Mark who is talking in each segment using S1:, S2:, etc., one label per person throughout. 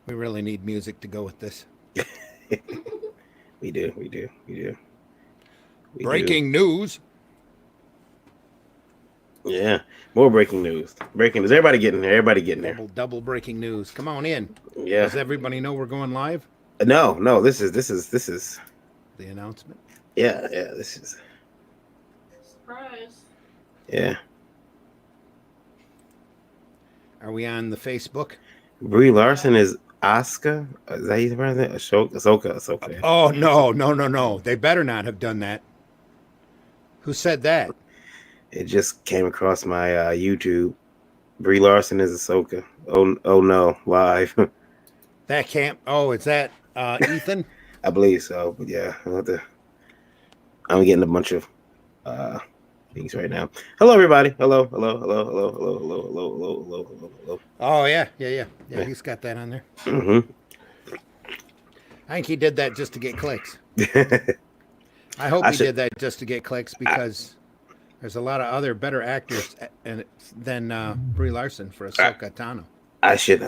S1: We really need music to go with this.
S2: We do, we do, we do, we do.
S1: Breaking news.
S2: Yeah, more breaking news. Breaking news. Everybody getting there. Everybody getting there.
S1: Double breaking news. Come on in.
S2: Yeah.
S1: Does everybody know we're going live?
S2: No, no. This is.
S1: The announcement.
S2: Yeah, yeah. This is.
S3: Surprise.
S2: Yeah.
S1: Are we on the Facebook?
S2: Brie Larson is Asuka. Is that his brother? Ahsoka. Yeah.
S1: Oh, no. They better not have done that. Who said that?
S2: It just came across my YouTube. Brie Larson is Ahsoka. Oh no, live.
S1: That can't. Oh, is that Ethan?
S2: I believe so. But yeah, I'm getting a bunch of uh, things right now. Hello, everybody. Hello.
S1: Oh, yeah. He's got that on there.
S2: Mm-hmm.
S1: I think he did that just to get clicks. I hope he did that just to get clicks because there's a lot of other better actors than Brie Larson for Ahsoka Tano.
S2: I should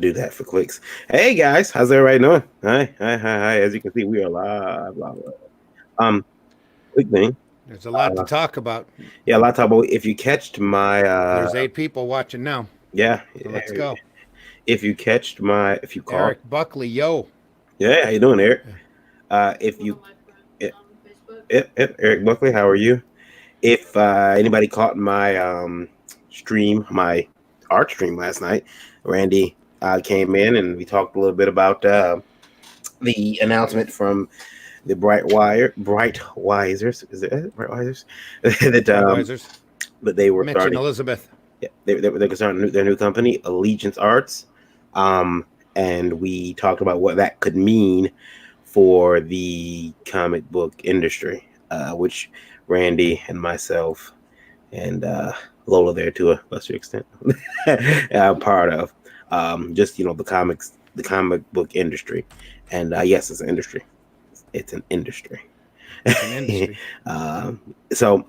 S2: do that for clicks. Hey guys, how's everybody doing? Hi. As you can see, we are live. Quick thing.
S1: There's a lot to talk about.
S2: Yeah, a lot to talk about. If you catched my,
S1: there's 8 people watching now.
S2: Yeah,
S1: so let's go.
S2: If you caught
S1: Eric Buckley, yo.
S2: Yeah, how you doing, Eric? If you, Eric Buckley, how are you? If anybody caught my stream, my art stream last night, Randy came in and we talked a little bit about the announcement from the Breitweisers. Is it Breitweisers?
S1: Breitweisers.
S2: But they were
S1: Mitch
S2: starting.
S1: And Elizabeth.
S2: Yeah, they're starting their new company, Allegiance Arts, and we talked about what that could mean for the comic book industry, which Randy and myself and Lola there to a lesser extent part of. Just the comic book industry, and yes, it's an industry. It's an industry.
S1: It's an industry.
S2: So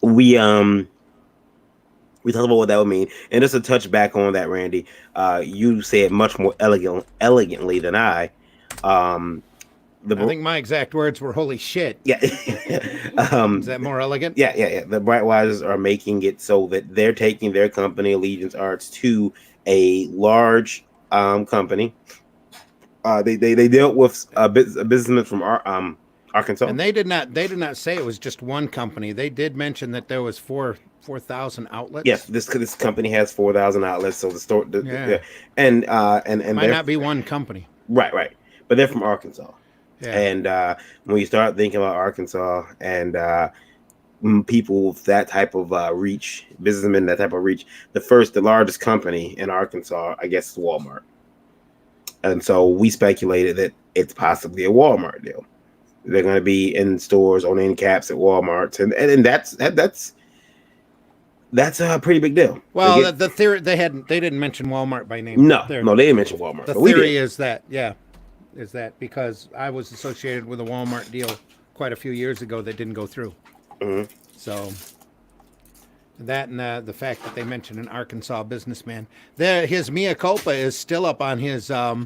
S2: we talked about what that would mean, and just to touch back on that, Randy, you said much more elegantly than I.
S1: I think my exact words were "Holy shit!"
S2: Yeah.
S1: Is that more elegant?
S2: Yeah. The Breitweisers are making it so that they're taking their company, Allegiance Arts, to a large company. They dealt with a businessman from Arkansas,
S1: and they did not say it was just one company. They did mention that there was 4,000 outlets.
S2: Yes, this company has 4,000 outlets. So the store, and
S1: might not be one company.
S2: Right, but they're from Arkansas.
S1: Yeah.
S2: And when you start thinking about Arkansas and people with that type of reach, businessmen that type of reach, the largest company in Arkansas, I guess, is Walmart. And so we speculated that it's possibly a Walmart deal. They're going to be in stores on end caps at Walmart, and that's a pretty big deal.
S1: Well, the theory they didn't mention Walmart by name.
S2: No, they didn't mention Walmart.
S1: The theory is that because I was associated with a Walmart deal quite a few years ago that didn't go through.
S2: Mm-hmm.
S1: So that and the fact that they mentioned an Arkansas businessman, his mea culpa is still up on his up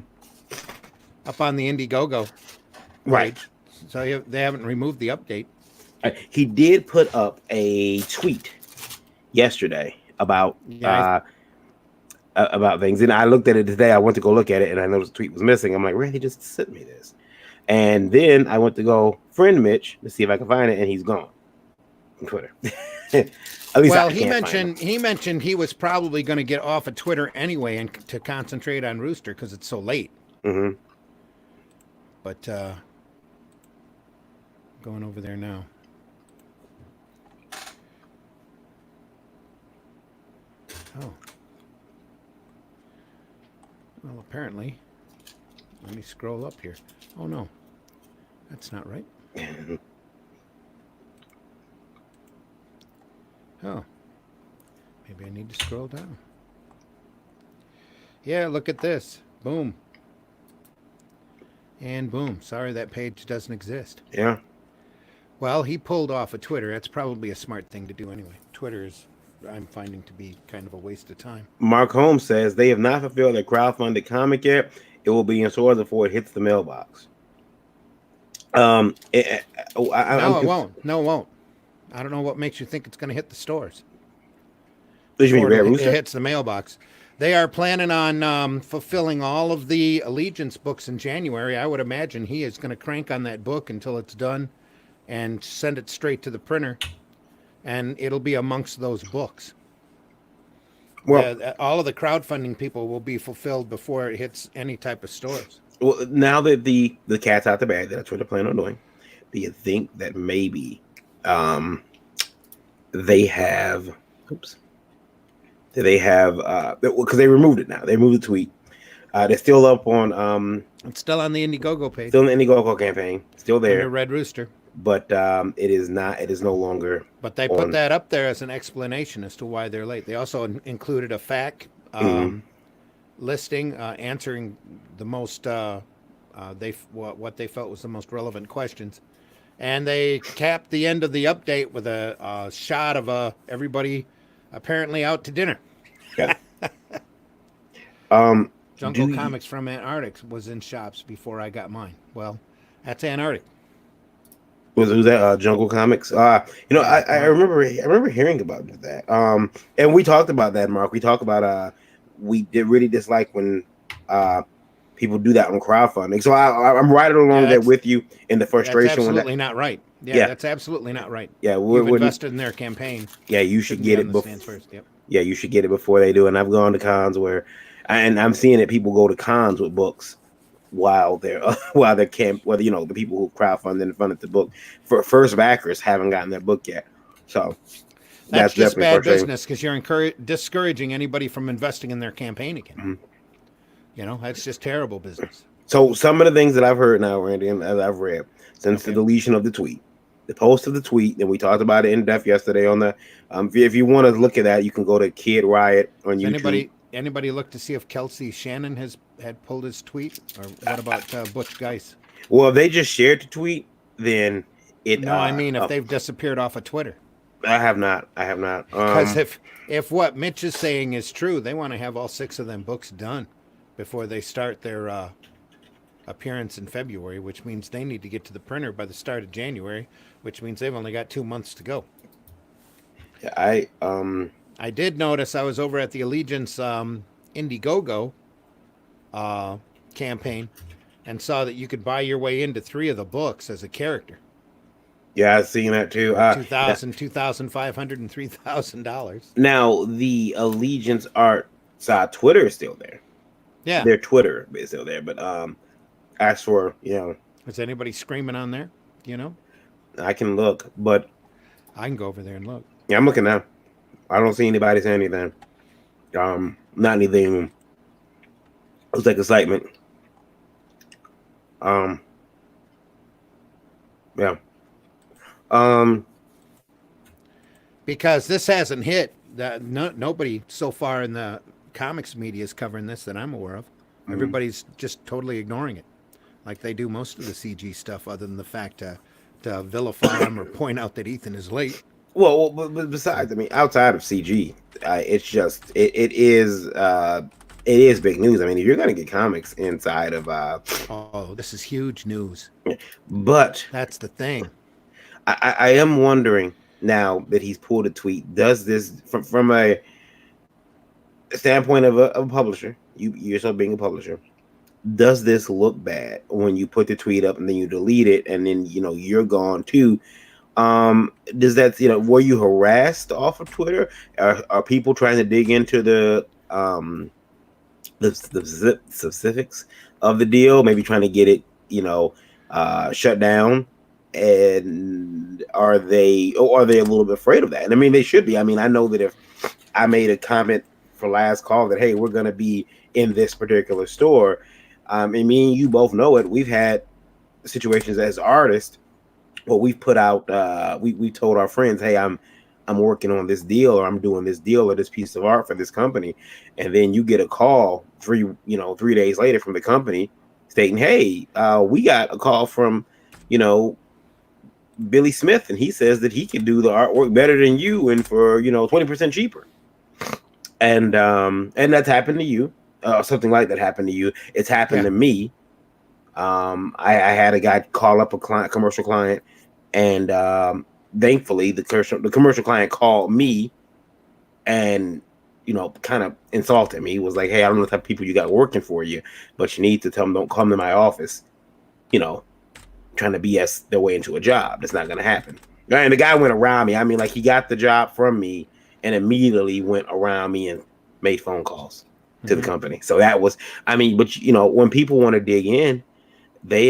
S1: on the Indiegogo,
S2: right?
S1: So they haven't removed the update.
S2: He did put up a tweet yesterday about things, and I looked at it today. I went to go look at it, and I noticed the tweet was missing. I'm like, Randy just sent me this, and then I went to go friend Mitch to see if I can find it, and he's gone from Twitter. At least
S1: he mentioned he was probably going to get off of Twitter anyway and to concentrate on Rooster because it's so late.
S2: Mm-hmm.
S1: But going over there now. Oh. Well, apparently. Let me scroll up here. Oh, no. That's not right. Oh. Maybe I need to scroll down. Yeah, look at this. Boom. And boom. Sorry, that page doesn't exist.
S2: Yeah.
S1: Well, he pulled off of Twitter. That's probably a smart thing to do anyway. Twitter is I'm finding to be kind of a waste of time.
S2: Mark Holmes says they have not fulfilled their crowdfunded comic yet. It will be in stores before it hits the mailbox.
S1: No, it won't. No, it won't. I don't know what makes you think it's going to hit the stores before it hits the mailbox. They are planning on fulfilling all of the Allegiance books in January. I would imagine he is going to crank on that book until it's done and send it straight to the printer, and it'll be amongst those books. Well, all of the crowdfunding people will be fulfilled before it hits any type of stores.
S2: Well, now that the cat's out the bag, that's what they're planning on doing. Do you think that maybe they have? Oops. Do they have? Because they removed it now. They removed the tweet. They're still up on.
S1: It's still on the Indiegogo page.
S2: Still in the Indiegogo campaign. Still there.
S1: Under Red Rooster.
S2: But it is not. It is no longer.
S1: But they put that up there as an explanation as to why they're late. They also included a fact listing answering the most what they felt was the most relevant questions, and they capped the end of the update with a shot of everybody apparently out to dinner.
S2: Yeah.
S1: Jungle Comics from Antarctic was in shops before I got mine. Well, that's Antarctic.
S2: Was that Jungle Comics? I remember hearing about that. And we talked about that, Mark. We talked about we did really dislike when people do that on crowdfunding. So I'm right along there with you in the frustration.
S1: That's absolutely not right. Yeah, that's absolutely not right.
S2: Yeah,
S1: we've invested in their campaign.
S2: Yeah, you should get it before.
S1: Yep.
S2: Yeah, you should get it before they do. And I've gone to cons and I'm seeing it. People go to cons with books while they're the people who crowdfunded and funded the book for first backers haven't gotten their book yet. So
S1: that's just bad business because you're discouraging anybody from investing in their campaign again. Mm-hmm. That's just terrible business.
S2: So some of the things that I've heard now, Randy, and as I've read since the deletion of the tweet, the post of the tweet, and we talked about it in depth yesterday on the. If you want to look at that, you can go to Kid Riot on YouTube.
S1: Anybody look to see if Kelsey Shannon had pulled his tweet, or what about Butch Geis?
S2: Well, if they just shared the tweet, then it.
S1: No, I mean if they've disappeared off of Twitter.
S2: I have not.
S1: Because if what Mitch is saying is true, they want to have all 6 of them books done before they start their appearance in February, which means they need to get to the printer by the start of January, which means they've only got 2 months to go.
S2: Yeah,
S1: I did notice I was over at the Allegiance Indiegogo campaign and saw that you could buy your way into 3 of the books as a character.
S2: Yeah, I've seen that too.
S1: $2,500, and $3,000.
S2: Now the Allegiance Art Twitter is still there.
S1: Yeah,
S2: their Twitter is still there. But as for
S1: is anybody screaming on there?
S2: I can look, but
S1: I can go over there and look.
S2: Yeah, I'm looking now. I don't see anybody saying anything. Not anything. It's like excitement. Yeah.
S1: Because this hasn't hit. Nobody so far in the comics media is covering this that I'm aware of. Everybody's just totally ignoring it, like they do most of the CG stuff, other than the fact to vilify them or point out that Ethan is late.
S2: Well, but besides, outside of CG, it's just it is big news. If you're gonna get comics inside of
S1: this is huge news.
S2: But
S1: that's the thing.
S2: I am wondering now that he's pulled a tweet. Does this from a standpoint of a publisher? You yourself being a publisher, does this look bad when you put the tweet up and then you delete it and then you're gone too? Does that were you harassed off of Twitter? Are people trying to dig into the specifics of the deal? Maybe trying to get it shut down. And are they a little bit afraid of that? And they should be. I know that if I made a comment for last call that, hey, we're going to be in this particular store, and me and you both know it. We've had situations as artists where we've put out, we told our friends, hey, I'm working on this deal, or I'm doing this deal or this piece of art for this company, and then you get a call 3 days later from the company stating, hey, we got a call from Billy Smith, and he says that he can do the artwork better than you and for 20% cheaper. And that's happened to you. Something like that happened to you. It's happened to me. I had a guy call up a commercial client, and thankfully the commercial client called me and kind of insulted me. He was like, "Hey, I don't know the type of people you got working for you, but you need to tell them don't come to my office, trying to BS their way into a job. That's not going to happen." And the guy went around me. I mean, like, he got the job from me and immediately went around me and made phone calls to the company. So that was, I mean, but when people want to dig in, they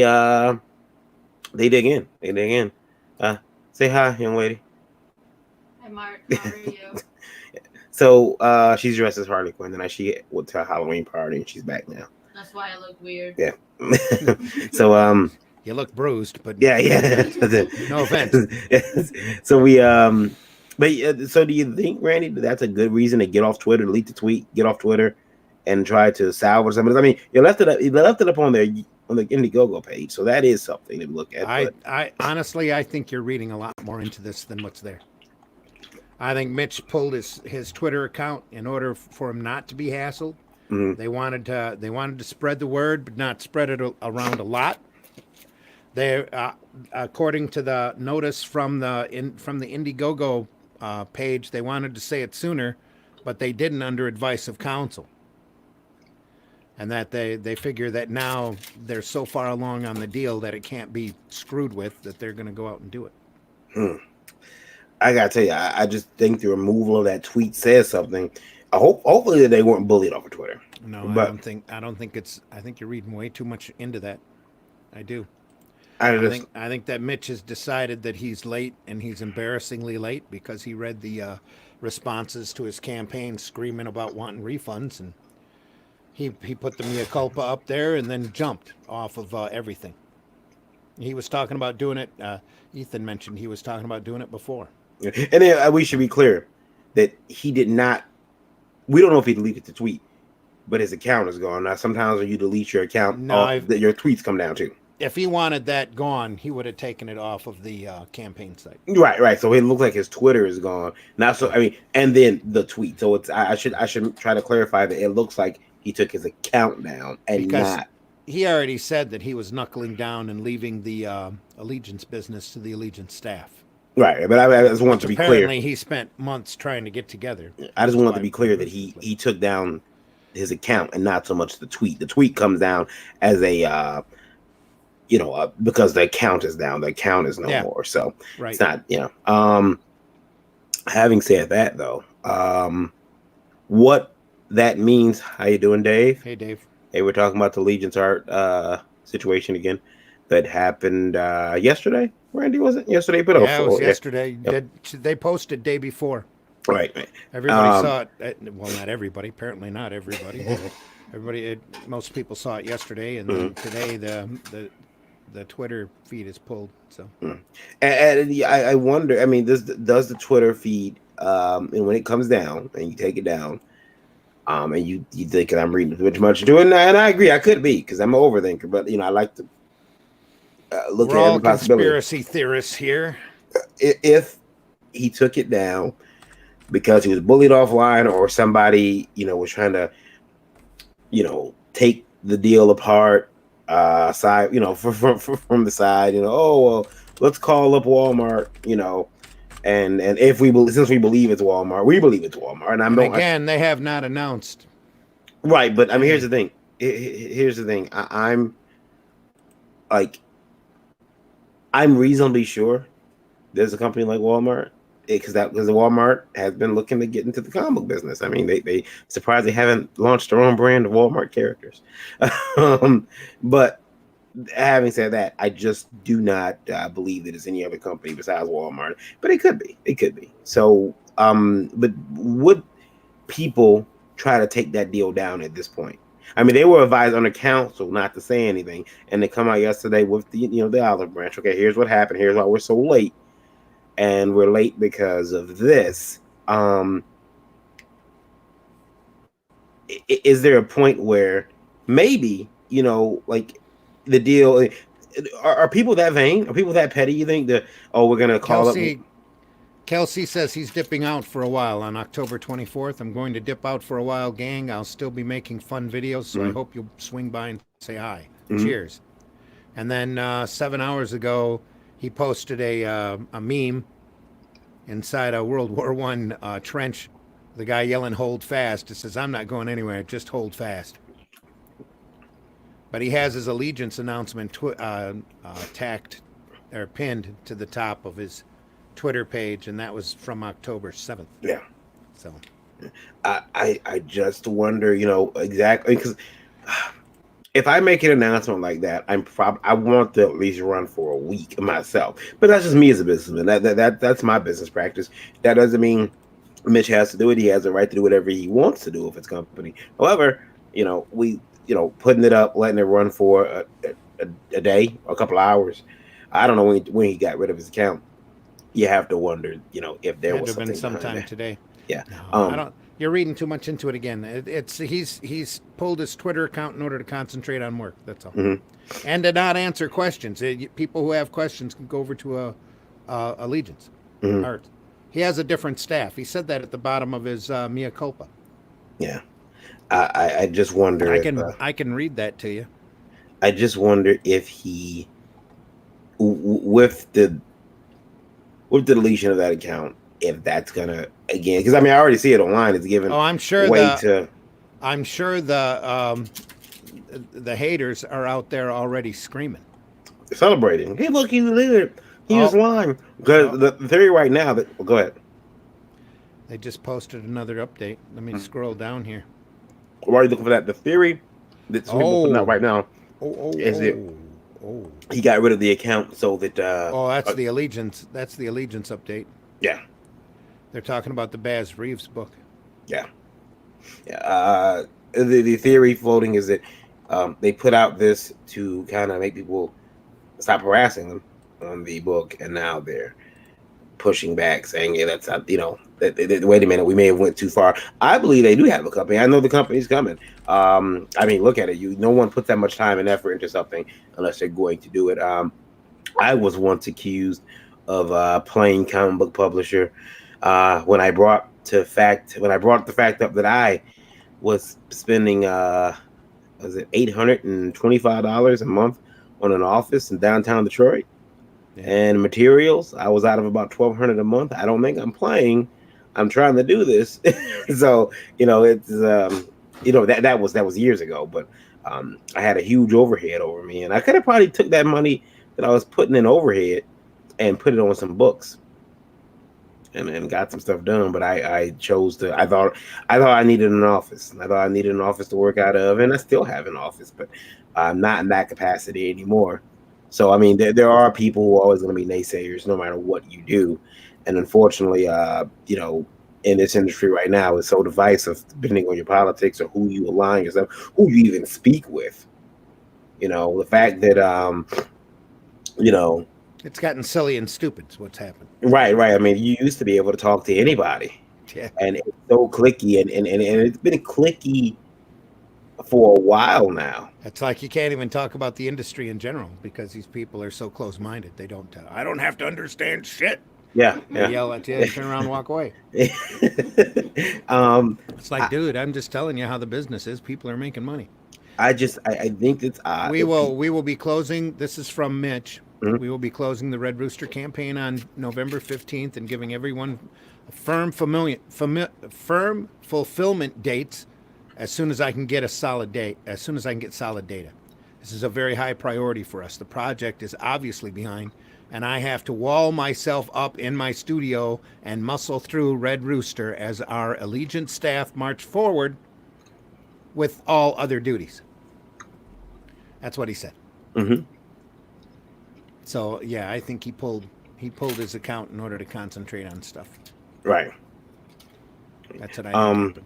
S2: dig in. They dig in. Say hi, young lady.
S3: Hi, Mark. How are you?
S2: So she's dressed as Harley Quinn, and she went to a Halloween party, and she's back now.
S3: That's why I look weird.
S2: Yeah. So
S1: you look bruised, but
S2: yeah.
S1: No offense.
S2: So but so do you think, Randy, that's a good reason to get off Twitter, delete the tweet, get off Twitter, and try to salvage something? I mean, you left it up on the Indiegogo page, so that is something to look at.
S1: I honestly, I think you're reading a lot more into this than what's there. I think Mitch pulled his Twitter account in order for him not to be hassled.
S2: Mm-hmm.
S1: They wanted to spread the word, but not spread it around a lot. They, according to the notice from the Indiegogo page, they wanted to say it sooner, but they didn't under advice of counsel. And that they figure that now they're so far along on the deal that it can't be screwed with, that they're going to go out and do it.
S2: I gotta tell you, I just think the removal of that tweet says something. Hopefully they weren't bullied over Twitter.
S1: No, I don't think it's. I think you're reading way too much into that. I do. I think that Mitch has decided that he's late, and he's embarrassingly late because he read the responses to his campaign screaming about wanting refunds, and he put the mea culpa up there and then jumped off of everything. He was talking about doing it. Ethan mentioned he was talking about doing it before.
S2: And then we should be clear that he did not. We don't know if he deleted the tweet, but his account is gone. Now, sometimes when you delete your account, your tweets come down too.
S1: If he wanted that gone, he would have taken it off of the campaign site.
S2: Right. So it looks like his Twitter is gone. Now, so I mean, and then the tweet. So it's I should try to clarify that it looks like he took his account down and
S1: because
S2: not.
S1: He already said that he was knuckling down and leaving the Allegiance business to the Allegiance staff.
S2: Right, but I just want to be clear.
S1: Apparently, he spent months trying to get together.
S2: I just want to be clear that he took down his account and not so much the tweet. The tweet comes down as a, because the account is down. The account is no more. So it's not, Having said that, though, what that means. How you doing, Dave?
S1: Hey, Dave.
S2: Hey, we're talking about the Legion's Art situation again that happened yesterday. Randy, was it yesterday? But
S1: it was yesterday. Yep. They posted day before.
S2: Right.
S1: Everybody saw it. Well, not everybody. Apparently, not everybody. Most people saw it yesterday, and then today the Twitter feed is pulled. So,
S2: and I wonder. I mean, does the Twitter feed, and when it comes down and you take it down, and you think that I'm reading too much into it, and I agree, I could be because I'm an overthinker, but I like to. Look
S1: We're
S2: at
S1: all
S2: every possibility.
S1: Conspiracy theorists here.
S2: If he took it down because he was bullied offline, or somebody was trying to take the deal apart, side from the side, oh well, let's call up Walmart, and if since we believe it's Walmart, we believe it's Walmart,
S1: and they have not announced.
S2: Right, but I mean, here's the thing. I'm reasonably sure there's a company like Walmart because Walmart has been looking to get into the comic book business. I mean, they surprised they haven't launched their own brand of Walmart characters. But having said that, I just do not believe that it's any other company besides Walmart. But it could be. It could be. So, but would people try to take that deal down at this point? I mean, they were advised under counsel not to say anything, and they come out yesterday with the olive branch. Okay, here's what happened. Here's why we're so late, and we're late because of this. Is there a point where maybe like the deal? are people that vain? Are people that petty? You think that we're gonna call up?
S1: Kelsey says he's dipping out for a while on October 24th. I'm going to dip out for a while, gang. I'll still be making fun videos, so I hope you'll swing by and say hi. Cheers. And then 7 hours ago, he posted a meme inside a World War One trench. The guy yelling "Hold fast." It says, "I'm not going anywhere. Just hold fast." But he has his allegiance announcement tacked or pinned to the top of his Twitter page, and that was from October 7th.
S2: Yeah.
S1: So
S2: I just wonder, exactly, because if I make an announcement like that, I want to at least run for a week myself. But that's just me as a businessman. That's my business practice. That doesn't mean Mitch has to do it. He has the right to do whatever he wants to do with his company. However, we putting it up, letting it run for a day, a couple of hours. I don't know when he got rid of his account. You have to wonder, if there was something
S1: sometime today.
S2: Yeah.
S1: No, I don't. You're reading too much into it again. He's pulled his Twitter account in order to concentrate on work. That's all, and to not answer questions. People who have questions can go over to Allegiance Arts. He has a different staff. He said that at the bottom of his mea culpa.
S2: Yeah. I just wonder.
S1: I can read that to you.
S2: I just wonder if he, with the deletion of that account, if that's gonna again, because I already see it online. It's given.
S1: Oh, I'm sure
S2: the
S1: haters are out there already screaming,
S2: celebrating. Hey, look, he was lying. Because the theory right now that go ahead.
S1: They just posted another update. Let me scroll down here.
S2: Why are you looking for that? The theory that's putting out right now is that he got rid of the account so that.
S1: That's the Allegiance. That's the Allegiance update.
S2: Yeah.
S1: They're talking about the Baz Reeves book.
S2: Yeah. Yeah. The theory floating is that they put out this to kind of make people stop harassing them on the book, and now they're pushing back, saying, "Yeah, that's not, wait a minute, we may have went too far." I believe they do have a company. I know the company's coming. Look at it. No one puts that much time and effort into something unless they're going to do it. I was once accused of playing comic book publisher when I brought the fact up that I was spending was it $825 a month on an office in downtown Detroit. Yeah. And materials, I was out of about $1,200 a month. I don't think I'm playing. I'm trying to do this. So, it's that was years ago, but I had a huge overhead over me, and I could have probably took that money that I was putting in overhead and put it on some books and got some stuff done. But I chose to. I thought I needed an office. I thought I needed an office to work out of, and I still have an office, but I'm not in that capacity anymore. So there are people who are always going to be naysayers, no matter what you do, and unfortunately, in this industry right now, it's so divisive depending on your politics or who you align yourself, who you even speak with. The fact that
S1: it's gotten silly and stupid is what's happened.
S2: Right. You used to be able to talk to anybody, and it's so clicky, and it's been clicky for a while now.
S1: It's like you can't even talk about the industry in general because these people are so close-minded. They don't. I don't have to understand shit.
S2: Yeah.
S1: They yell at you, turn around, and walk away. It's like, dude, I'm just telling you how the business is. People are making money.
S2: I think it's odd.
S1: We will be closing. This is from Mitch. Mm-hmm. We will be closing the Red Rooster campaign on November 15th and giving everyone firm fulfillment dates as soon as I can get solid data. This is a very high priority for us. The project is obviously behind, and I have to wall myself up in my studio and muscle through Red Rooster as our Allegiance staff march forward with all other duties. That's what he said.
S2: Mm-hmm.
S1: So yeah, I think he pulled his account in order to concentrate on stuff.
S2: Right.
S1: That's what I think happened.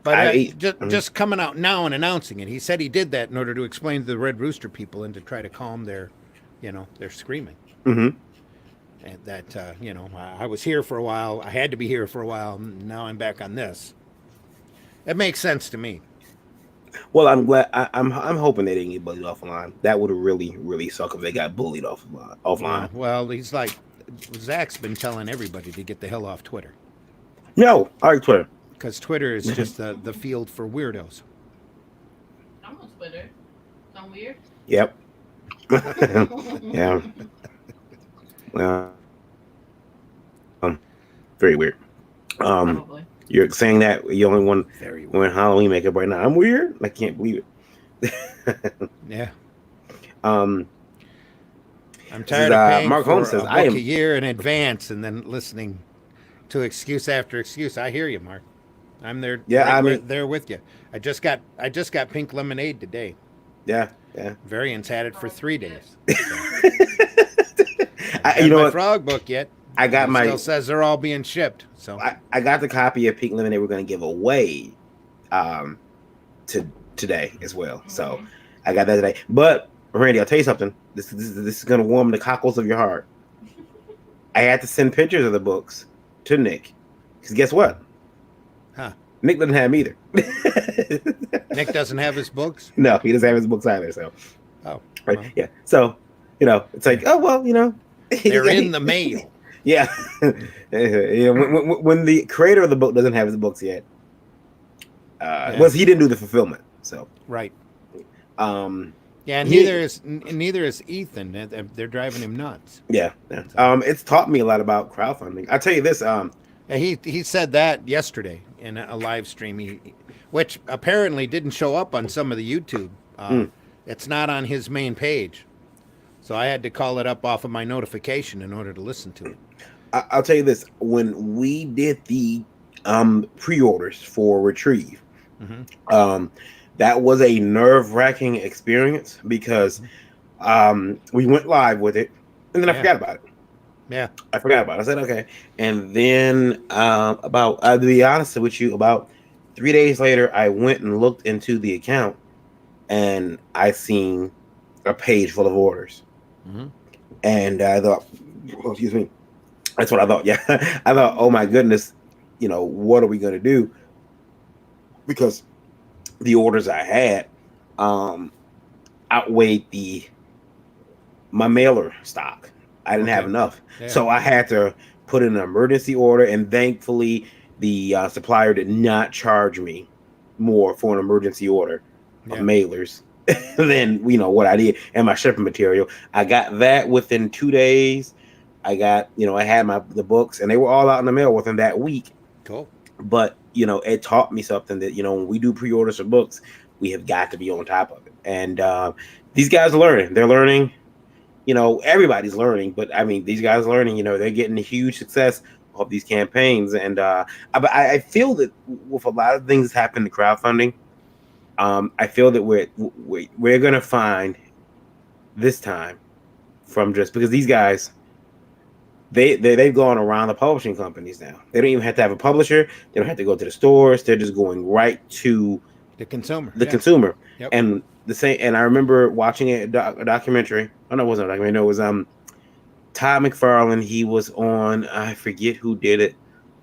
S1: But just coming out now and announcing it, he said he did that in order to explain to the Red Rooster people and to try to calm their screaming.
S2: Mm-hmm.
S1: And that I was here for a while. I had to be here for a while. Now I'm back on this. It makes sense to me.
S2: Well, I'm glad. I'm hoping they didn't get bullied offline. That would really, really suck if they got bullied offline.
S1: Yeah. Well, he's like Zach's been telling everybody to get the hell off Twitter
S2: No, I like Twitter.
S1: because Twitter is just the field for weirdos.
S3: I'm on Twitter. I'm weird.
S2: Yep. Yeah. Well, very weird.
S3: Probably.
S2: You're saying that you only one
S1: Very weird.
S2: wearing Halloween makeup right now. I'm weird. I can't believe it.
S1: Yeah.
S2: um,
S1: I'm
S2: This
S1: tired
S2: is,
S1: of paying
S2: Mark
S1: for
S2: Holmes says,
S1: a book
S2: "I am."
S1: a year in advance and then listening to excuse after excuse. I hear you, Mark. I'm there.
S2: Yeah,
S1: right
S2: I mean-
S1: there with you. I just got pink lemonade today.
S2: Yeah.
S1: Variants had it for 3 days.
S2: You know
S1: my
S2: what?
S1: frog book yet?
S2: I got
S1: It
S2: my.
S1: still says they're all being shipped. So
S2: I got the copy of Pink Lemonade we're going to give away, today as well. So I got that today. But Randy, I'll tell you something. This is going to warm the cockles of your heart. I had to send pictures of the books to Nick because guess what?
S1: Huh.
S2: Nick doesn't have them either.
S1: Nick doesn't have his books.
S2: No, he doesn't have his books either. So,
S1: Oh,
S2: right,
S1: well.
S2: yeah. So, it's like, oh well,
S1: They're in the mail.
S2: Yeah. When the creator of the book doesn't have his books yet, he didn't do the fulfillment. So,
S1: Right.
S2: He-
S1: Yeah, neither is Ethan. They're driving him nuts.
S2: yeah. It's taught me a lot about crowdfunding. I'll tell you this.
S1: Yeah, he said that yesterday in a live stream, which apparently didn't show up on some of the YouTube. It's not on his main page, so I had to call it up off of my notification in order to listen to it.
S2: I'll tell you this. When we did the pre-orders for Retrieve, that was a nerve-wracking experience because we went live with it, and then I forgot about it.
S1: Yeah.
S2: I forgot about it. I said, okay. And then to be honest with you, about 3 days later, I went and looked into the account and I seen a page full of orders. And I thought, excuse me. That's what I thought. Yeah. I thought, oh my goodness, what are we going to do? Because the orders I had outweighed my mailer stock. I didn't have enough.
S1: Yeah.
S2: So I had to put in an emergency order, and thankfully the supplier did not charge me more for an emergency order of mailers than what I did and my shipping material. I got that within 2 days. I got, I had the books, and they were all out in the mail within that week.
S1: Cool.
S2: But it taught me something that when we do pre-orders for books, we have got to be on top of it. And these guys are learning. They're learning. Everybody's learning, but I mean, these guys are learning. They're getting a huge success of these campaigns, and I feel that with a lot of things happen to crowdfunding, I feel that we're gonna find this time from just because these guys they've gone around the publishing companies now. They don't even have to have a publisher. They don't have to go to the stores. They're just going right to
S1: the consumer.
S2: Consumer.
S1: Yep.
S2: And the same. And I remember watching a documentary. Oh no, it wasn't a documentary. No, it was Todd McFarlane. He was on. I forget who did it.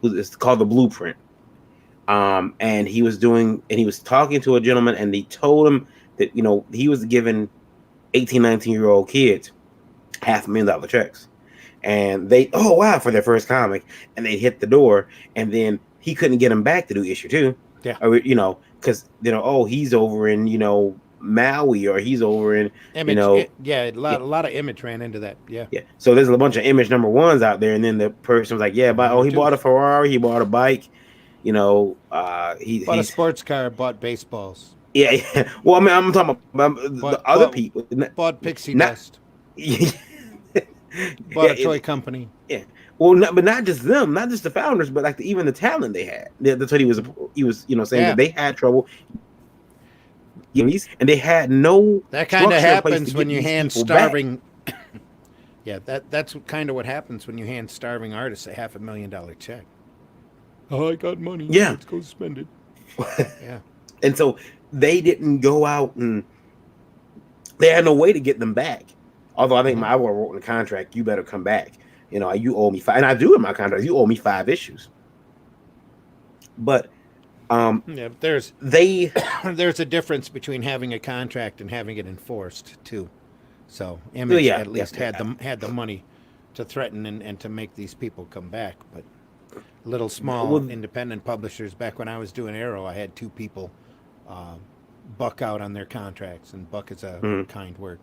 S2: It's called The Blueprint. And he was talking to a gentleman, and he told him that he was giving 18, 19-year-old kids $500,000 checks. And they, oh wow, for their first comic, and they hit the door, and then he couldn't get them back to do issue 2.
S1: Yeah.
S2: Or, because he's over in Maui, or he's over in
S1: Image, a lot of Image ran into that. Yeah.
S2: Yeah. So there's a bunch of Image number ones out there, and then the person was like, yeah, but he bought a Ferrari, he bought a bike, he
S1: bought a sports car, bought baseballs.
S2: Yeah. Well, I mean, I'm talking about the other people.
S1: Bought pixie dust. Bought a toy company.
S2: Yeah. Well, but not just them, not just the founders, but even the talent they had. That's what he was saying that they had trouble. And they had no.
S1: That kind of happens when you hand starving. Yeah, that's kind of what happens when you hand starving artists a $500,000 check. Oh, I got money.
S2: Yeah,
S1: let's go spend it. Yeah.
S2: And so they didn't go out, and they had no way to get them back. Although I think I wrote in the contract, you better come back. You owe me 5, and I do in my contract. You owe me 5 issues. But
S1: Yeah, but
S2: They
S1: there's a difference between having a contract and having it enforced too. So Image
S2: yeah,
S1: at
S2: yeah,
S1: least
S2: yeah.
S1: had the money to threaten and to make these people come back. But little small
S2: Well,
S1: independent publishers, back when I was doing Arrow, I had two people uh, buck out on their contracts, and buck is a
S2: mhm.
S1: kind word.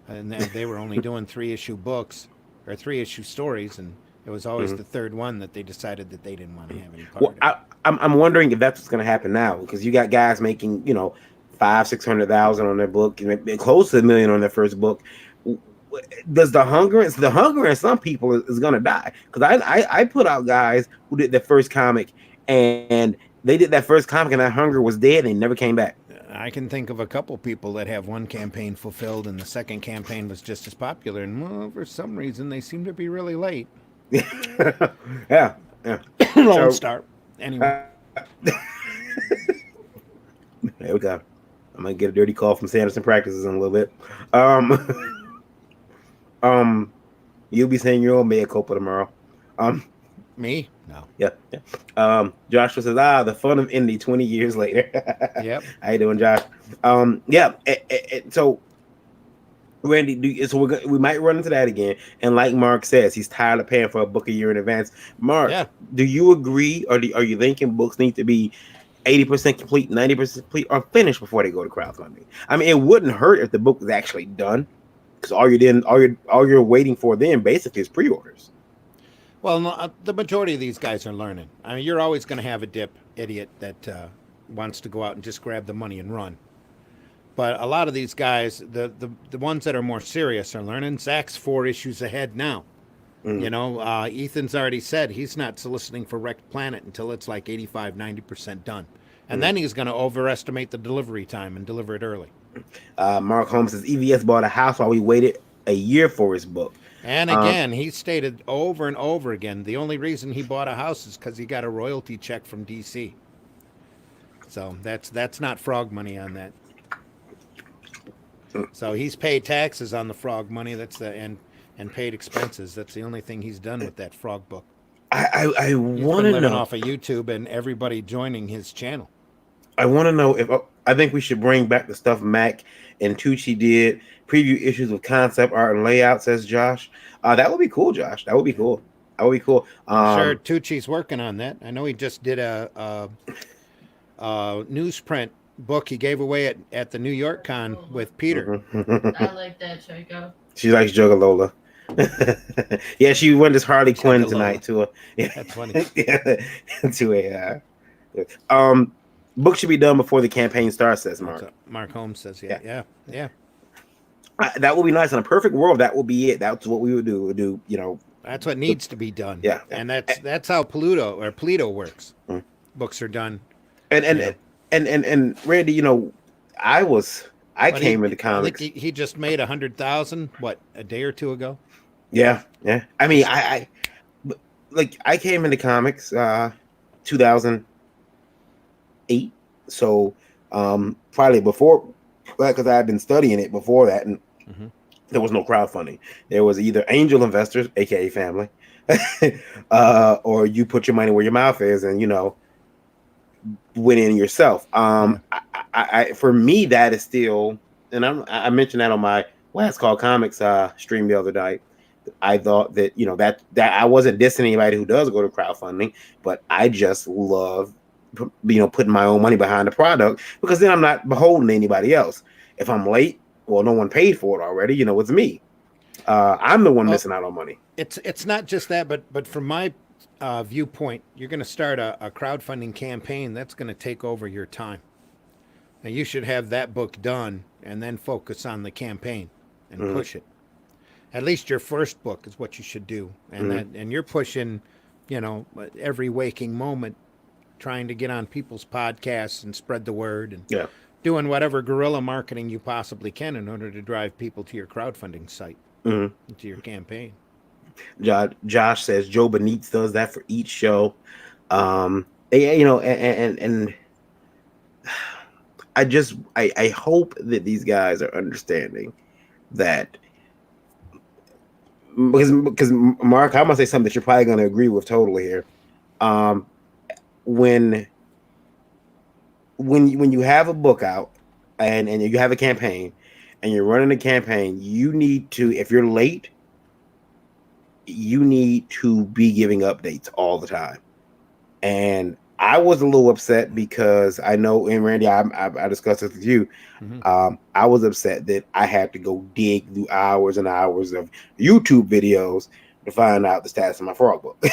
S1: And they were only doing 3 issue books or 3 issue stories, and it was always
S2: Mhm.
S1: the third one that they decided that they didn't want to have any
S2: Well,
S1: part in.
S2: I'm wondering if that's what's going to happen now because you got guys making five 600,000 on their book and close to a million on their first book. Does the hunger in some people is going to die? Because I put out guys who did their first comic and they did that first comic and that hunger was dead and they never came back.
S1: I can think of a couple people that have one campaign fulfilled and the second campaign was just as popular, and well, for some reason they seem to be really late.
S2: Yeah, yeah.
S1: Lone
S2: So
S1: Star. Anyway,
S2: there we go. I'm gonna get a dirty call from Sanderson Practices in a little bit. Um, um, you'll be saying your own mea culpa tomorrow. Um,
S1: me? No.
S2: yeah, yeah. Joshua says, the fun of indie 20 years later.
S1: Yep.
S2: How you doing, Josh? Yeah. So, Randy, so we might run into that again. And like Mark says, he's tired of paying for a book a year in advance. Mark,
S1: Yeah.
S2: do you agree, or are you thinking books need to be 80% complete, 90% complete, or finished before they go to crowdfunding? I mean, it wouldn't hurt if the book was actually done, because all you're waiting for then basically is pre-orders.
S1: Well, no, the majority of these guys are learning. I mean, you're always going to have a idiot that wants to go out and just grab the money and run. But a lot of these guys, the ones that are more serious, are learning. Zach's 4 issues ahead now.
S2: Mm.
S1: Ethan's already said he's not soliciting for Wrecked Planet until it's like 85, 90% done. And
S2: Mm.
S1: then he's going to overestimate the delivery time and deliver it early.
S2: Mark Holmes says EVS bought a house while we waited a year for his book.
S1: And again, he stated over and over again, the only reason he bought a house is because he got a royalty check from DC. So that's not frog money on that. So he's paid taxes on the frog money. And paid expenses. That's the only thing he's done with that frog book.
S2: I want to
S1: living
S2: know
S1: off of YouTube and everybody joining his channel.
S2: I want to know if I think we should bring back the stuff Mac and Tucci did, preview issues with concept art and layout. Says Josh, that would be cool, Josh. That would be cool. That would be cool.
S1: I'm sure Tucci's working on that. I know he just did a newsprint book he gave away at the New York Con with Peter.
S3: I like that, Chaco.
S2: She likes Jugalola. Yeah, she went as Harley Quinn tonight to a. Yeah,
S1: that's funny.
S2: Yeah, to a. Book should be done before the campaign starts, says Mark.
S1: Mark Holmes says, yeah.
S2: That would be nice. In a perfect world, that would be it. That's what we would do. We would do,
S1: That's what needs to be done.
S2: Yeah.
S1: And that's how Pluto works.
S2: Mm.
S1: Books are done.
S2: And Randy, I came into comics.
S1: I think he just made 100,000. What, a day or two ago?
S2: Yeah. I mean, I came into comics 2008, so probably before, because I had been studying it before that, and there was no crowdfunding. There was either angel investors, aka family, or you put your money where your mouth is, and went in yourself. I for me, that is still, and I mentioned that on my Last Call Comics stream the other night. I thought that that I wasn't dissing anybody who does go to crowdfunding, but I just love putting my own money behind the product, because then I'm not beholden to anybody else. If I'm late, well, no one paid for it already. It's me. I'm the one missing out on money.
S1: It's not just that, but from my viewpoint, you're going to start a crowdfunding campaign that's going to take over your time. Now you should have that book done and then focus on the campaign and push it. At least your first book is what you should do, and you're pushing, every waking moment, trying to get on people's podcasts and spread the word, and doing whatever guerrilla marketing you possibly can in order to drive people to your crowdfunding site, to your campaign.
S2: Josh says Joe Benitez does that for each show. And I hope that these guys are understanding that, because Mark, I'm gonna say something that you're probably gonna agree with totally here. When when you have a book out and you have a campaign and you're running a campaign, you need to, if you're late, you need to be giving updates all the time. And I was a little upset because I know, and Randy, I discussed this with you. I was upset that I had to go dig through hours and hours of YouTube videos to find out the status of my frog book.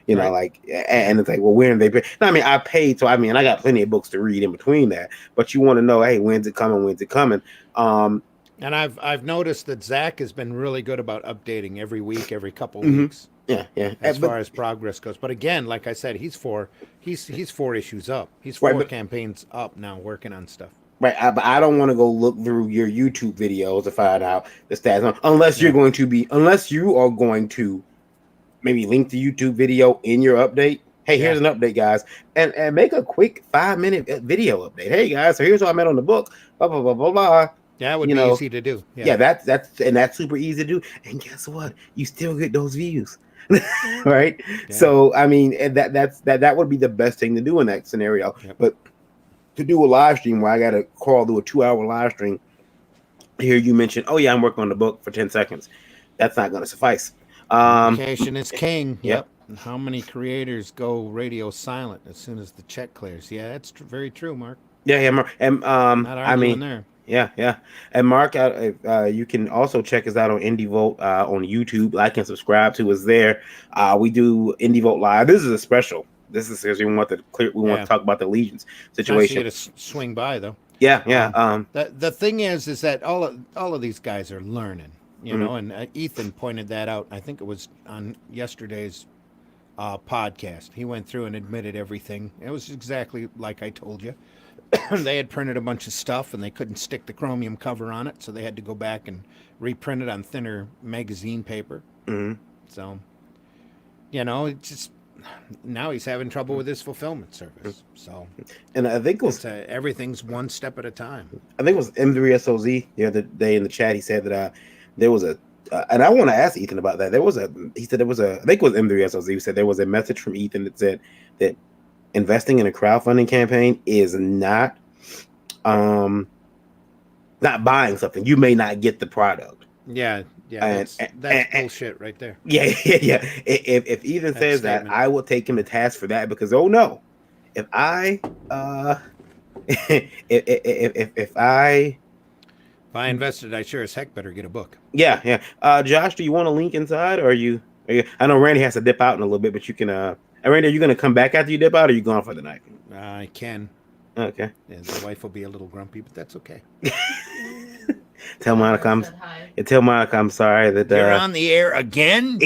S2: You know, like, and it's like, well, when they pay? No, I mean, I paid, so I mean, I got plenty of books to read in between that. But you want to know, hey, when's it coming? When's it coming?
S1: And I've noticed that Zach has been really good about updating every week, every couple weeks.
S2: Yeah.
S1: As far as progress goes, but again, like I said, he's 4 issues up. He's 4 campaigns up now, working on stuff.
S2: Right, but I don't want to go look through your YouTube videos to find out the stats unless you are going to maybe link the YouTube video in your update. Hey, here's an update, guys, and make a quick 5-minute video update. Hey guys, so here's what I meant on the book. Blah blah blah blah blah.
S1: Yeah, it would be easy to do.
S2: Yeah, that's super easy to do. And guess what? You still get those views. Right. Yeah. So I mean, that would be the best thing to do in that scenario. Yep. But to do a live stream where I got to crawl through a 2-hour live stream, here you mentioned, oh yeah, I'm working on the book for 10 seconds. That's not going to suffice.
S1: Communication is king. Yep. And how many creators go radio silent as soon as the check clears? Yeah, that's very true, Mark.
S2: Yeah, Mark. And
S1: not arguing there.
S2: Yeah. And Mark, you can also check us out on Indie Vote on YouTube. Like and subscribe to us there. We do Indie Vote Live. This is a special. This is because we want to talk about the Allegiance situation.
S1: Nice to swing by though.
S2: Yeah.
S1: The thing is that all of these guys are learning, you know, and Ethan pointed that out. I think it was on yesterday's podcast. He went through and admitted everything. It was exactly like I told you. They had printed a bunch of stuff and they couldn't stick the chromium cover on it, so they had to go back and reprint it on thinner magazine paper. So, you know, it's just now he's having trouble with his fulfillment service. So,
S2: and I think it was
S1: everything's one step at a time.
S2: I think it was M3SOZ the other day in the chat. He said that there was a, and I want to ask Ethan about that. He said there was a, I think it was M3SOZ who said there was a message from Ethan that said that investing in a crowdfunding campaign is not buying something. You may not get the product.
S1: Yeah, that's bullshit right there.
S2: Yeah. If Ethan says that, I will take him to task for that because if I
S1: invested, I sure as heck better get a book.
S2: Yeah. Josh, do you want a link inside, or are you? I know Randy has to dip out in a little bit, but you can. Randy, are you going to come back after you dip out, or are you gone for the night?
S1: I can.
S2: Okay.
S1: And the wife will be a little grumpy, but that's okay.
S2: Tell Monica I'm sorry that
S1: you're on the air again.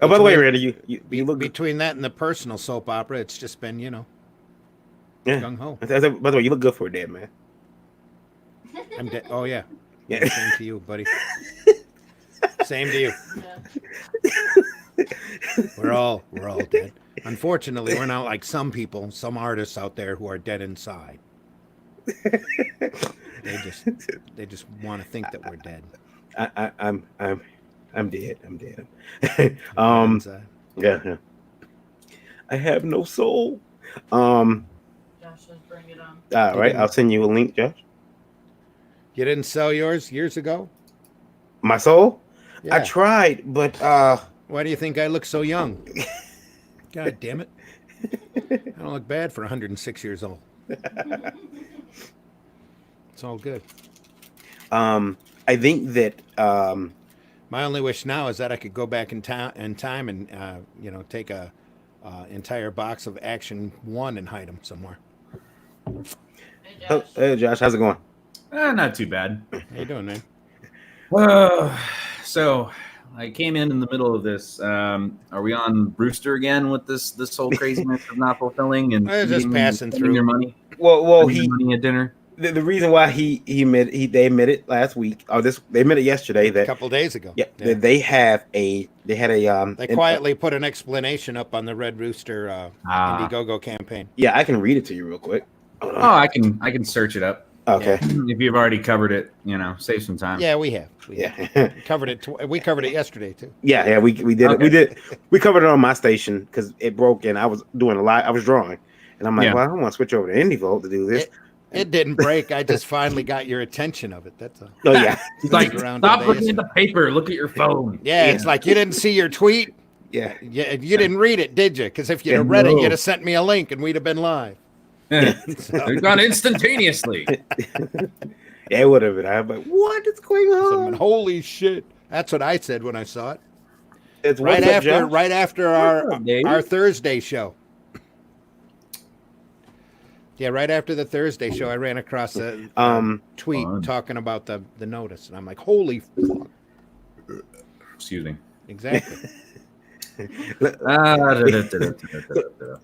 S2: Oh, by the way, Randy, you look
S1: between that and the personal soap opera. It's just been, gung ho.
S2: By the way, you look good for a dead man.
S1: I'm dead. Oh yeah.
S2: Yeah.
S1: Same to you, buddy. Same to you. Yeah. We're all dead. Unfortunately, we're not like some people, some artists out there who are dead inside. They just want to think that we're dead.
S2: I'm dead. Yeah. I have no soul.
S3: Josh, just bring it on.
S2: All right, I'll send you a link, Josh.
S1: You didn't sell yours years ago?
S2: My soul?
S1: Yeah.
S2: I tried, but
S1: why do you think I look so young? God damn it. I don't look bad for 106 years old. It's all good.
S2: I think that
S1: my only wish now is that I could go back in time and take a entire box of Action 1 and hide them somewhere.
S2: Hey Josh, how's it going?
S4: Not too bad.
S1: How you doing, man?
S4: Well, so I came in the middle of this. Are we on Brewster again with this whole craziness of not fulfilling and
S1: just passing through
S4: your money?
S2: Well,
S4: money at dinner.
S2: The reason why they admitted last week, they admitted yesterday that
S1: a couple days ago.
S2: Yeah. They
S1: quietly put an explanation up on the Red Rooster Indiegogo campaign.
S2: Yeah, I can read it to you real quick.
S4: Oh, I can search it up.
S2: Okay.
S4: If you've already covered it, save some time.
S1: Yeah, we have.
S2: Yeah.
S1: Covered it. We covered it yesterday too.
S2: Yeah. We did it.
S4: Okay.
S2: We covered it on my station because it broke and I was doing a lot. I was drawing, and I'm like,
S4: Yeah.
S2: well, I don't want to switch over to IndieVolt to do this.
S1: It didn't break. I just finally got your attention of it. That's all.
S2: Oh yeah.
S4: It's like,
S1: Around
S4: stop
S1: today,
S4: looking
S1: so-
S4: at the paper. Look at your phone.
S1: Yeah, it's like you didn't see your tweet.
S2: Yeah.
S1: You didn't read it, did you? Because if you'd have
S2: Yeah,
S1: read it,
S4: no.
S1: you'd have sent me a link and we'd have been live.
S4: It's gone instantaneously.
S2: Yeah, it would have been. I'm like, what is going
S1: So,
S2: on?
S1: holy shit! That's what I said when I saw it.
S2: It's
S1: Right
S2: what's up,
S1: after,
S2: Josh?
S1: right after
S4: What's up, Dave?
S1: our Thursday show. Yeah, right after the Thursday show, I ran across a tweet
S4: Fun.
S1: talking about the notice, and I'm like, holy fuck!
S4: Excuse me.
S1: Exactly.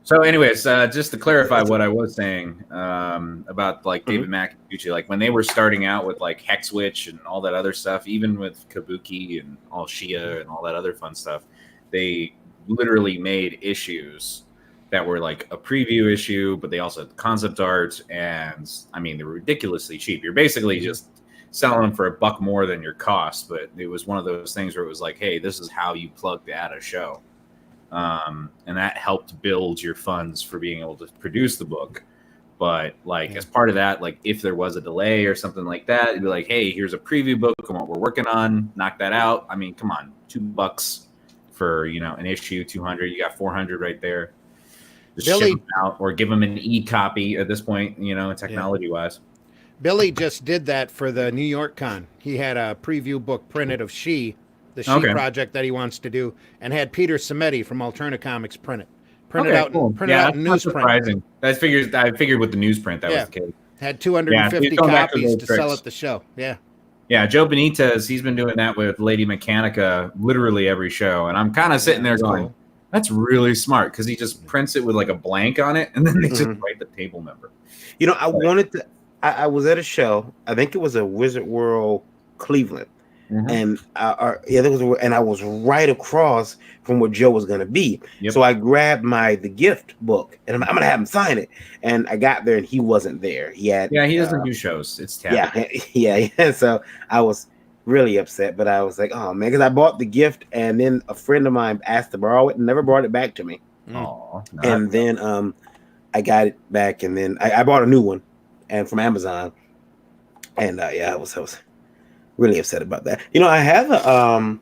S4: So, anyways, just to clarify what I was saying about like David Makaguchi, like when they were starting out with like Hexwitch and all that other stuff, even with Kabuki and all Shia and all that other fun stuff, they literally made issues that were like a preview issue, but they also had concept art, and I mean, they were ridiculously cheap. You're basically just selling them for $1 more than your cost, but it was one of those things where it was like, hey, this is how you plug to add a show. And that helped build your funds for being able to produce the book. But like as part of that, like if there was a delay or something like that, it'd be like, hey, here's a preview book on what we're working on, knock that out. I mean, come on, $2 for an issue, 200, you got 400 right there. Just
S1: Billy-
S4: ship them out or give them an e-copy at this point, technology wise.
S1: Billy just did that for the New York Con. He had a preview book printed of the She
S4: Okay.
S1: project that he wants to do, and had Peter Cimetti from Alterna Comics print it. Printed out in
S4: That's not
S1: newsprint.
S4: surprising. I figured with the newsprint that was the case.
S1: Had 250
S4: Yeah, he's going back to
S1: copies
S4: those
S1: to sell
S4: tricks.
S1: at the show. Yeah.
S4: Yeah, Joe Benitez, he's been doing that with Lady Mechanica literally every show. And I'm kind of sitting there
S1: That's
S4: going,
S1: cool.
S4: that's really smart because he just prints it with like a blank on it and then they just write the table number.
S2: I wanted to. I was at a show. I think it was a Wizard World Cleveland, and I was right across from where Joe was going to be.
S4: Yep.
S2: So I grabbed the gift book, and I'm going to have him sign it. And I got there, and he wasn't there. He
S4: doesn't do shows. It's tab.
S2: Yeah. So I was really upset, but I was like, oh man, because I bought the gift, and then a friend of mine asked to borrow it and never brought it back to me.
S4: Aw, no.
S2: And then I got it back, and then I bought a new one, and from Amazon. And I was really upset about that. I have a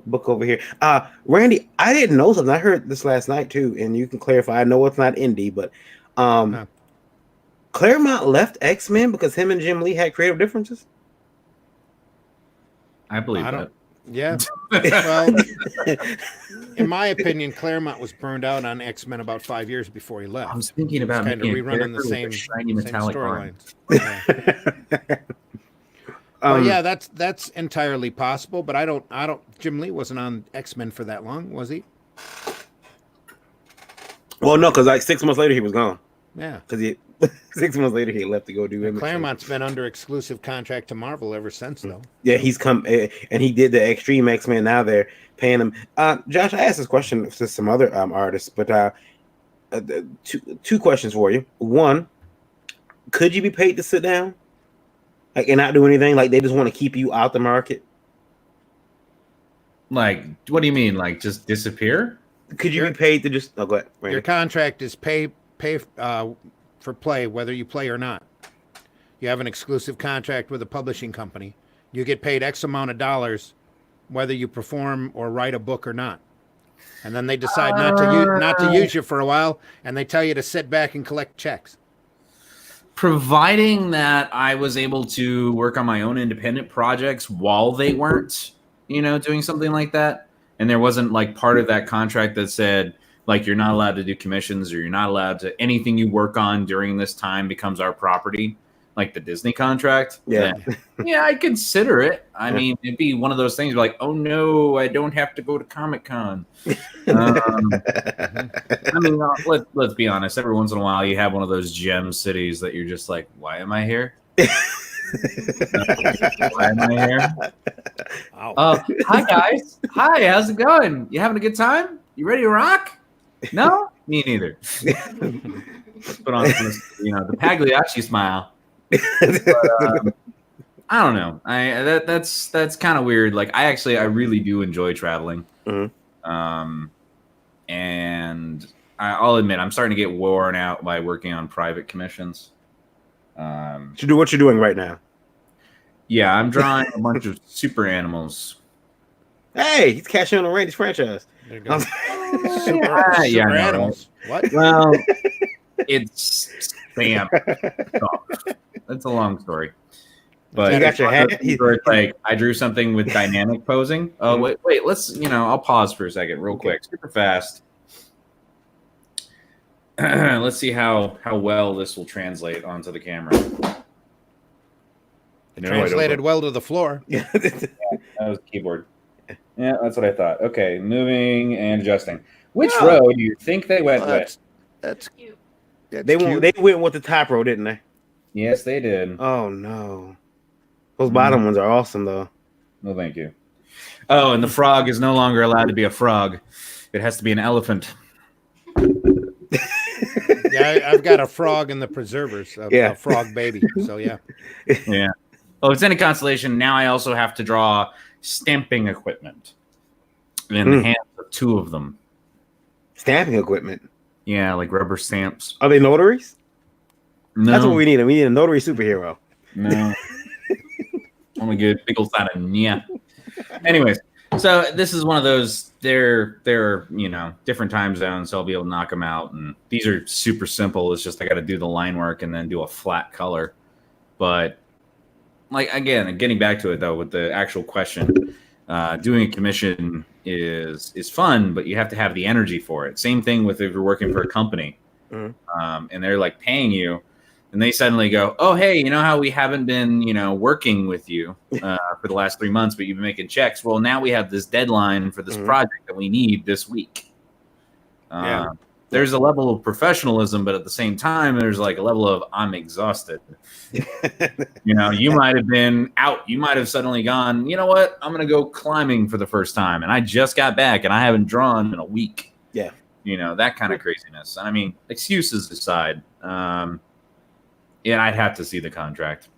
S2: book over here. Randy, I didn't know something. I heard this last night too, and you can clarify. I know it's not indie, but Claremont left X-Men because him and Jim Lee had creative differences.
S4: I believe that.
S1: Yeah. Well, in my opinion, Claremont was burned out on X-Men about 5 years before he left.
S4: I was thinking about
S1: kind of
S4: making a
S1: rerunning the
S4: character with
S1: same
S4: a shiny metallic arm.
S1: storylines. Well, yeah, that's entirely possible, but I don't. Jim Lee wasn't on X-Men for that long, was he?
S2: Well, no, because like 6 months later he was gone.
S1: Yeah.
S2: Because 6 months later he left to go do Image.
S1: Claremont's been under exclusive contract to Marvel ever since, though.
S2: Yeah, he's come and he did the Extreme X-Men. Now they're paying him. Josh, I asked this question to some other artists, but two questions for you. One, could you be paid to sit down, like, and not do anything? Like they just want to keep you out the market?
S4: Like, what do you mean? Like, just disappear?
S2: Could you be paid to just? Oh, go ahead. Randy.
S1: Your contract is pay for play, whether you play or not. You have an exclusive contract with a publishing company. You get paid X amount of dollars, whether you perform or write a book or not. And then they decide not to use you for a while, and they tell you to sit back and collect checks.
S4: Providing that I was able to work on my own independent projects while they weren't, doing something like that. And there wasn't like part of that contract that said, like, you're not allowed to do commissions, or you're not allowed to, anything you work on during this time becomes our property, like the Disney contract.
S2: Yeah.
S4: Then, yeah, I'd consider it. I mean, it'd be one of those things like, oh no, I don't have to go to Comic-Con. I mean, let's be honest. Every once in a while, you have one of those gem cities that you're just like, why am I here? Why am I here? Hi guys. Hi, how's it going? You having a good time? You ready to rock? No, me neither. Let's put on the Pagliacci smile. But, I don't know. That's kind of weird. Like I really do enjoy traveling. And I'll admit I'm starting to get worn out by working on private commissions.
S2: To do what you're doing right now.
S4: Yeah, I'm drawing a bunch of super animals.
S2: Hey, he's cashing in on Randy's franchise.
S1: There you go.
S4: Yeah,
S1: super
S4: no,
S1: animals. What?
S4: Well, it's spam. That's a long story. But
S2: You got your hat?
S4: it's like I drew something with dynamic posing. Oh wait, let's I'll pause for a second, real quick, super fast. Let's see how well this will translate onto the camera.
S1: It translated well to the floor.
S4: Yeah, that was the keyboard. Yeah, that's what I thought. Okay, moving and adjusting. Which row do you think they went with?
S3: That's cute.
S2: They went with the top row, didn't they?
S4: Yes, they did.
S2: Oh no. Those bottom ones are awesome though.
S4: Well, thank you. Oh, and the frog is no longer allowed to be a frog. It has to be an elephant.
S1: Yeah, I've got a frog in the preservers. A frog baby. So yeah.
S4: Yeah. Oh, it's in a constellation. Now I also have to draw stamping equipment in the hands of two of them.
S2: Stamping equipment?
S4: Yeah, like rubber stamps.
S2: Are they notaries?
S4: No.
S2: That's what we need. We need a notary superhero.
S4: No. Only good big old side of yeah. Anyways, so this is one of those. They're different time zones, so I'll be able to knock them out. And these are super simple. It's just I got to do the line work and then do a flat color. But like again, getting back to it though, with the actual question, doing a commission is fun, but you have to have the energy for it. Same thing with if you're working for a company, and they're like paying you. And they suddenly go, oh, hey, you know how we haven't been, working with you for the last 3 months, but you've been making checks. Well, now we have this deadline for this project that we need this week. There's a level of professionalism, but at the same time, there's like a level of I'm exhausted. You might have been out. You might have suddenly gone, you know what? I'm going to go climbing for the first time. And I just got back and I haven't drawn in a week.
S2: Yeah.
S4: That kind of craziness. I mean, excuses aside. Yeah, I'd have to see the contract.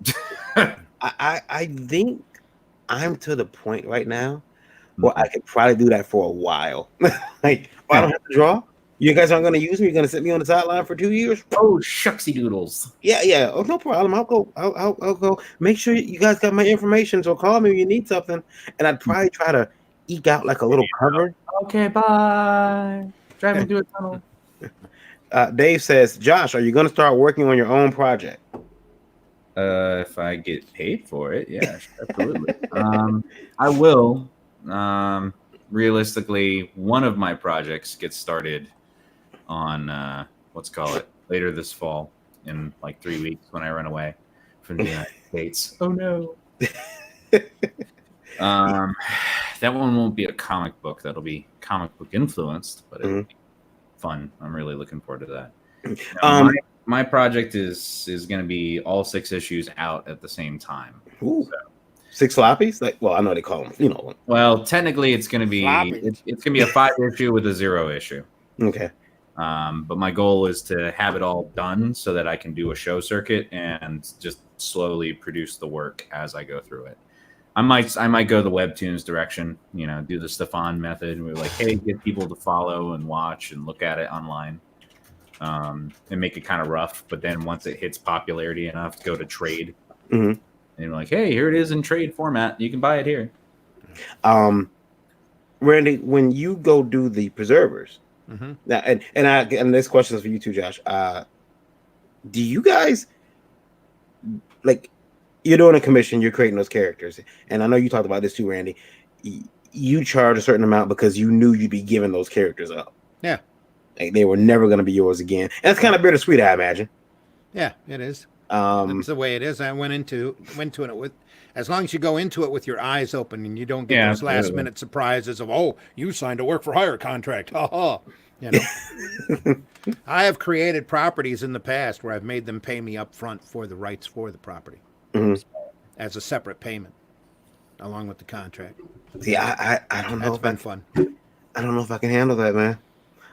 S2: I think I'm to the point right now where I could probably do that for a while. I don't have to draw. You guys aren't going to use me. You're going to sit me on the sideline for 2 years.
S4: Oh, shucksy doodles.
S2: Yeah. Oh, no problem. I'll go. Make sure you guys got my information. So call me when you need something. And I'd probably try to eke out like a little cover.
S4: Okay, bye. Driving through a tunnel.
S2: Dave says, Josh, are you going to start working on your own project?
S4: If I get paid for it, yeah, absolutely. I will. Realistically, one of my projects gets started on later this fall in like 3 weeks when I run away from the United States. Oh no. That one won't be a comic book. That'll be comic book influenced, but it'll be fun. I'm really looking forward to that. My project is going to be all 6 issues out at the same time.
S2: Ooh. So, 6 floppies? I know they call them.
S4: Well, technically, it's going to be it's going to be a 5 issue with a 0 issue.
S2: Okay.
S4: But my goal is to have it all done so that I can do a show circuit and just slowly produce the work as I go through it. I might go the webtoons direction, do the Stefan method. And we're like, hey, get people to follow and watch and look at it online, and make it kind of rough. But then once it hits popularity enough, go to trade. And we're like, hey, here it is in trade format. You can buy it here.
S2: Randy, when you go do the preservers, now, and this question is for you too, Josh. Do you guys you're doing a commission, you're creating those characters, and I know you talked about this too, Randy. You charge a certain amount because you knew you'd be giving those characters up.
S1: Yeah,
S2: they were never going to be yours again, and it's kind of bittersweet, I imagine.
S1: Yeah, it is. That's the way it is. I went into it with, as long as you go into it with your eyes open and you don't get those last minute surprises of, oh, you signed a work for hire contract. I have created properties in the past where I've made them pay me up front for the rights for the property as a separate payment along with the contract.
S2: See, I don't know.
S1: That's been fun.
S2: I don't know if I can handle that, man.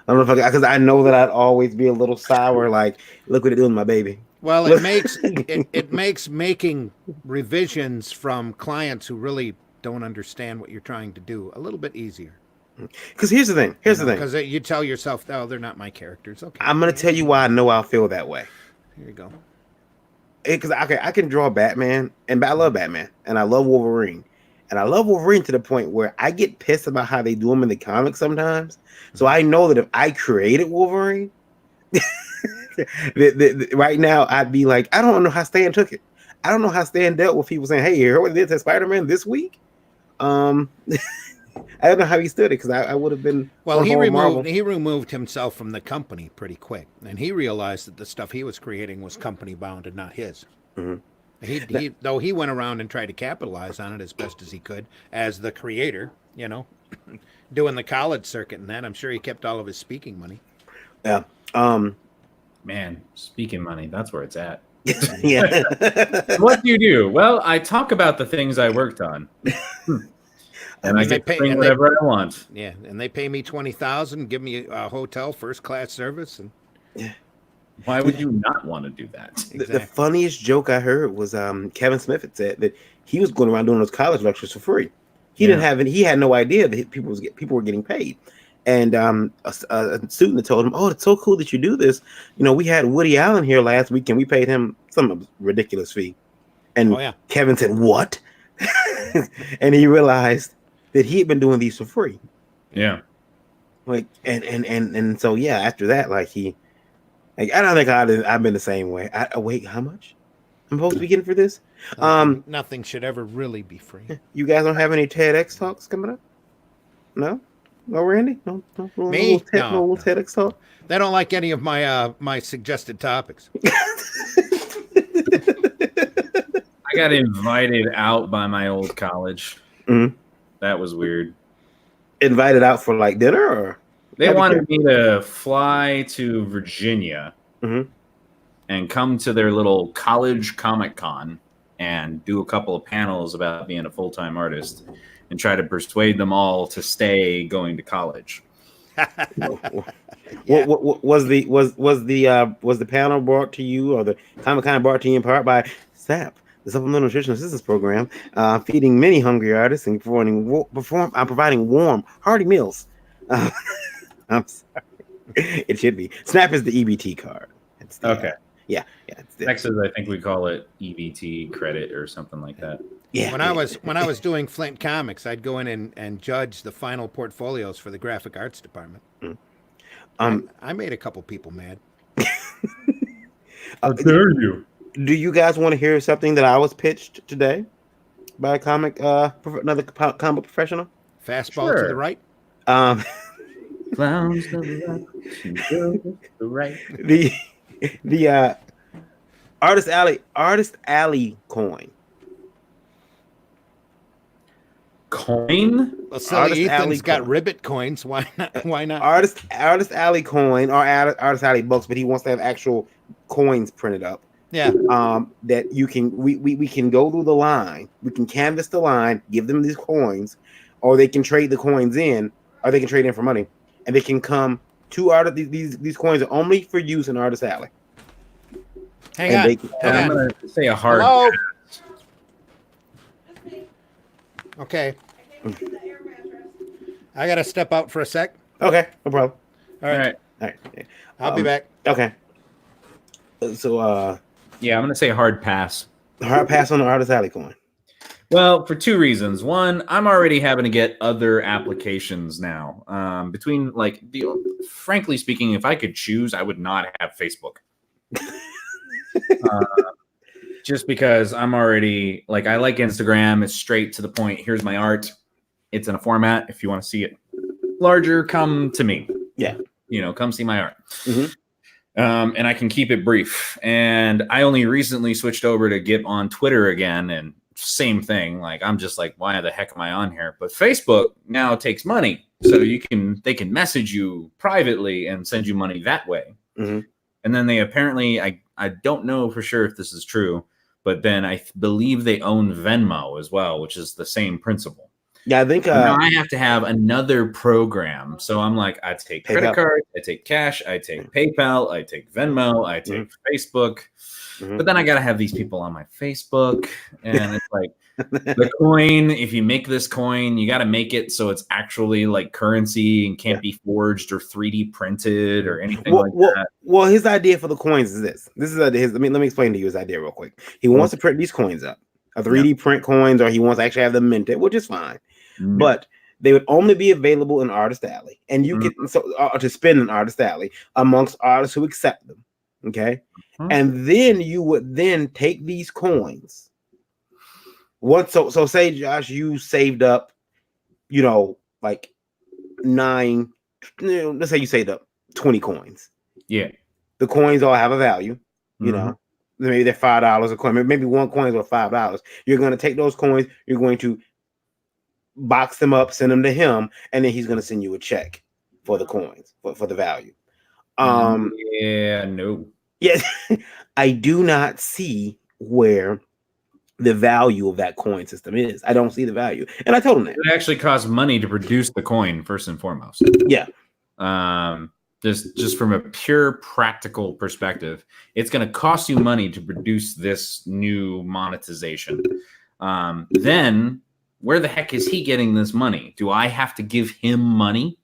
S2: I don't know if because I know that I'd always be a little sour. Like, look what it doing, to my baby.
S1: Well, it makes making revisions from clients who really don't understand what you're trying to do a little bit easier.
S2: Because here's the thing.
S1: Because you tell yourself, "Oh, they're not my characters." Okay,
S2: I'm gonna tell you why I know I'll feel that way.
S1: here you go.
S2: Because I can draw Batman, and I love Batman, and I love Wolverine, and I love Wolverine to the point where I get pissed about how they do him in the comics sometimes. So I know that if I created Wolverine, right now I'd be like, I don't know how Stan took it. I don't know how Stan dealt with people saying, "Hey, you heard what they did to Spider-Man this week?" I don't know how he stood it because I would have been.
S1: Well, he removed himself from the company pretty quick, and he realized that the stuff he was creating was company bound and not his.
S2: Mm-hmm.
S1: Though he went around and tried to capitalize on it as best as he could as the creator, doing the college circuit and that. I'm sure he kept all of his speaking money.
S2: Yeah.
S4: Man, speaking money, that's where it's at.
S2: Yeah.
S4: What do you do? Well, I talk about the things I worked on. And I get to bring whatever I want.
S1: Yeah, and they pay me $20,000, give me a hotel, first class service, and
S4: why would you not want to do that?
S1: Exactly.
S2: The funniest joke I heard was Kevin Smith had said that he was going around doing those college lectures for free. He had no idea that people were getting paid. And a student told him, "Oh, it's so cool that you do this. We had Woody Allen here last week, and we paid him some ridiculous fee." And Kevin said, "What?" And he realized that he had been doing these for free.
S4: Yeah.
S2: Like and so after that, I don't think I've been the same way. Wait, how much I'm supposed to be getting for this?
S1: Nothing should ever really be free.
S2: You guys don't have any TEDx talks coming up? No, Randy? No,
S1: Me?
S2: No TEDx talk.
S1: They don't like any of my suggested topics.
S4: I got invited out by my old college.
S2: Mm-hmm.
S4: That was weird.
S2: Invited out for dinner, or
S4: they wanted me to fly to Virginia
S2: mm-hmm.
S4: and come to their little college Comic-Con and do a couple of panels about being a full-time artist and try to persuade them all to stay going to college.
S2: What was the panel brought to you, or the Comic-Con brought to you in part by SAP, the Supplemental Nutrition Assistance Program, feeding many hungry artists and providing warm, hearty meals. I'm sorry. It should be. SNAP is the EBT card.
S4: Okay.
S2: Yeah.
S4: Texas, I think we call it EBT credit or something like that.
S1: Yeah. When I was doing Flint Comics, I'd go in and judge the final portfolios for the graphic arts department. I made a couple people mad.
S4: How dare you?
S2: Do you guys want to hear something that I was pitched today by a another comic professional?
S1: Fastball to the right.
S4: Clowns to the right.
S2: The Artist Alley coin.
S4: Coin?
S1: Well, silly Ethan's got ribbit coins. Why not? Why not?
S2: Artist Alley coin, or Artist Alley books, but he wants to have actual coins printed up.
S1: Yeah.
S2: That you can we can go through the line. We can canvas the line, give them these coins, or they can trade the coins in, or they can trade in for money, and they can come to these coins are only for use in Artist Alley.
S1: Hang on.
S4: I'm gonna say a hard.
S1: Hello? Okay. I gotta step out for a sec.
S2: Okay, no problem.
S1: All right. I'll be back.
S2: Okay. So
S4: yeah, I'm gonna say hard pass.
S2: Hard pass on the Artist Alley coin.
S4: Well, for two reasons. One, I'm already having to get other applications now. Frankly speaking, if I could choose, I would not have Facebook. Just because I'm already I like Instagram. It's straight to the point. Here's my art. It's in a format. If you want to see it larger, come to me.
S2: Yeah.
S4: Come see my art.
S2: Mm-hmm.
S4: And I can keep it brief. And I only recently switched over to get on Twitter again, and same thing. I'm just why the heck am I on here? But Facebook now takes money, so they can message you privately and send you money that way.
S2: Mm-hmm.
S4: And then they apparently, I don't know for sure if this is true, but then I believe they own Venmo as well, which is the same principle.
S2: Yeah, I think
S4: Now I have to have another program. So I'm like, I take credit
S2: PayPal.
S4: card, I take cash, I take PayPal, I take Venmo, I take Facebook. But then I got to have these people on my Facebook. And it's like the coin, if you make this coin, you got to make it so it's actually like currency and can't be forged or 3D printed or anything like that.
S2: Well, his idea for the coins is this. This is his. Let me explain to you his idea real quick. He wants to print these coins up, a 3D print coins, or he wants to actually have them minted, which is fine. But they would only be available in Artist Alley, and you get to spend in Artist Alley amongst artists who accept them. Okay, and then you would then take these coins. So say, Josh, you saved up, like 9. Let's say you saved up 20 coins.
S4: Yeah,
S2: the coins all have a value. Maybe they're $5 a coin. Maybe one coin is worth $5. You're going to take those coins. You're going to box them up, send them to him, and then he's going to send you a check for the coins for the value. Yes, I do not see where the value of that coin system is. I don't see the value, and I told him that
S4: it actually costs money to produce the coin first and foremost.
S2: Yeah,
S4: just from a pure practical perspective, it's going to cost you money to produce this new monetization. Then where the heck is he getting this money? Do I have to give him money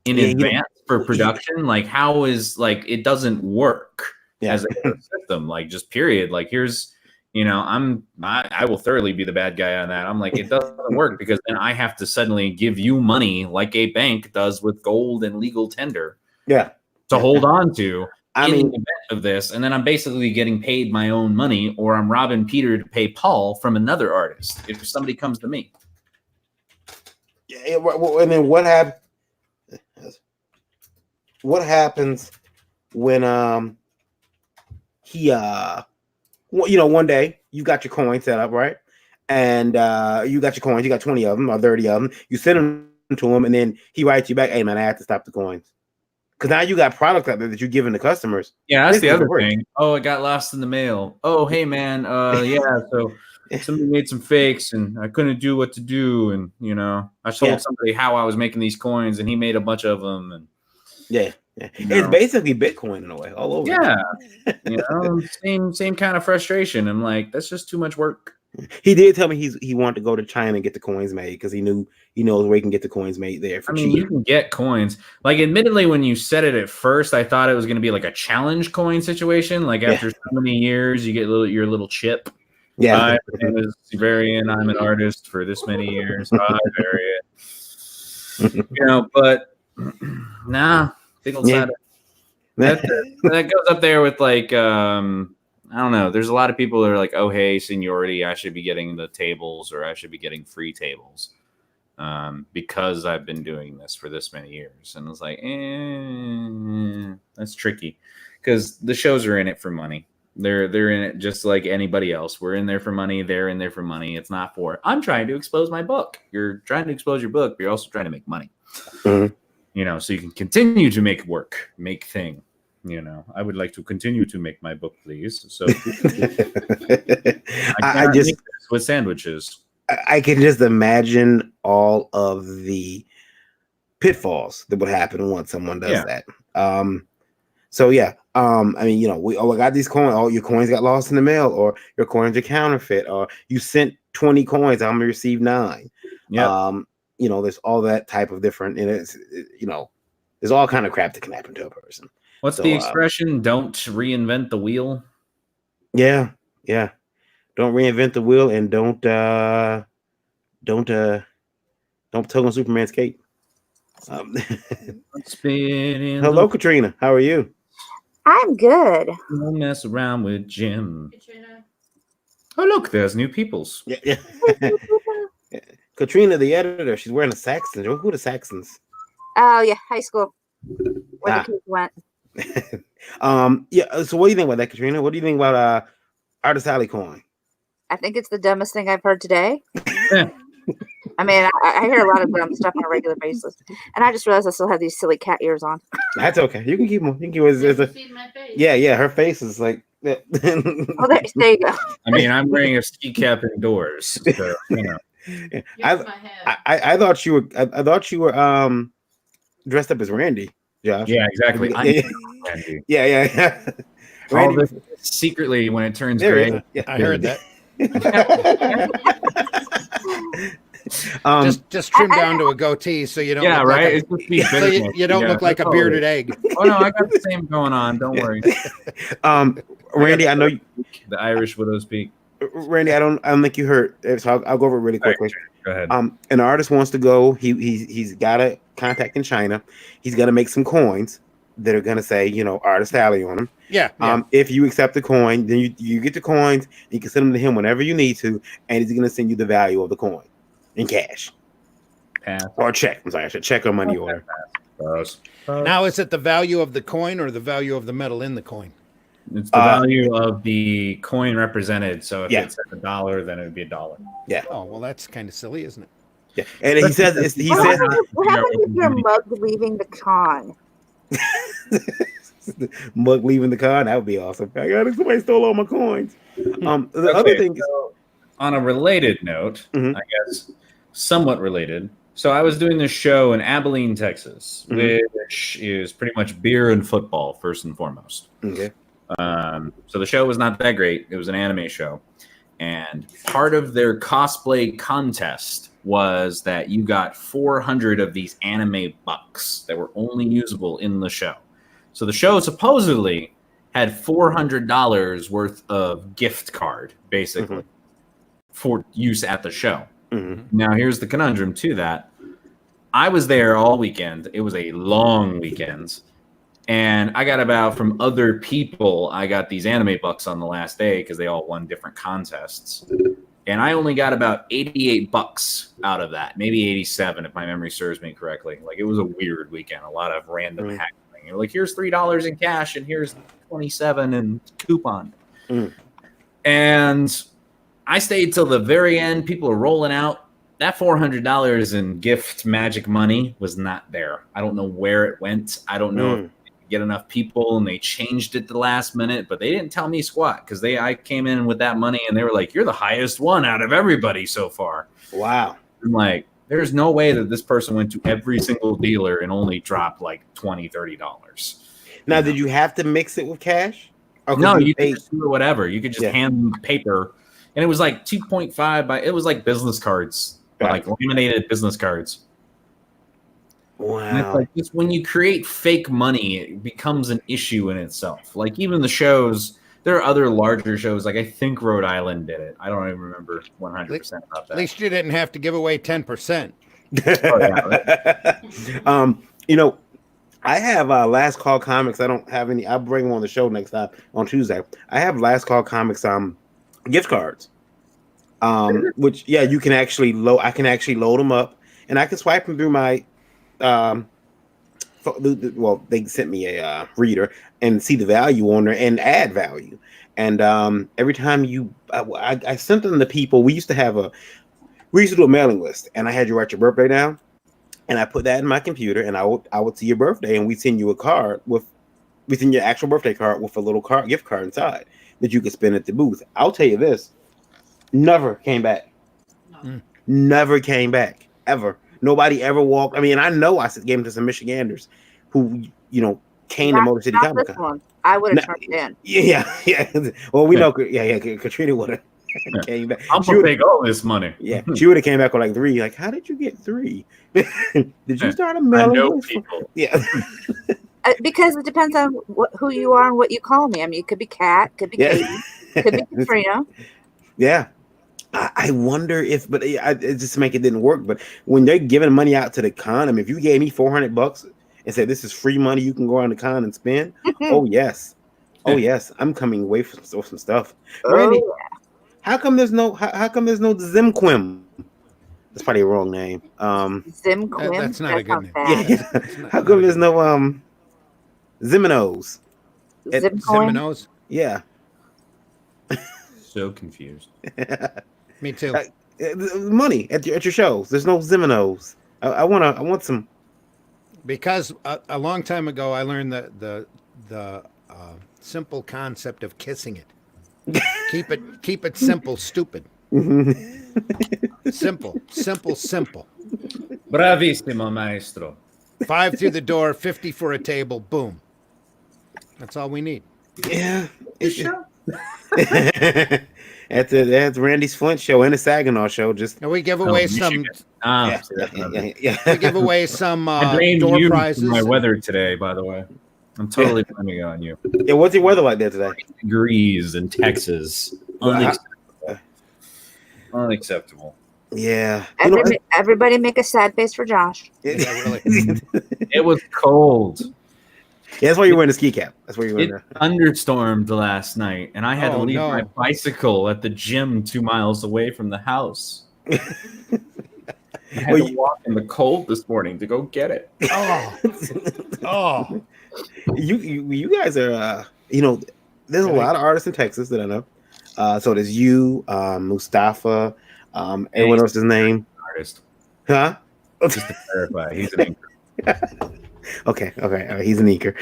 S4: in advance for production? Like, how is it doesn't work as a system? Like, just period. Like, here's, I will thoroughly be the bad guy on that. I'm like, it doesn't work because then I have to suddenly give you money like a bank does with gold and legal tender.
S2: Yeah.
S4: To hold on to. In the event of this, and then I'm basically getting paid my own money, or I'm robbing Peter to pay Paul from another artist if somebody comes to me.
S2: Yeah, and then what happens when one day you got your coin set up, right? And you got your coins, you got 20 of them or 30 of them. You send them to him, and then he writes you back, "Hey man, I have to stop the coins." Because now you got product out there that you're giving to customers.
S4: Yeah, that's the other thing. Oh, it got lost in the mail. Oh, hey man, so somebody made some fakes and I couldn't do what to do, and I told somebody how I was making these coins, and he made a bunch of them, and
S2: it's basically Bitcoin in a way, all over.
S4: Same kind of frustration. I'm like, that's just too much work.
S2: He did tell me he wanted to go to China and get the coins made because he knows where he can get the coins made there for cheap.
S4: You can get coins. Like, admittedly, when you said it at first, I thought it was going to be like a challenge coin situation. Like, after so many years, you get your little chip.
S2: Yeah.
S4: Hi, my name is Varian. I'm an artist for this many years. Hi, Varian. But nah, big old side. That goes up there with like I don't know. There's a lot of people that are like, oh, hey, seniority, I should be getting the tables, or I should be getting free tables because I've been doing this for this many years. And it's like, that's tricky because the shows are in it for money. They're in it just like anybody else. We're in there for money. They're in there for money. It's not for, I'm trying to expose my book. You're trying to expose your book, but you're also trying to make money.
S2: Mm-hmm.
S4: So you can continue to make thing. I would like to continue to make my book, please. So I just make this with sandwiches.
S2: I can just imagine all of the pitfalls that would happen once someone does that. We got these coins. All your coins got lost in the mail, or your coins are counterfeit, or you sent 20 coins, I only received 9. Yeah. There's all that type of different, and it's there's all kind of crap that can happen to a person.
S4: What's the expression? Don't reinvent the wheel.
S2: Yeah. Don't reinvent the wheel, and don't tug on Superman's cape. Hello, Katrina. How are you?
S5: I'm good.
S4: Don't mess around with Jim. Katrina. Oh, look, there's new peoples.
S2: Yeah. Katrina, the editor, she's wearing a Saxon. Who are the Saxons?
S5: Oh yeah, high school. Where the kids went.
S2: So what do you think about that, Katrina? What do you think about Artist Alley coin?
S5: I think it's the dumbest thing I've heard today. I mean, I hear a lot of dumb stuff on a regular basis, and I just realized I still have these silly cat ears on.
S2: That's okay. You can keep them. You can keep my face. Yeah. Her face is like.
S5: Oh, there you go.
S4: I mean, I'm wearing a ski cap indoors. So,
S2: Yeah.
S3: Here's my hat.
S2: I thought you were I thought you were dressed up as Randy, Josh.
S4: Yeah, exactly.
S2: Yeah,
S4: Randy.
S2: yeah, yeah.
S4: All
S2: Randy,
S4: this secretly when it turns
S2: there he
S4: gray.
S2: is. Yeah.
S1: I heard that.
S2: um,
S1: Just trim down to a goatee so you don't
S4: Yeah,
S1: look
S4: right.
S1: like
S4: It's just be
S1: so you don't
S4: yeah,
S1: look like a
S4: totally.
S1: bearded egg.
S4: Oh no, I got the same going on. Don't worry.
S2: Randy, I know you,
S4: The Irish widow's peak.
S2: Randy, I don't think you heard, so I'll go over it really quickly.
S4: Go ahead.
S2: An artist wants to go. He's got a contact in China. He's gonna make some coins that are gonna say, artist alley on them.
S1: Yeah.
S2: If you accept the coin, then you get the coins. You can send them to him whenever you need to, and he's gonna send you the value of the coin in cash
S4: Pass.
S2: or check. I'm sorry, I should check or money order.
S4: Pass.
S1: Now, is it the value of the coin or the value of the metal in the coin?
S4: It's the value of the coin represented. So if
S2: Yeah.
S4: it's $1, then it would be $1.
S1: Oh, well, that's kind of silly, isn't it?
S2: Yeah, and he says
S5: What happened if your mug leaving the con?
S2: mug leaving the car. That would be awesome. I got somebody stole all my coins. The other thing is,
S4: so on a related note,
S2: Mhm.
S4: I guess somewhat related. So I was doing this show in Abilene, Texas, which is pretty much beer and football first and foremost.
S2: okay.
S4: So the show was not that great. It was an anime show. And part of their cosplay contest was that you got 400 of these anime bucks that were only usable in the show. So the show supposedly had $400 worth of gift card, basically, for use at the show. Now, here's the conundrum to that. I was there all weekend. It was a long weekend. And I got about, from other people, I got these anime bucks on the last day because they all won different contests. And I only got about $88 out of that, maybe 87 if my memory serves me correctly. Like, it was a weird weekend, a lot of random hacking. You're like, here's $3 in cash and here's 27 in coupon. And I stayed till the very end. People are rolling out. That $400 in gift magic money was not there. I don't know where it went. I don't know if they could get enough people and they changed it the last minute, but they didn't tell me squat because I came in with that money and they were like, you're the highest one out of everybody so far.
S2: Wow.
S4: I'm like, there's no way that this person went to every single dealer and only dropped like $20, $30.
S2: Now, did you have to mix it with cash? Or
S4: No, you
S2: pay-
S4: could just do whatever. You could just hand them paper. And it was like 2.5 by, it was like business cards, like laminated business cards. And it's
S2: Wow.
S4: like just when you create fake money, it becomes an issue in itself. Like even the shows, there are other larger shows. Like I think Rhode Island did it. I don't even remember 100% about that.
S1: At least you didn't have to give away 10%.
S2: I have Last Call Comics. I don't have any. I'll bring them on the show next time on Tuesday. I have Last Call Comics gift cards. Which you can actually load. I can actually load them up, and I can swipe them through my. They sent me a reader and see the value on there and add value. And every time I sent them to people. We used to do a mailing list, and I had you write your birthday down, and I put that in my computer, and I would see your birthday, and we send you a card we send your actual birthday card with a little gift card inside that you could spend at the booth. I'll tell you this. Never came back.
S3: No.
S2: Never came back ever. Nobody ever walked. I mean, I know I gave them to some Michiganders who, came to Motor City Comic Con.
S5: I would have turned it in.
S2: Yeah. Well, we know. Katrina would have came back.
S4: I'm gonna take all this money.
S2: Yeah, she would have came back with like 3. Like, how did you get 3? Did you start a mailing
S4: I know
S2: list?
S4: people.
S2: Yeah.
S5: Because it depends on who you are and what you call me. I mean, it could be Kat, could be Katie, could be Katrina.
S2: Yeah. I wonder if, but it just make it didn't work. But when they're giving money out to the con, I mean, if you gave me $400 and said this is free money, you can go on the con and spend. Oh yes, I'm coming away from some stuff. Randy, how come there's no Zimquim? That's probably a wrong name.
S5: Zimquim.
S1: That's not a good name.
S2: Yeah. How come there's no Ziminos?
S5: Zimcoin.
S1: Seminoles?
S2: Yeah.
S4: So confused.
S1: Me too.
S2: Money at your shows. There's no Ziminos. I want some.
S1: Because a long time ago, I learned the simple concept of kissing it. Keep it simple, stupid. Simple, simple, simple.
S4: Bravissimo, maestro.
S1: 5 through the door, 50 for a table. Boom. That's all we need.
S2: Yeah. That's Randy's Flint show and the Saginaw show. Just
S1: And we give away some.
S2: yeah,
S4: See, that's another-
S2: yeah.
S1: We give away some
S4: I blame
S1: door
S4: you
S1: prizes.
S4: for my weather today, by the way. I'm totally blaming it on you.
S2: Yeah, what's your weather like there today?
S4: Degrees in Texas. Unacceptable.
S2: Yeah.
S5: Everybody make a sad face for Josh.
S1: Yeah, really.
S4: It was cold.
S2: Yeah, that's why you're wearing a ski cap. That's why you're
S4: It
S2: wearing
S4: thunderstormed last night, and I had to
S1: Oh,
S4: leave
S1: no.
S4: my bicycle at the gym 2 miles away from the house. I had
S2: Well,
S4: to walk in the cold this morning to go get it.
S1: Oh, oh.
S2: you guys are there's a lot of artists in Texas that I know. So there's you, Mustafa, everyone else's name.
S4: Artist.
S2: Huh?
S4: Just to clarify, he's an anchor.
S2: Okay. All right, he's an inker.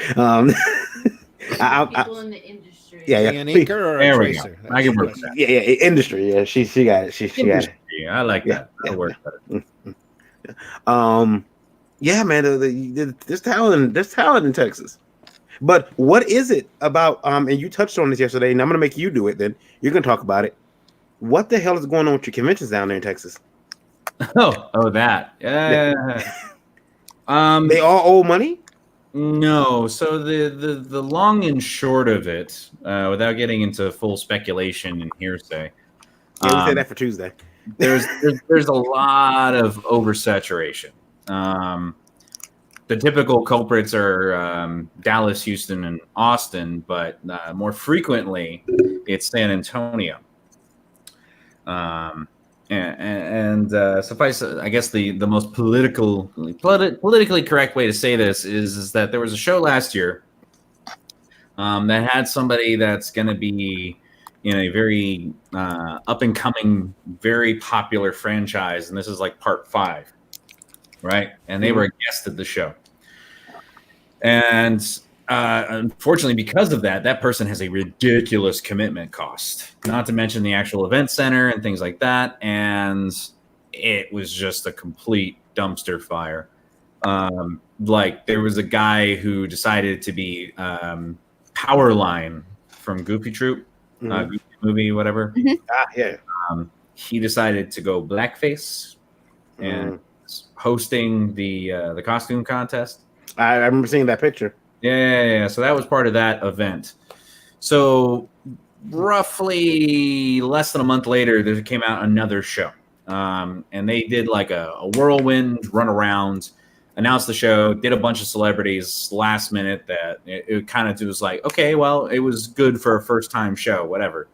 S3: People in the industry.
S2: Yeah.
S1: An inker or a
S4: There we go.
S1: tracer?
S4: I can work with that.
S2: Yeah, industry. Yeah, she got it. She got it.
S4: Industry. I like that. That'll work better.
S2: Yeah, man. There's talent. There's talent in Texas. But what is it about? And you touched on this yesterday, and I'm gonna make you do it. Then you're gonna talk about it. What the hell is going on with your conventions down there in Texas?
S4: Oh, that. Yeah.
S2: They all owe money.
S4: No. So the long and short of it, without getting into full speculation and hearsay,
S2: Yeah, we said that for Tuesday.
S4: there's a lot of oversaturation. The typical culprits are Dallas, Houston, and Austin, but more frequently it's San Antonio. And suffice, I guess the most politically correct way to say this is that there was a show last year that had somebody that's going to be in a very up and coming, very popular franchise, and this is like part 5, right? And they were a guest at the show, and unfortunately, because of that person has a ridiculous commitment cost, not to mention the actual event center and things like that. And it was just a complete dumpster fire. Like there was a guy who decided to be Powerline from Goofy Troop, Goofy movie, whatever.
S2: Yeah.
S4: He decided to go blackface and hosting the costume contest.
S2: I remember seeing that picture.
S4: Yeah. So that was part of that event. So roughly less than a month later, there came out another show. And they did like a whirlwind run around, announced the show, did a bunch of celebrities last minute that it kind of was like, okay, well, it was good for a first time show, whatever.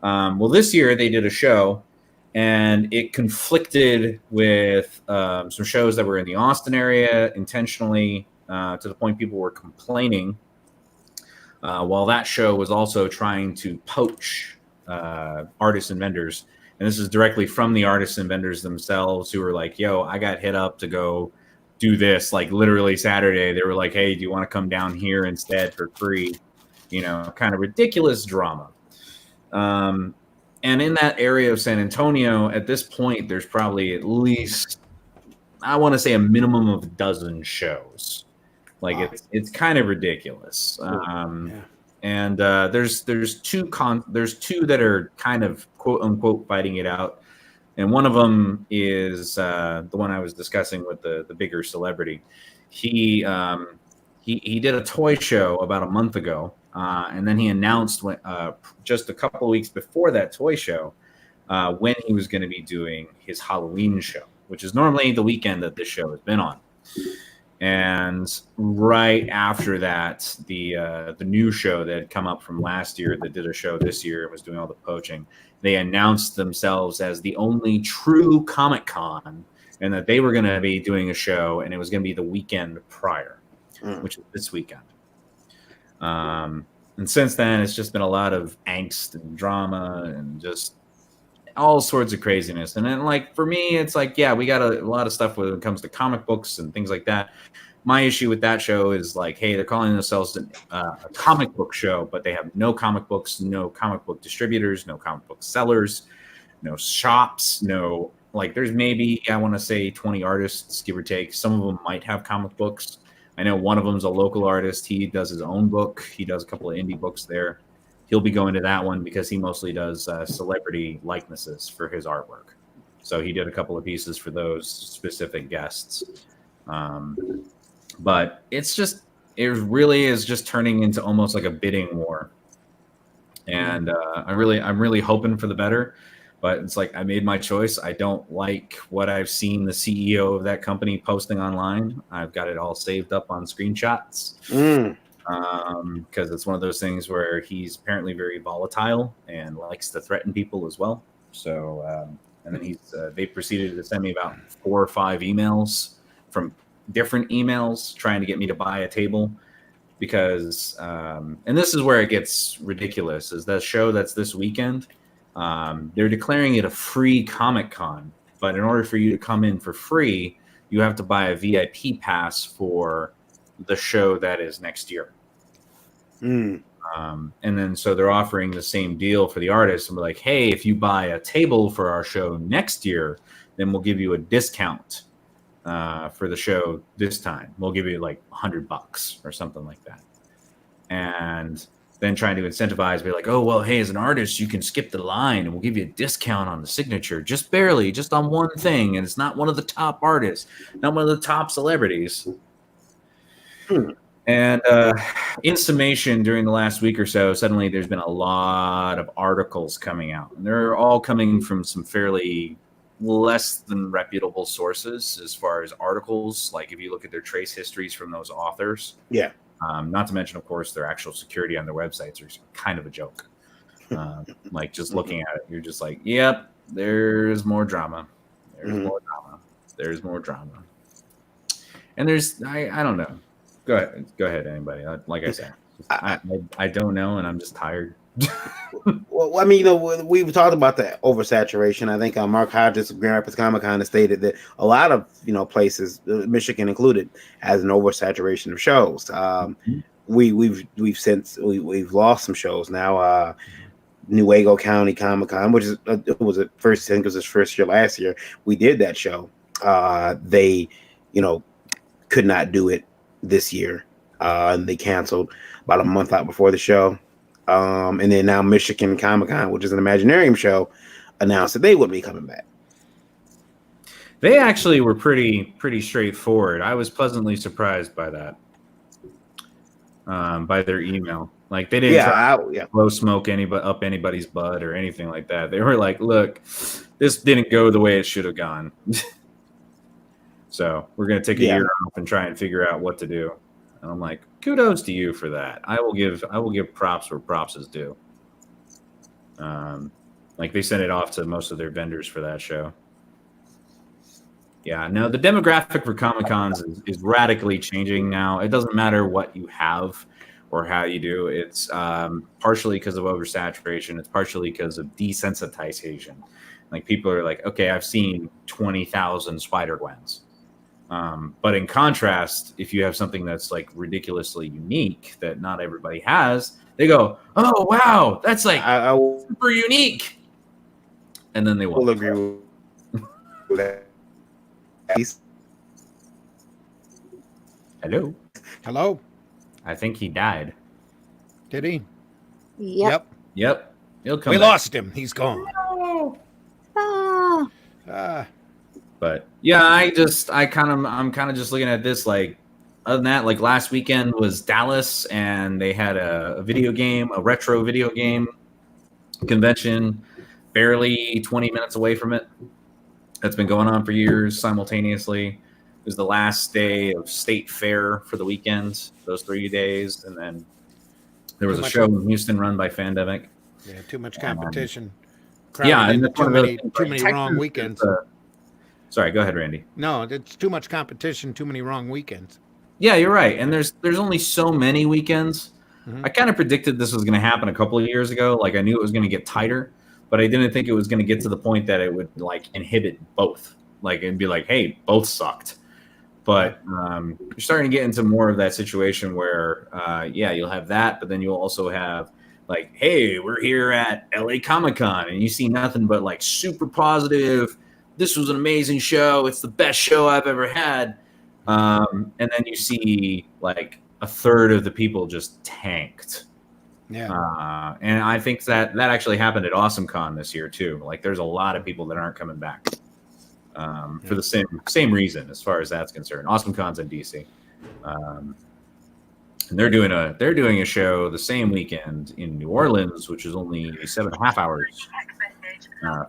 S4: Well, this year they did a show and it conflicted with some shows that were in the Austin area intentionally. To the point people were complaining, while that show was also trying to poach artists and vendors. And this is directly from the artists and vendors themselves who were like, yo, I got hit up to go do this. Like literally Saturday, they were like, hey, do you want to come down here instead for free? Kind of ridiculous drama. And in that area of San Antonio, at this point, there's probably at least, I want to say a minimum of a dozen shows. Like it's kind of ridiculous. And there's two that are kind of quote unquote fighting it out. And one of them is the one I was discussing with the bigger celebrity. He did a toy show about a month ago. And then he announced just a couple of weeks before that toy show when he was going to be doing his Halloween show, which is normally the weekend that this show has been on. And right after that, the new show that had come up from last year that did a show this year and was doing all the poaching, they announced themselves as the only true Comic-Con and that they were going to be doing a show and it was going to be the weekend prior, which is this weekend. And since then, it's just been a lot of angst and drama and just all sorts of craziness. And then, like, for me, it's like, yeah, we got a lot of stuff when it comes to comic books and things like that. My issue with that show is like, hey, they're calling themselves a comic book show, but they have no comic books, no comic book distributors, no comic book sellers. no shops, no, like there's maybe, I want to say 20 artists, give or take. Some of them might have comic books. I know one of them's a local artist. He does his own book. He does a couple of indie books there. He'll be going to that one because he mostly does celebrity likenesses for his artwork. So he did a couple of pieces for those specific guests. But it really is just turning into almost like a bidding war. And I'm really hoping for the better. But it's like, I made my choice. I don't like what I've seen the CEO of that company posting online. I've got it all saved up on screenshots. Because it's one of those things where he's apparently very volatile and likes to threaten people as well. So, and then they proceeded to send me about 4 or 5 emails from different emails trying to get me to buy a table. Because, and this is where it gets ridiculous, is that show that's this weekend. They're declaring it a free Comic-Con, but in order for you to come in for free, you have to buy a VIP pass for the show that is next year. And then so they're offering the same deal for the artists, and we're like, hey, if you buy a table for our show next year, then we'll give you a discount for the show this time. We'll give you like $100 or something like that. And then trying to incentivize, be like, oh, well, hey, as an artist, you can skip the line and we'll give you a discount on the signature, just barely, just on one thing. And it's not one of the top artists, not one of the top celebrities. And in summation, during the last week or so, suddenly there's been a lot of articles coming out. And they're all coming from some fairly less than reputable sources as far as articles. Like if you look at their trace histories from those authors. Yeah. Not to mention, of course, their actual security on their websites are kind of a joke. Like just looking at it, you're just like, yep, there's more drama. There's more drama. There's more drama. And there's, I don't know. Go ahead, anybody. Like I said, I don't know, and I'm just tired.
S2: Well, I mean, we've talked about the oversaturation. I think Mark Hodges of Grand Rapids Comic Con has stated that a lot of places, Michigan included, has an oversaturation of shows. We've lost some shows now. Newaygo County Comic Con, which was his first year last year. We did that show. They, could not do it this year, and they canceled about a month out before the show. And then now Michigan Comic Con, which is an Imaginarium show, announced that they wouldn't be coming back.
S4: They actually were pretty straightforward. I was pleasantly surprised by that. By their email, like they didn't blow smoke up anybody's butt or anything like that. They were like, "Look, this didn't go the way it should have gone, so we're going to take a year off and try and figure out what to do." And I'm like, kudos to you for that. I will give props where props is due. Like they sent it off to most of their vendors for that show. Yeah, no, the demographic for Comic-Cons is radically changing now. It doesn't matter what you have or how you do. It's partially because of oversaturation. It's partially because of desensitization. Like people are like, okay, I've seen 20,000 Spider-Gwens. But in contrast, if you have something that's like ridiculously unique that not everybody has, they go, "Oh wow, that's like super unique," and then they won't.
S2: We'll agree with that.
S1: Hello.
S4: I think he died.
S1: Did he?
S5: Yep.
S4: Yep. He'll come.
S1: We
S4: back.
S1: Lost him. He's gone.
S4: But yeah, I'm kind of just looking at this like, other than that, like last weekend was Dallas, and they had a retro video game convention, barely 20 minutes away from it. That's been going on for years simultaneously. It was the last day of State Fair for the weekend, those 3 days, and then there was a show in Houston run by Fandemic.
S1: Yeah, too much competition.
S4: And
S1: too many wrong weekends.
S4: Sorry, go ahead, Randy.
S1: No, it's too much competition, too many wrong weekends.
S4: Yeah, you're right. And there's only so many weekends. I kind of predicted this was going to happen a couple of years ago. Like I knew it was going to get tighter, but I didn't think it was going to get to the point that it would like inhibit both. Like it'd be like, hey, both sucked. But you're starting to get into more of that situation where, you'll have that, but then you'll also have like, hey, we're here at LA Comic-Con, and you see nothing but like super positive. This was an amazing show. It's the best show I've ever had. And then you see like a third of the people just tanked.
S1: Yeah.
S4: And I think that actually happened at AwesomeCon this year too. Like, there's a lot of people that aren't coming back for the same reason as far as that's concerned. AwesomeCon's in DC, and they're doing a show the same weekend in New Orleans, which is only 7.5 hours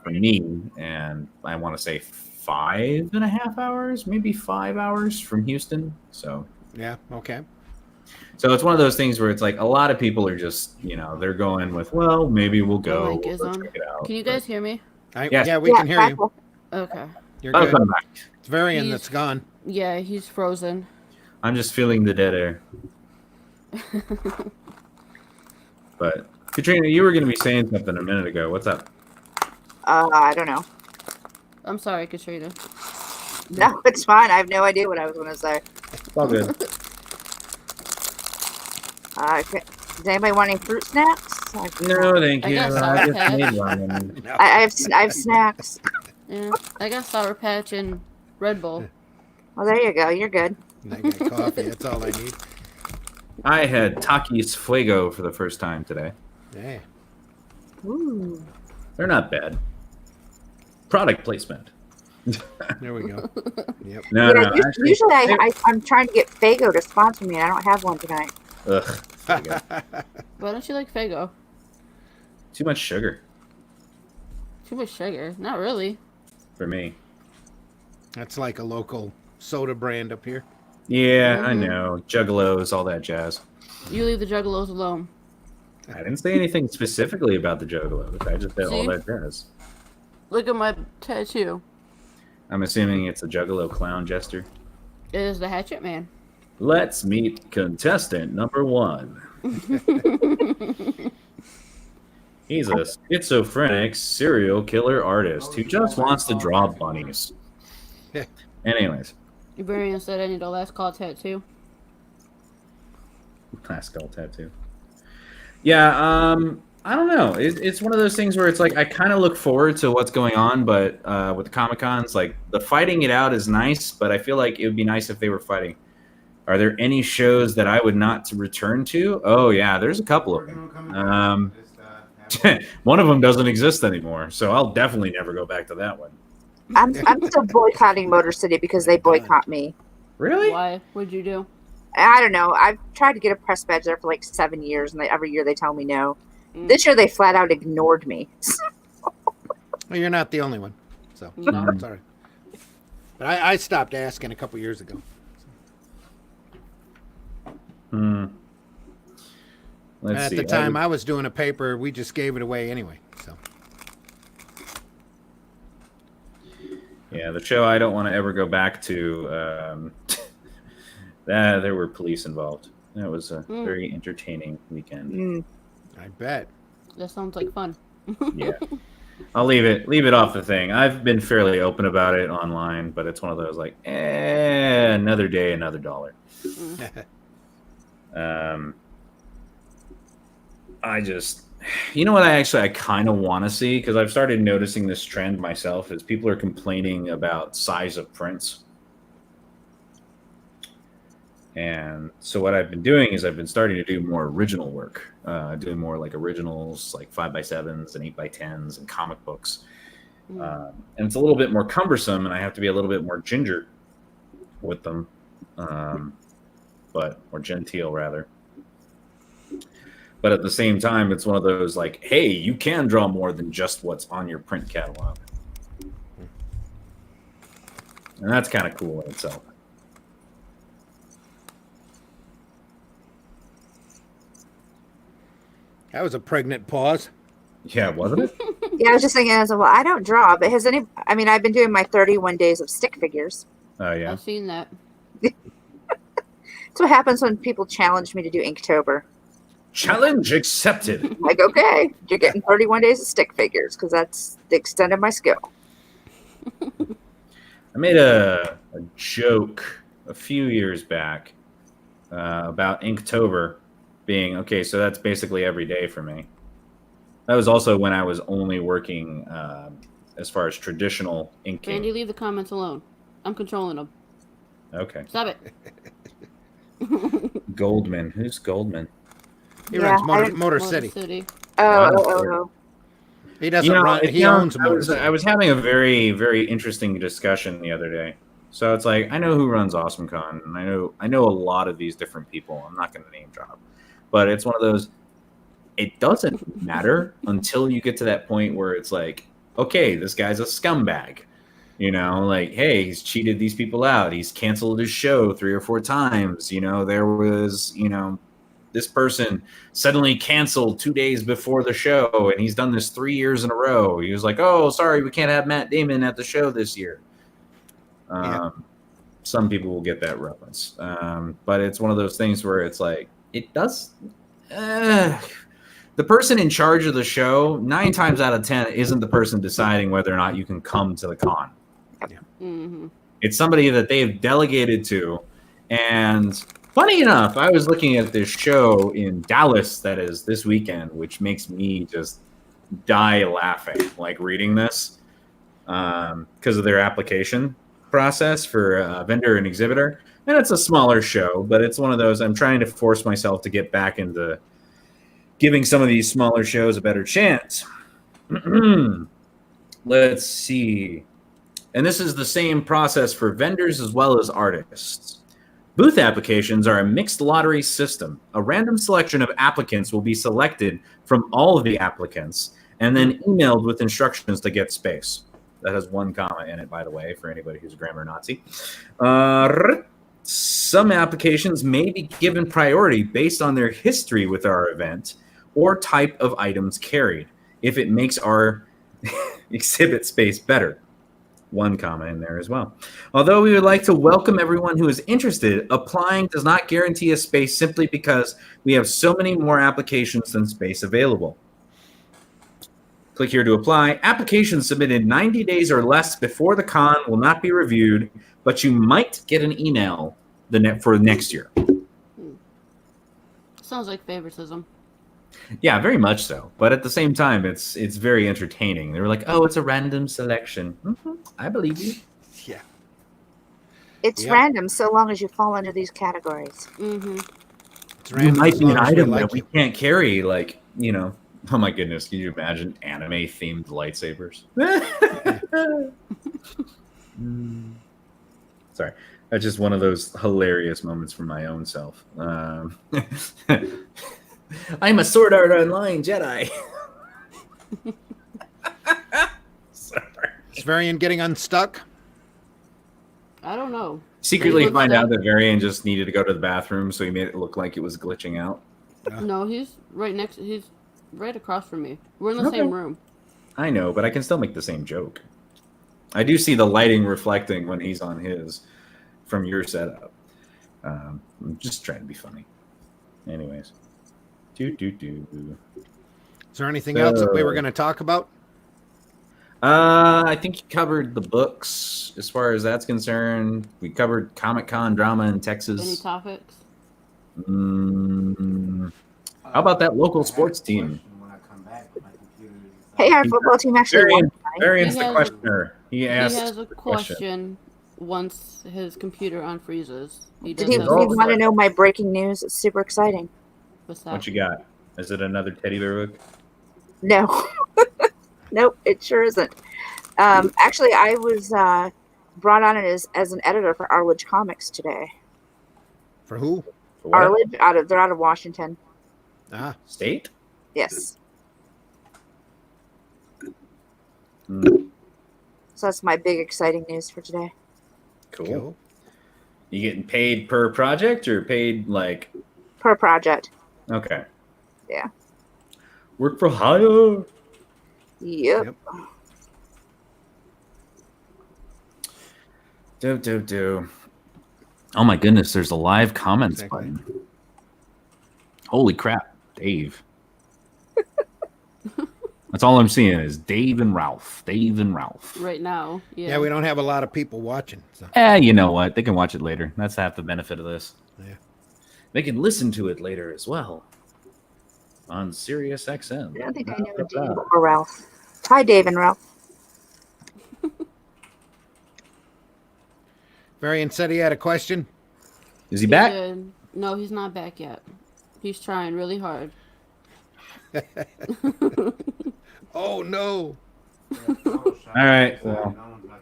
S4: for me, and I want to say 5.5 hours, maybe 5 hours from Houston. So
S1: Yeah. Okay.
S4: So it's one of those things where it's like a lot of people are just, they're going with, well, maybe we'll go.
S6: Mic is
S4: We'll
S6: on.
S4: check it out.
S6: Can you guys hear me?
S4: Yes.
S1: Yeah, we can hear you.
S5: Crackle.
S6: Okay.
S1: You're
S4: I'll
S1: good.
S4: come back.
S1: It's Varian
S6: He's-
S1: that's gone.
S6: Yeah, he's frozen.
S4: I'm just feeling the dead air. But Katrina, you were going to be saying something a minute ago. What's up?
S5: I don't know.
S6: I'm sorry, Katrina.
S5: No, it's fine. I have no idea what I was going to say.
S4: It's all good.
S5: Does anybody want any fruit snacks?
S4: No, thank
S6: I
S4: you.
S6: guess
S4: I
S6: Sour
S4: just
S6: Patch.
S4: made ramen.
S1: No.
S5: I have snacks.
S6: Yeah, I got Sour Patch and Red Bull.
S5: Well, there you go. You're good.
S1: I got coffee. That's all I need.
S4: I had Takis Fuego for the first time today.
S1: Yeah.
S5: Ooh.
S4: They're not bad. Product placement.
S1: There we go. Yep.
S4: No,
S5: Yeah,
S4: no.
S5: usually
S4: Actually,
S5: I'm trying to get Fago to sponsor me. I don't have one tonight.
S4: ugh, Fuego.
S6: Why don't you like Fago?
S4: Too much sugar
S6: Too much sugar. Not really.
S4: for me.
S1: That's like a local soda brand up here.
S4: Yeah, I
S6: Mhm.
S4: know. Juggalos, all that jazz.
S6: You leave the Juggalos alone.
S4: I didn't say anything specifically about the Juggalos. I just said all
S6: See?
S4: that jazz.
S6: Look at my tattoo.
S4: I'm assuming it's a Juggalo clown jester.
S6: It is the Hatchet Man.
S4: Let's meet contestant number 1. He's a schizophrenic serial killer artist who just wants to draw bunnies. Anyways,
S6: Varian said I need a last call tattoo.
S4: last skull tattoo. Yeah, I don't know. It's one of those things where it's like I kind of look forward to what's going on, but with the Comic-Cons, like the fighting it out is nice, but I feel like it would be nice if they were fighting. Are there any shows that I would not return to? Oh yeah, there's a couple of them. One of them doesn't exist anymore, so I'll definitely never go back to that one.
S5: I'm still boycotting Motor City because they boycott me.
S4: Really?
S6: Why? What'd you do?
S5: I don't know. I've tried to get a press badge there for like 7 years, and every year they tell me no.
S6: Mm.
S5: This year they flat out ignored me.
S1: Well, you're not the only one. So,
S6: No.
S1: sorry. But I stopped asking a couple years ago.
S4: Hmm.
S1: And
S4: Let's
S1: at
S4: see.
S1: the time I was doing a paper, we just gave it away anyway. So,
S4: Yeah, the show I don't want to ever go back to. There were police involved. That was a very entertaining weekend.
S5: Mm.
S1: I bet.
S6: That sounds like fun.
S4: Yeah, I'll leave it off the thing. I've been fairly open about it online, but it's one of those like, another day, another dollar. I just, you know what I kind of want to see, because I've started noticing this trend myself, is people are complaining about size of prints. And so what I've been doing is I've been starting to do more original work, doing more like originals, like 5x7s and 8x10s and comic books. And it's a little bit more cumbersome, and I have to be a little bit more ginger with them, but more genteel rather. But at the same time, it's one of those like, hey, you can draw more than just what's on your print catalog. And that's kind of cool in itself.
S1: That was a pregnant pause.
S4: Yeah, wasn't it?
S5: Yeah, I was just thinking, well, I don't draw, but I've been doing my 31 days of stick figures.
S4: Oh, yeah.
S6: I've seen that.
S5: That's what happens when people challenge me to do Inktober.
S4: Challenge accepted.
S5: Like, okay, you're getting 31 days of stick figures because that's the extent of my skill.
S4: I made a joke a few years back about Inktober, being okay. So that's basically every day for me. That was also when I was only working as far as traditional inking.
S6: Randy, leave the comments alone. I'm controlling them.
S4: Okay.
S6: Stop it.
S4: Goldman. Who's Goldman?
S1: He runs Motor City.
S5: Oh.
S1: He doesn't run. He owns Motor City.
S4: I was having a very, very interesting discussion the other day. So it's like I know who runs AwesomeCon, and I know a lot of these different people. I'm not going to name drop, but it's one of those. It doesn't matter until you get to that point where it's like, okay, this guy's a scumbag. You know, like, hey, he's cheated these people out. He's canceled his show 3 or 4 times. You know, there was, this person suddenly canceled 2 days before the show, and he's done this 3 years in a row. He was like, oh, sorry, we can't have Matt Damon at the show this year. Some people will get that reference. But it's one of those things where it's like, it does... the person in charge of the show, 9 times out of 10, isn't the person deciding whether or not you can come to the con.
S6: Mm-hmm.
S4: It's somebody that they've delegated to. And funny enough, I was looking at this show in Dallas that is this weekend, which makes me just die laughing, like reading this, because of their application process for vendor and exhibitor. And it's a smaller show, but it's one of those I'm trying to force myself to get back into giving some of these smaller shows a better chance. Let's see. And this is the same process for vendors as well as artists. Booth applications are a mixed lottery system. A random selection of applicants will be selected from all of the applicants and then emailed with instructions to get space. That has 1 comma in it, by the way, for anybody who's a grammar Nazi. Some applications may be given priority based on their history with our event or type of items carried, if it makes our exhibit space better. 1 comma in there as well. Although we would like to welcome everyone who is interested, applying does not guarantee a space simply because we have so many more applications than space available. Click here to apply. Applications submitted 90 days or less before the con will not be reviewed, but you might get an email for next year.
S6: Sounds like favoritism.
S4: Yeah, very much so. But at the same time, it's very entertaining. They were like, "Oh, it's a random selection." Mm-hmm. I believe you.
S1: Yeah.
S5: It's random so long as you fall into these categories.
S6: Mm-hmm.
S1: It's random.
S4: It might be an item
S1: like
S4: that we can't carry, like, oh my goodness, can you imagine anime-themed lightsabers? Sorry. That's just one of those hilarious moments from my own self. I'm a Sword Art Online Jedi. Sorry.
S1: Is Varian getting unstuck?
S6: I don't know.
S4: Secretly find out that Varian just needed to go to the bathroom, so he made it look like it was glitching out.
S6: No, he's he's right across from me. We're in the same room.
S4: I know, but I can still make the same joke. I do see the lighting reflecting when he's on his from your setup. I'm just trying to be funny. Anyways. Is
S1: there anything else that we were going to talk about?
S4: I think you covered the books as far as that's concerned. We covered Comic-Con drama in Texas.
S6: Any topics?
S4: How about that local sports team?
S5: Hey, our football team actually won.
S4: Varian's the questioner. He
S6: has a question once his computer unfreezes.
S5: Did he want to know my breaking news? It's super exciting.
S6: What's that?
S4: What you got? Is it another teddy bear book?
S5: No. Nope, it sure isn't. Actually, I was brought on as an editor for Arledge Comics today.
S1: For who?
S4: For
S5: Arledge, they're out of Washington.
S4: State?
S5: Yes.
S4: Mm.
S5: So that's my big exciting news for today.
S4: Cool. You getting paid per project or paid like
S5: per project?
S4: Okay.
S5: Yeah.
S4: Work for hire.
S5: Yep.
S4: Do. Oh my goodness, there's a live comments button. Holy crap, Dave. That's all I'm seeing is Dave and Ralph.
S6: Right now.
S1: Yeah, we don't have a lot of people watching. So.
S4: You know what? They can watch it later. That's half the benefit of this.
S1: Yeah.
S4: They can listen to it later as well on Sirius XM.
S5: I don't think I know Dave or Ralph. Hi, Dave and Ralph.
S1: Varian said he had a question.
S4: Is he back?
S6: Did. No, he's not back yet. He's trying really hard.
S1: Oh no!
S4: All right. Well,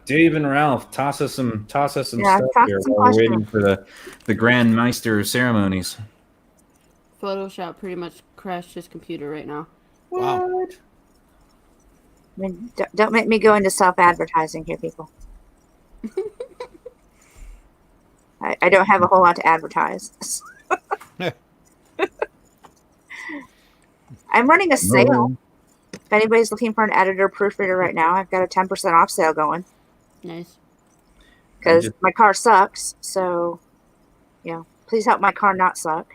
S4: Dave and Ralph, toss us some
S5: Yeah,
S4: stuff
S5: toss
S4: here
S5: some
S4: while we're waiting
S5: questions.
S4: for the Grand Meister ceremonies.
S6: Photoshop pretty much crashed his computer right now.
S1: Wow.
S5: I mean, don't make me go into self-advertising here, people. I don't have a whole lot to advertise. I'm running a sale. If anybody's looking for an editor proofreader right now, I've got a 10% off sale going
S6: Nice.
S5: because my car sucks. So, please help my car not suck.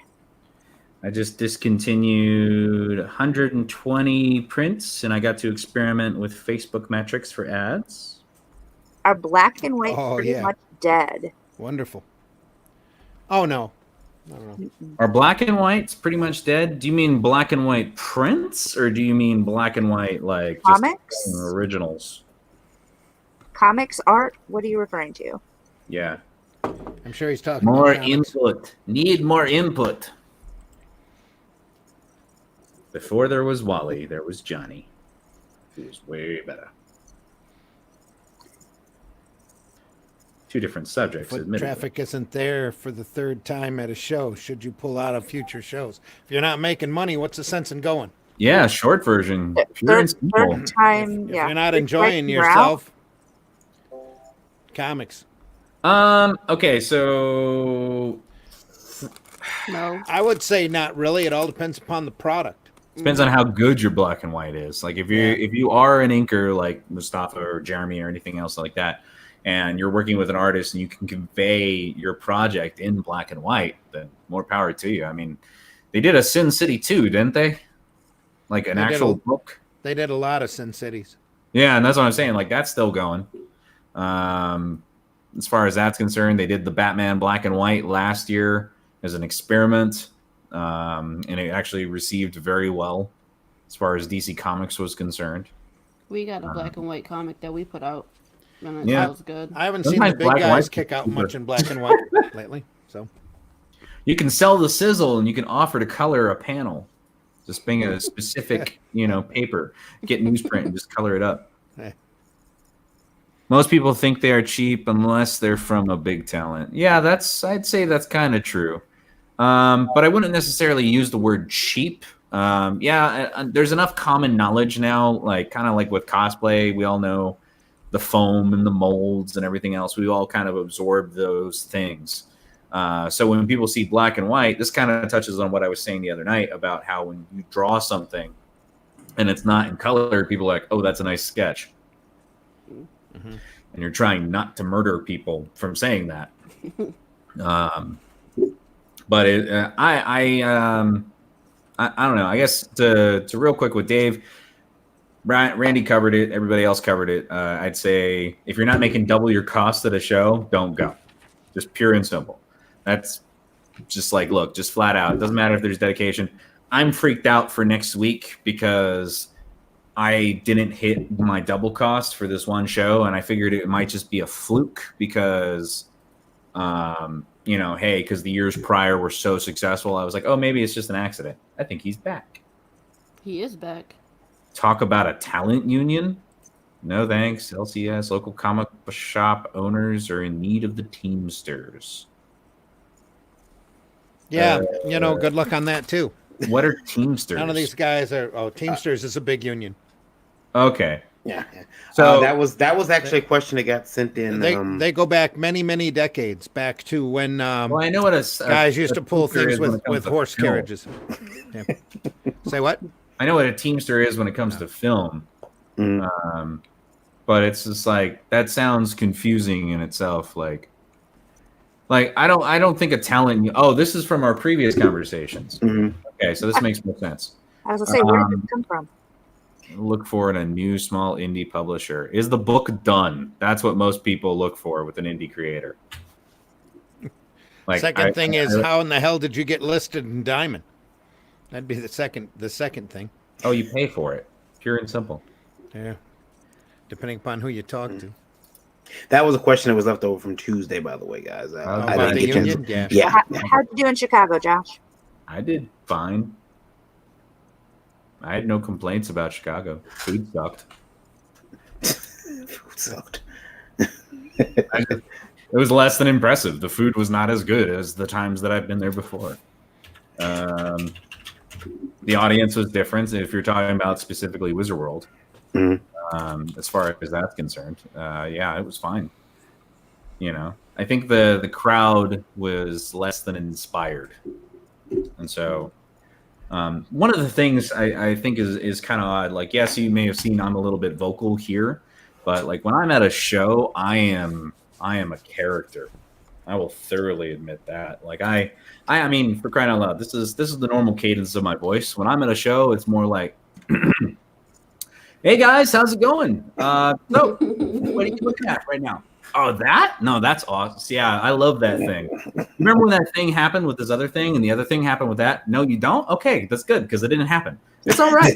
S4: I just discontinued 120 prints, and I got to experiment with Facebook metrics for ads.
S5: Are black and white
S1: Oh,
S5: pretty
S1: yeah.
S5: much dead?
S1: Wonderful. Oh no. No.
S4: Are black and whites pretty much dead? Do you mean black and white prints, or do you mean black and white like just
S5: Comics?
S4: originals?
S5: Comics art? What are you referring to?
S4: Yeah.
S1: I'm sure he's talking
S4: More
S1: about comics.
S4: input. Need more input. Before there was Wally, there was Johnny. He was way better. Two different subjects,
S1: Foot
S4: admittedly.
S1: traffic isn't there for the third time at a show. Should you pull out of future shows? If you're not making money, what's the sense in going?
S4: Yeah, short version. Pure and simple.
S5: Third time,
S1: If
S5: yeah.
S1: you're not
S5: It's
S1: enjoying
S5: breaking ground.
S1: yourself, comics.
S4: Okay, so
S6: No.
S1: I would say not really. It all depends upon the product.
S4: depends on how good your black and white is. Like if you are an inker like Mustafa or Jeremy or anything else like that, and you're working with an artist and you can convey your project in black and white, then more power to you. I mean, they did a Sin City 2, didn't they? Like an
S1: They did
S4: actual
S1: a-
S4: book.
S1: They did a lot of Sin Cities.
S4: Yeah, and that's what I'm saying. Like that's still going. As far as that's concerned, they did the Batman black and white last year as an experiment, and it actually received very well as far as DC Comics was concerned.
S6: We got a black and white comic that we put out, and it
S4: Yeah.
S6: sells good.
S1: I haven't seen
S4: Sometimes
S1: the big
S4: black and
S1: guys
S4: white-
S1: kick out much in black and white lately. So
S4: You can sell the sizzle, and you can offer to color a panel. Just bring a specific, paper, get newsprint, and just color it up.
S1: Eh.
S4: Most people think they are cheap unless they're from a big talent. Yeah, I'd say that's kind of true. But I wouldn't necessarily use the word cheap. There's enough common knowledge now, like kind of like with cosplay, we all know the foam and the molds and everything else. We all kind of absorb those things. So when people see black and white, this kind of touches on what I was saying the other night about how when you draw something and it's not in color, people are like, oh, that's a nice sketch.
S1: Mhm.
S4: And you're trying not to murder people from saying that. But I don't know. I guess to real quick with Dave, Randy covered it. Everybody else covered it. I'd say if you're not making double your cost at a show, don't go. Just pure and simple. That's just like, look, just flat out. It doesn't matter if there's dedication. I'm freaked out for next week because I didn't hit my double cost for this one show, and I figured it might just be a fluke because, because the years prior were so successful. I was like, oh, maybe it's just an accident. I think he's back.
S6: He is back.
S4: Talk about a talent union? No thanks. LCS, local comic shop owners are in need of the Teamsters.
S1: yeah, good luck on that too.
S4: What are Teamsters?
S1: None of these guys are. Oh, Teamsters is a big union.
S4: Okay.
S2: Yeah.
S4: So
S2: that was actually a question that got sent in.
S1: They go back many decades back to when
S4: well, I know what
S1: guys used to pull
S4: Teamster
S1: things
S4: is when
S1: with
S4: it comes to
S1: horse
S4: film.
S1: carriages. Yeah. Say what?
S4: I know what a Teamster is when it comes to film.
S2: Mm.
S4: But it's just like that sounds confusing in itself. Like I don't think a talent. Oh, this is from our previous conversations.
S2: Mhm.
S4: Okay, so this makes more sense.
S5: I was going to say, where did this come from?
S4: Look for in a new small indie publisher. Is the book done? That's what most people look for with an indie creator. Like,
S1: Second thing is, how in the hell did you get listed in Diamond? That'd be the second thing.
S4: oh, you pay for it, pure and simple.
S1: Yeah. Depending upon who you talk to.
S2: That was a question that was left over from Tuesday, by the way, guys. I
S1: About
S2: didn't
S1: the
S2: get a chance.
S1: union? Yeah.
S2: Yeah.
S5: How'd you do in Chicago, Josh?
S4: I did fine. I had no complaints about Chicago. Food sucked.
S2: Food sucked.
S4: It was less than impressive. The food was not as good as the times that I've been there before. The audience was different. If you're talking about specifically Wizard World, as far as that's concerned, yeah, it was fine. You know, I think the crowd was less than inspired, and so one of the things I think is kind of odd. Like, yes, you may have seen I'm a little bit vocal here, but like when I'm at a show, I am a character. I will thoroughly admit that. Like I mean, for crying out loud, this is the normal cadence of my voice. When I'm at a show, it's more like, "Hey guys, how's it going? So, what are you looking at right now? Oh, that? No, that's awesome. Yeah, I love that thing. Remember when that thing happened with this other thing, and the other thing happened with that? No, you don't? Okay, that's good because it didn't happen. It's all right.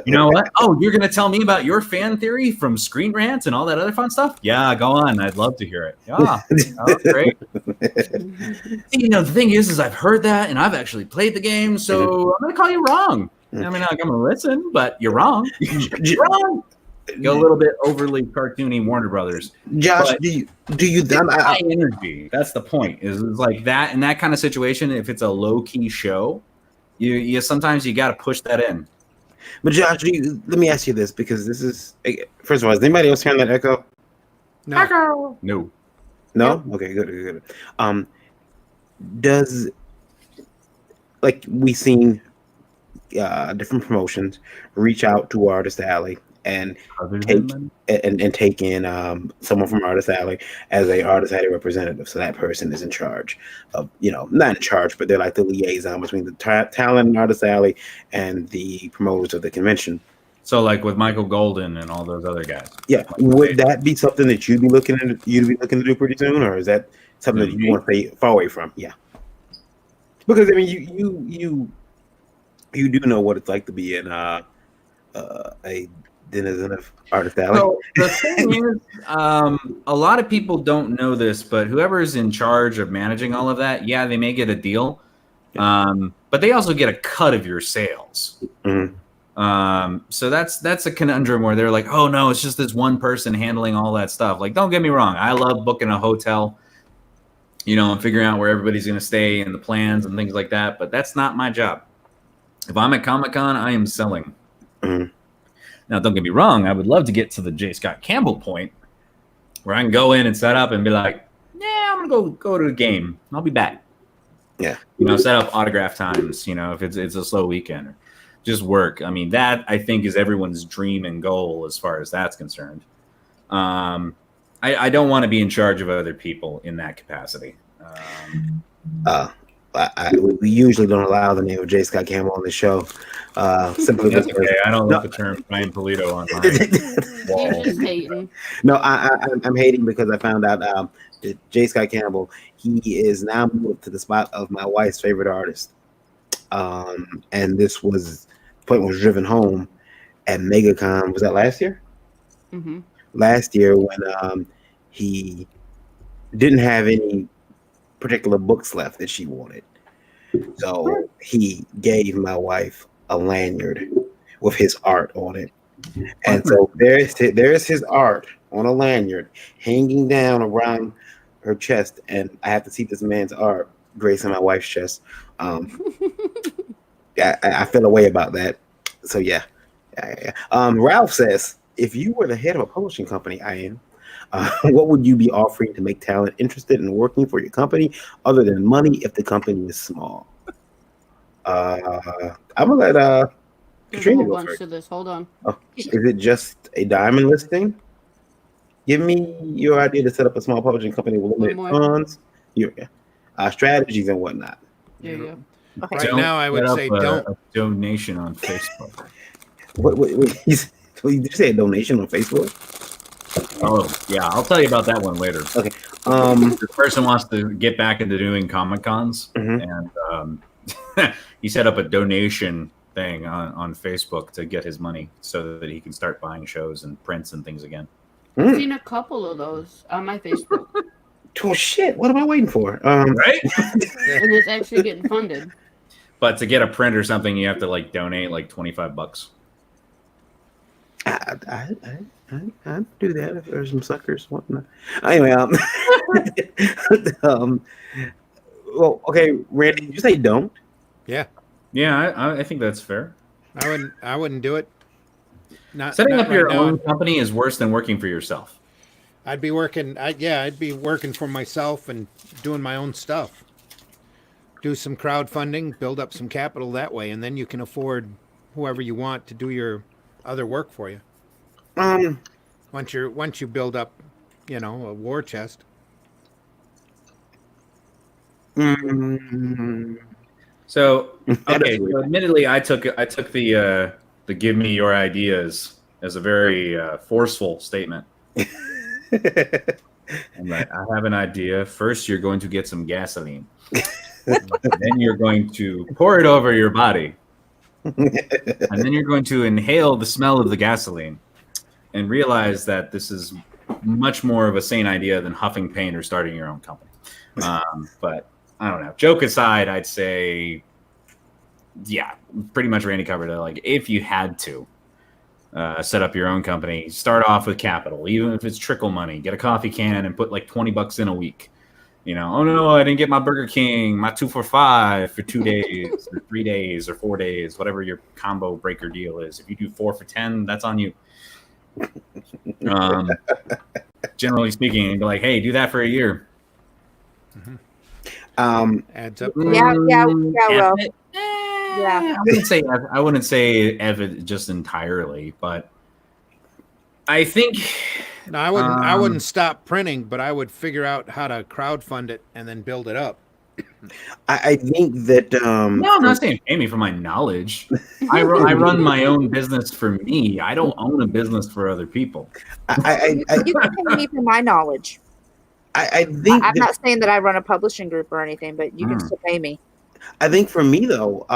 S4: You know what? Oh, you're gonna tell me about your fan theory from Screen Rant and all that other fun stuff? Yeah, go on. I'd love to hear it. Yeah, oh, great. You know, the thing is I've heard that, and I've actually played the game, so I'm gonna call you wrong. I mean, I'm gonna listen, but you're wrong. You're wrong. Go a little bit overly cartoony Warner Brothers.
S2: Josh,
S4: but
S2: do you
S4: high energy? That's the point. Is like that in that kind of situation. If it's a low key show, you sometimes you got to push that in.
S2: But Josh, let me ask you this, because this is, first of all, is anybody else hearing that echo?
S1: No.
S5: Echo.
S4: No.
S2: No? Okay, good. Does, like, we seen different promotions reach out to Artist Alley and take in someone from Artist Alley as a Artist Alley representative. So that person is in charge of, not in charge, but they're like the liaison between the talent in Artist Alley and the promoters of the convention.
S4: So like with Michael Golden and all those other guys.
S2: Yeah, would that be something that you'd be looking to do pretty soon, or is that something that you want to stay far away from? Yeah, because I mean, you do know what it's like to be in a denizen of Artist Alley.
S4: So the thing is, a lot of people don't know this, but whoever is in charge of managing all of that, yeah, they may get a deal, but they also get a cut of your sales. Mm-hmm. So that's a conundrum where they're like, oh no, it's just this one person handling all that stuff. Like, don't get me wrong, I love booking a hotel, and figuring out where everybody's going to stay and the plans and things like that, but that's not my job. If I'm at Comic-Con, I am selling. Mm-hmm. Now, don't get me wrong, I would love to get to the J. Scott Campbell point where I can go in and set up and be like, yeah, I'm going to go to a game. I'll be back.
S2: Yeah.
S4: Set up autograph times, if it's a slow weekend. Or just work. I mean, that, I think, is everyone's dream and goal as far as that's concerned. I don't want to be in charge of other people in that capacity.
S2: We usually don't allow the name of J. Scott Campbell on the show. Simply
S4: That's okay. I don't love the term Brian Polito on my wall.
S6: You're just hating.
S2: No, I'm hating because I found out that J. Scott Campbell, he is now moved to the spot of my wife's favorite artist. And this point was driven home at MegaCon. Was that last year?
S6: Mm-hmm.
S2: Last year when he didn't have any particular books left that she wanted. So he gave my wife a lanyard with his art on it. And so there's his art on a lanyard hanging down around her chest. And I have to see this man's art gracing my wife's chest. I feel a way about that. So yeah. Ralph says, if you were the head of a publishing company, I am, what would you be offering to make talent interested in working for your company other than money if the company is small? I'm gonna let Katrina go first.
S6: To this. Hold on.
S2: Oh, is it just a diamond listing? Give me your idea to set up a small publishing company with limited funds, your strategies and whatnot.
S6: There you go.
S1: Okay. Right now, I would say don't
S4: a donation on Facebook.
S2: What did you say? A donation on Facebook?
S4: Oh, yeah, I'll tell you about that one later.
S2: Okay.
S4: This person wants to get back into doing Comic Cons,
S2: Mhm.
S4: and he set up a donation thing on Facebook to get his money so that he can start buying shows and prints and things again.
S6: I've seen a couple of those on my Facebook,
S2: Oh shit! What am I waiting for?
S4: Right?
S6: and it's actually getting funded.
S4: But to get a print or something, you have to like donate like $25.
S2: I'd do that if there's some suckers wanting to. Anyway, well, okay, Randy, did you say don't?
S1: Yeah,
S4: Yeah, I think that's fair.
S1: I wouldn't do it.
S4: Setting
S1: not
S4: up your
S1: right
S4: own
S1: now.
S4: company is worse than working for yourself.
S1: I'd be working. I'd be working for myself and doing my own stuff. Do some crowdfunding, build up some capital that way, and then you can afford whoever you want to do your other work for you. Once you build up, a war chest.
S4: So, okay, so admittedly, I took the give me your ideas as a very forceful statement. I'm like, I have an idea. First, you're going to get some gasoline. Then you're going to pour it over your body. And then you're going to inhale the smell of the gasoline and realize that this is much more of a sane idea than huffing paint or starting your own company. But I don't know. Joke aside, I'd say, yeah, pretty much Randy covered it. Like, if you had to set up your own company, start off with capital, even if it's trickle money, get a coffee can and put like $20 in a week. Oh no, I didn't get my Burger King, my 2 for $5 for 2 days or 3 days or 4 days, whatever your combo breaker deal is. If you do 4 for $10, that's on you. Generally speaking, and be like, hey, do that for a year.
S1: Adds up.
S5: Yeah, well.
S4: Yeah, I wouldn't say Evan just entirely, but I think
S1: No, I wouldn't stop printing, but I would figure out how to crowdfund it and then build it up.
S2: I think that
S4: no, I'm not saying pay me for my knowledge. I run my own business for me. I don't own a business for other people.
S5: You can pay me for my knowledge.
S2: I think
S5: I'm not saying that I run a publishing group or anything, but you can still pay me.
S2: I think for me though,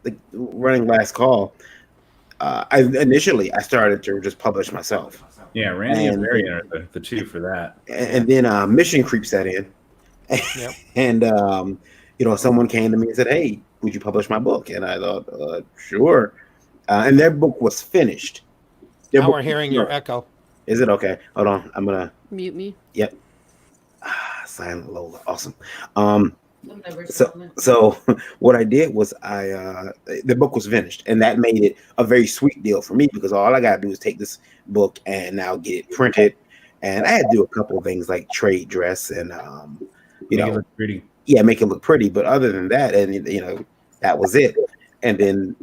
S2: like running Last Call, I started to just publish myself.
S4: Yeah, Randy is very the two for that.
S2: And then Mission Creep set in.
S1: Yep.
S2: And someone came to me and said, "Hey, would you publish my book?" And I thought, sure. And their book was finished.
S1: Now we're hearing your echo.
S2: Is it okay? Hold on, I'm gonna
S6: Mute me.
S2: Yep. Silent Lola, awesome. So what I did was the book was finished, and that made it a very sweet deal for me because all I gotta do is take this book and now get it printed, and I had to do a couple of things like trade dress and
S4: Make it look pretty.
S2: Yeah, make it look pretty. But other than that, and that was it. And then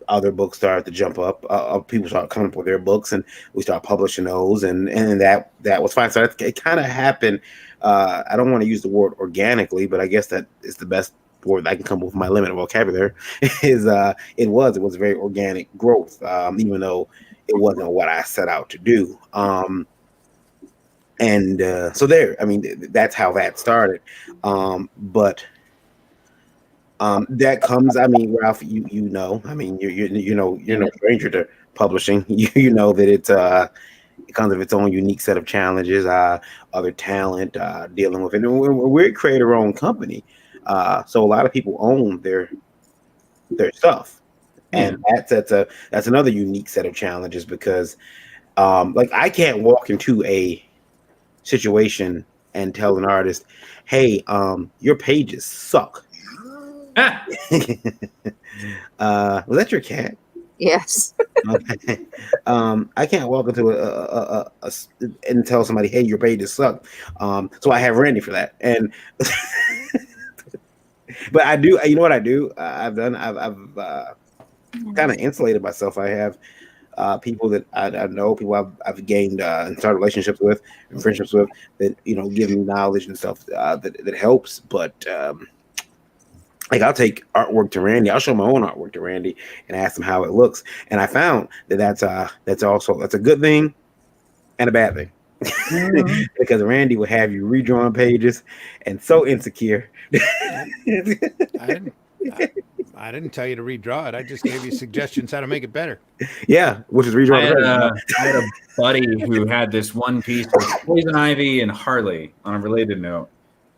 S2: other books started to jump up. People started coming up with their books, and we started publishing those, and that was fine. So it kind of happened. I don't want to use the word organically, but I guess that is the best word I can come up with my limited vocabulary. It was very organic growth, even though it wasn't what I set out to do. So there, I mean, that's how that started. But that comes, I mean, Ralph, I mean, you're no stranger to publishing. You know that it comes with its own unique set of challenges, other talent, dealing with it. And we're a creator-owned company, so a lot of people own their stuff, and that's another unique set of challenges because, like, I can't walk into a situation and tell an artist, "Hey, your pages suck." Was that your cat?
S5: Yes.
S2: Okay. I can't walk into and tell somebody, "Hey, your pages suck." So I have Randy for that, and but I do. You know what I do? I've kind of insulated myself. I have people that I know, people I've gained and started relationships with and friendships with that give me knowledge and stuff that helps. But like, I'll take artwork to Randy. I'll show my own artwork to Randy and ask him how it looks. And I found that that's a good thing and a bad thing. because Randy would have you redrawing pages and so insecure.
S1: I didn't tell you to redraw it. I just gave you suggestions how to make it better.
S2: Yeah, which is redrawing the page.
S4: I had a buddy who had this one piece of Poison Ivy and Harley on a related note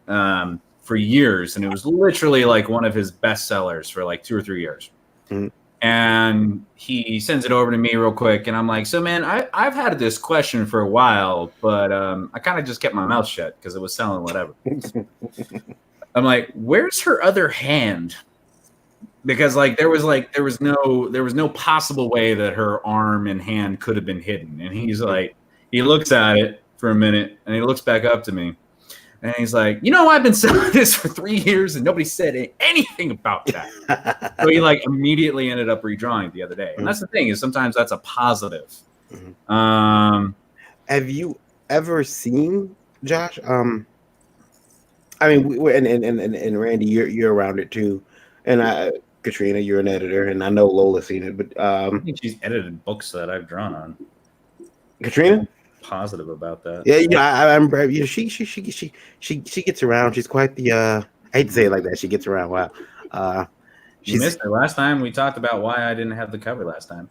S4: for years, and it was literally like one of his best sellers for like 2 or 3 years.
S2: Mm-hmm.
S4: And he sends it over to me real quick, and I'm like, so man, I've had this question for a while, but I kind of just kept my mouth shut because it was selling whatever. I'm like, where's her other hand? Because like there was no possible way that her arm and hand could have been hidden. And he's like, he looks at it for a minute and he looks back up to me and he's like, I've been selling this for 3 years and nobody said anything about that. So he like immediately ended up redrawing it the other day. And that's the thing, is sometimes that's a positive.
S2: Mm-hmm. Have you ever seen, Josh? I mean, and Randy, you're around it too, and Katrina, you're an editor, and I know Lola's seen it, but
S4: I think she's edited books that I've drawn on.
S2: Katrina,
S4: positive about that.
S2: Yeah, I'm. She gets around. She's quite the. I hate to say it like that. She gets around. Wow.
S4: You missed it last time. We talked about why I didn't have the cover last time.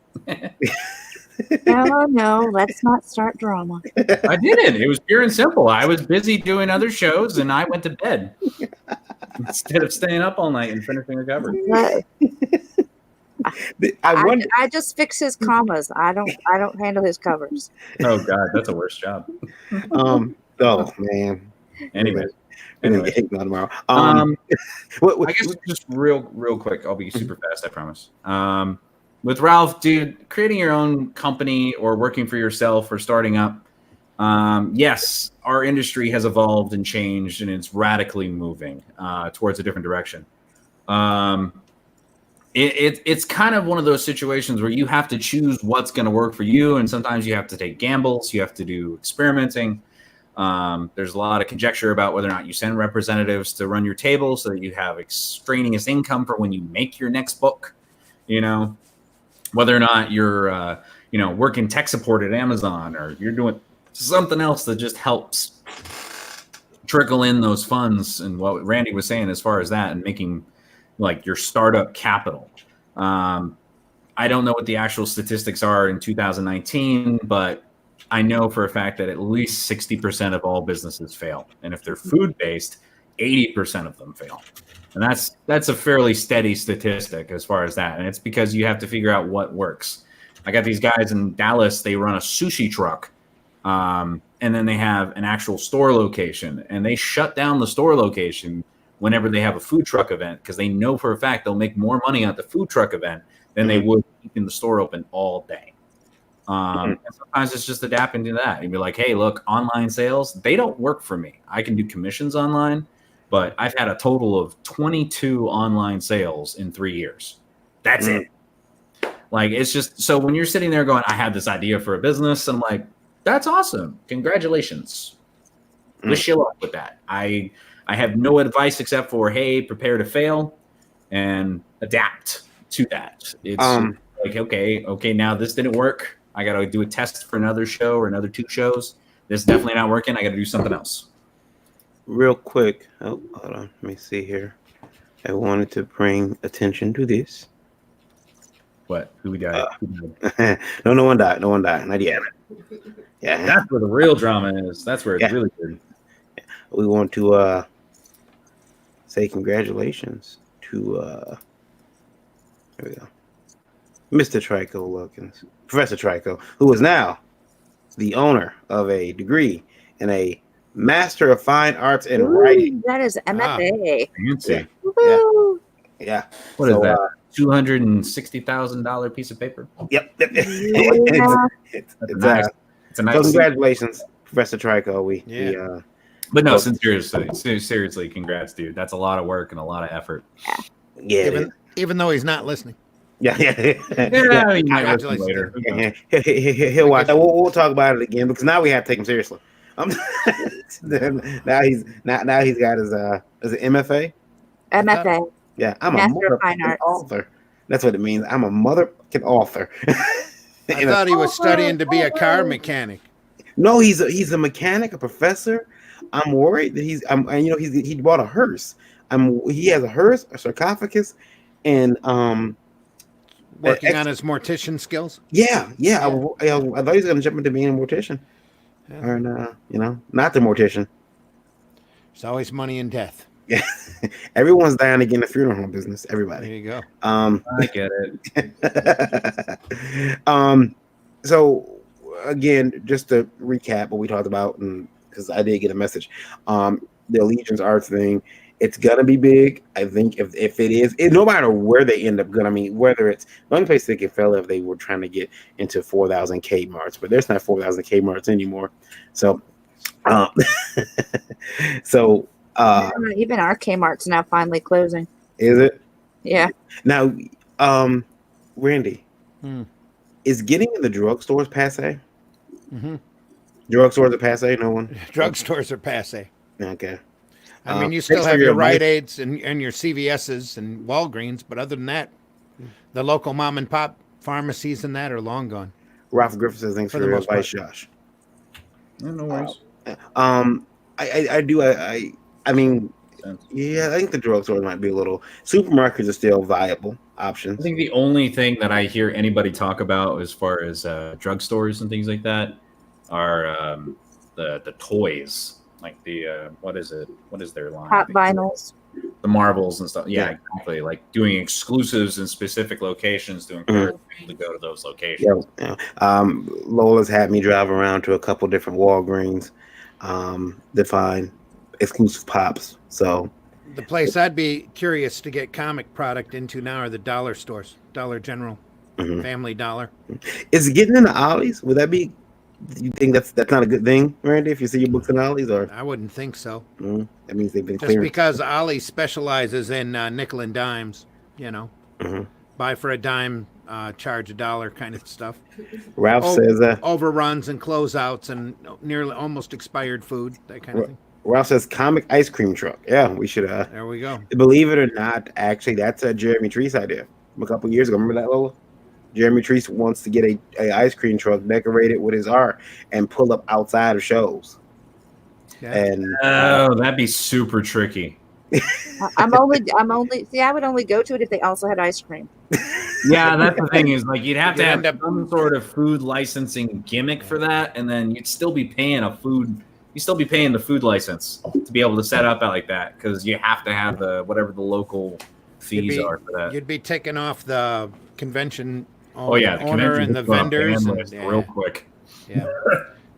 S5: No, let's not start drama.
S4: I didn't. It was pure and simple. I was busy doing other shows, and I went to bed instead of staying up all night and finishing a cover.
S5: I just fix his commas. I don't handle his covers.
S4: Oh God, that's a worse job.
S2: Oh man.
S4: Anyway.
S2: Tomorrow.
S4: I guess just real quick. I'll be super fast. I promise. With Ralph, dude, creating your own company or working for yourself or starting up, yes, our industry has evolved and changed, and it's radically moving towards a different direction. It's kind of one of those situations where you have to choose what's going to work for you, and sometimes you have to take gambles. You have to do experimenting. There's a lot of conjecture about whether or not you send representatives to run your table so that you have extraneous income for when you make your next book, whether or not you're, working tech support at Amazon, or you're doing something else that just helps trickle in those funds, and what Randy was saying as far as that, and making like your startup capital. I don't know what the actual statistics are in 2019, but I know for a fact that at least 60% of all businesses fail. And if they're food-based, 80% of them fail. And that's a fairly steady statistic as far as that. And it's because you have to figure out what works. I got these guys in Dallas, they run a sushi truck. And then they have an actual store location. And they shut down the store location whenever they have a food truck event, because they know for a fact they'll make more money at the food truck event than they would keeping the store open all day. And sometimes it's just adapting to that. You'd be like, hey, look, online sales, they don't work for me. I can do commissions online, but I've had a total of 22 online sales in 3 years. That's it. Like, it's just, so when you're sitting there going, I have this idea for a business, I'm like, that's awesome. Congratulations. Wish you luck with that. I have no advice except for, hey, prepare to fail and adapt to that. It's like, okay, now this didn't work. I got to do a test for another show or another 2 shows. This is definitely not working. I got to do something else.
S2: Real quick. Oh, hold on. Let me see here. I wanted to bring attention to this.
S4: What? Who died?
S2: No one died. No one died. Not yet. Yeah.
S4: That's where the real drama is. That's where it's really good.
S2: We want to say congratulations to there we go, Mr. Trico Wilkins, Professor Trico, who is now the owner of a degree in a Master of Fine Arts in Writing.
S5: That is MFA.
S4: Fancy.
S2: Yeah.
S4: What is that? $260,000 piece of paper.
S2: Yep.
S4: It's nice. It's a nice.
S2: So congratulations, Professor Trico.
S4: But no, seriously, congrats, dude. That's a lot of work and a lot of effort.
S2: Yeah.
S1: Even though he's not listening.
S2: Yeah.
S4: You might listen later.
S2: He'll watch. We'll talk about it again, because now we have to take him seriously. Now he's got his MFA.
S5: MFA.
S2: Yeah, I'm
S5: Master
S2: a
S5: of Fine Arts
S2: author. That's what it means. I'm a motherfucking author.
S1: I thought he was studying to be a car mechanic.
S2: No, he's a mechanic, a professor. I'm worried that he bought a hearse. He has a hearse, a sarcophagus, and
S1: Working on his mortician skills.
S2: yeah. I thought he was gonna jump into being a mortician,
S1: Yeah.
S2: or not the mortician.
S1: There's always money in death.
S2: Yeah, everyone's dying to get in the funeral home business.
S1: There
S2: Everybody.
S1: you go.
S4: I get it.
S2: So again, just to recap what we talked about, and because I did get a message, the Allegiance Arts thing, it's gonna be big. I think if it is, no matter where they end up going, I mean, whether it's the only place they could fail if they were trying to get into 4,000 Kmarts, but there's not 4,000 Kmarts anymore. So, so
S5: even our Kmart's now finally closing.
S2: is it
S5: Yeah.
S2: now? Randy, is getting in the drugstores passe?
S1: Mm-hmm.
S2: Drugstores are passe. No one.
S1: Drugstores are passe.
S2: Okay.
S1: I mean, you still
S2: thanks for
S1: have your
S2: advice.
S1: Rite Aids and your CVS's and Walgreens, but other than that, the local mom and pop pharmacies and that are long gone.
S2: Ralph Griffith says, "Thanks
S1: For
S2: for
S1: the
S2: your
S1: most
S2: advice,
S1: part.
S2: Josh."
S4: No worries.
S2: I mean, yeah, I think the drugstore might be a little. Supermarkets are still viable
S4: I
S2: options.
S4: think the only thing that I hear anybody talk about as far as drugstores and things like that are the toys, like the what is it? What is their line?
S5: Pop vinyls.
S4: The marbles and stuff. Yeah,
S2: Yeah.
S4: exactly. Like doing exclusives in specific locations to encourage people to go to those locations.
S2: Yeah. Lola's had me drive around to a couple different Walgreens, to find exclusive pops. So
S1: The place I'd be curious to get comic product into now are the dollar stores, Dollar General,
S2: mhm.
S1: Family Dollar.
S2: Is getting into Ollie's? Would that be? Do you think that's not a good thing, Randy? If you see your books in Ollie's, or
S1: I wouldn't think so.
S2: that means they've been
S1: Just
S2: cleared.
S1: because Ollie specializes in nickel and dimes,
S2: Mhm.
S1: buy for a dime, charge $1 kind of stuff.
S2: Ralph
S1: Oh,
S2: says,
S1: Overruns and closeouts and nearly almost expired food, that kind of thing.
S2: Ralph says comic ice cream truck. Yeah, we should.
S1: There we go.
S2: Believe it or not, actually, that's a Jeremy Treese idea from a couple years ago. Remember that, Lola? Jeremy Treese wants to get a ice cream truck decorated with his art and pull up outside of shows.
S1: Yeah.
S2: And
S4: Oh, that'd be super tricky.
S5: I'm only see, I would only go to it if they also had ice cream.
S4: Yeah, that's the thing is like you'd have to
S1: You'd
S4: have
S1: end up-
S4: some sort of food licensing gimmick for that, and then you'd still be paying the food license to be able to set up like that because you have to have whatever the local fees are for that.
S1: You'd be ticking off the convention
S4: The
S1: owner
S4: convention
S1: and the
S4: would go up
S1: vendors.
S4: fan
S1: And,
S4: list real quick.
S1: yeah.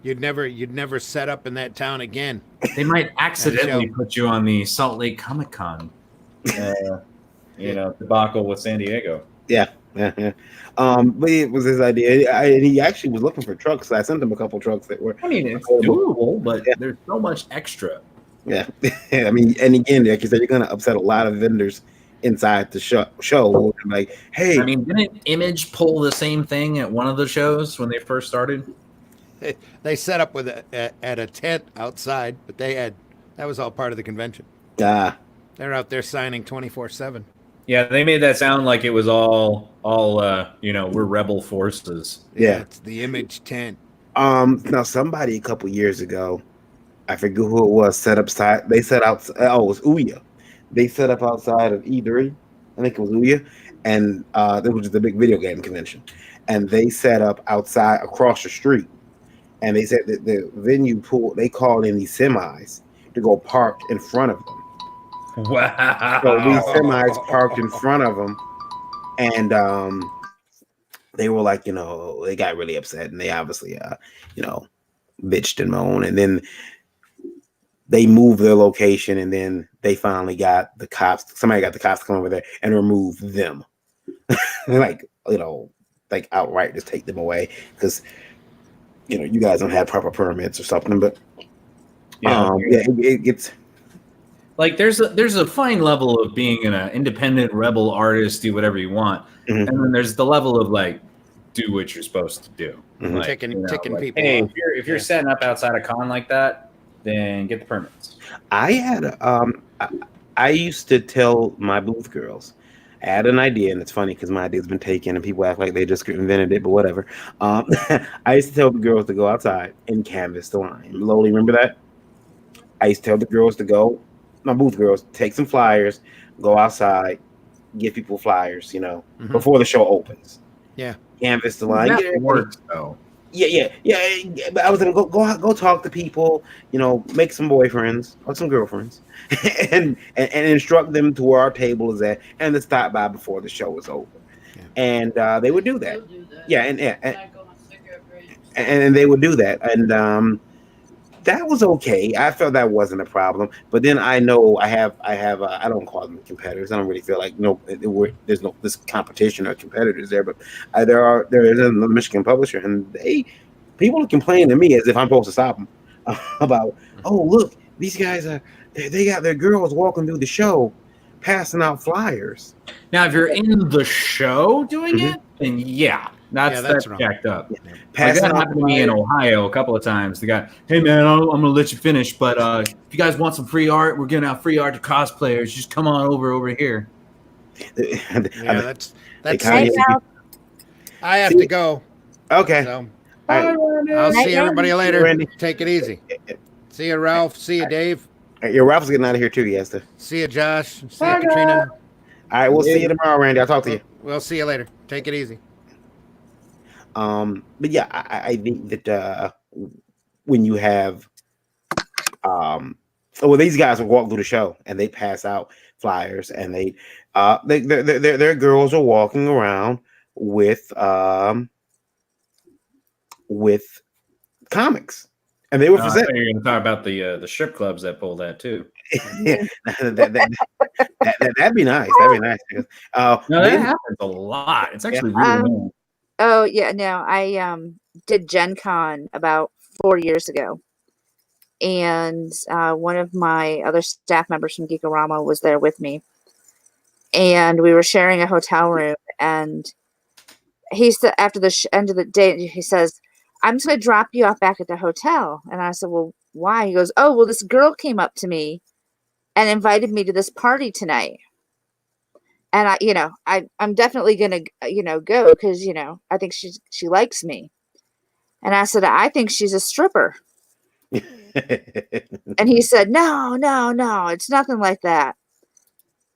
S1: You'd never set up in that town again.
S4: They might accidentally put you on the Salt Lake Comic Con, debacle with San Diego.
S2: yeah. But it was his idea, and he actually was looking for trucks. I sent him a couple trucks that were.
S4: I mean, it's doable, but there's so much extra.
S2: Yeah, I mean, and again, like you said, you're going to upset a lot of vendors inside the show. Like, hey,
S4: I mean, didn't Image pull the same thing at one of the shows when they first started?
S1: They set up at a tent outside, but that was all part of the convention. They're out there signing 24/7.
S4: Yeah, they made that sound like it was all we're rebel forces.
S2: Yeah.
S1: It's the Image tent.
S2: Now somebody a couple years ago, I forget who it was, set up side. They set out. Oh, it was Ouya. They set up outside of E3. I think it was Ouya, and it was just a big video game convention. And they set up outside across the street. And they said that the venue they called in these semis to go park in front of them.
S4: Wow.
S2: So these semis parked in front of them, and they were like, they got really upset, and they obviously, bitched and moaned, and then they moved their location, and then they finally got the cops. Somebody got the cops to come over there and remove them, like outright just take them away because you guys don't have proper permits or something. But it gets.
S4: Like there's a fine level of being an independent rebel artist, do whatever you want, and then there's the level of like do what you're supposed to do.
S2: Mhm.
S4: Like,
S1: Ticking
S4: like,
S1: people
S4: hey,
S1: off.
S4: if you're setting up outside a con like that, then get the permits.
S2: I had I used to tell my booth girls, I had an idea, and it's funny because my idea's been taken, and people act like they just invented it, but whatever. I used to tell the girls to go outside and canvas the line. Loli, remember that? I used to tell the girls to go, my booth girls, take some flyers, go outside, give people flyers, before the show opens.
S1: Yeah.
S2: Canvas the line.
S4: That works though.
S2: Yeah. But I was gonna go talk to people, make some boyfriends or some girlfriends, and instruct them to where our table is at, and to stop by before the show is over. Yeah. And they would do that. Yeah, and they would do that, and that was okay. I felt that wasn't a problem. But then I know I have I don't call them competitors. I don't really feel like there's no this competition or competitors there. But there is another Michigan publisher, and people are complaining to me as if I'm supposed to stop them about, oh look, these guys they got their girls walking through the show, passing out flyers.
S4: Now, if you're in the show doing it, then that's jacked up. Yeah. Like that happened to me in Ohio a couple of times. The guy, hey man, I'm gonna let you finish, but if you guys want some free art, we're giving out free art to cosplayers. Just come on over here.
S1: Yeah, that's. I have to go.
S2: Okay.
S1: So, I'll see everybody later. Randy. Take it easy. See you, Ralph. See you, Dave.
S2: Your Ralph's getting out of here too, Yester.
S1: See you, Josh. See you, Katrina.
S2: All right, we'll see you tomorrow, Randy. I'll talk to you.
S1: We'll see you later. Take it easy.
S2: But yeah, I think that when you have, these guys will walk through the show and they pass out flyers, and their girls are walking around with comics, and they were presenting.
S4: You're going to talk about the strip clubs that pull that too.
S2: Yeah, that'd be nice. That'd be nice.
S4: That happens a lot. It's actually really annoying.
S5: Oh yeah, no, I did Gen Con about 4 years ago, and one of my other staff members from Geekorama was there with me, and we were sharing a hotel room. And he said after the end of the day, he says, "I'm just going to drop you off back at the hotel." And I said, "Well, why?" He goes, "Oh, well, this girl came up to me and invited me to this party tonight." And I'm definitely gonna, go because I think she likes me. And I said, "I think she's a stripper." And he said, "No, it's nothing like that."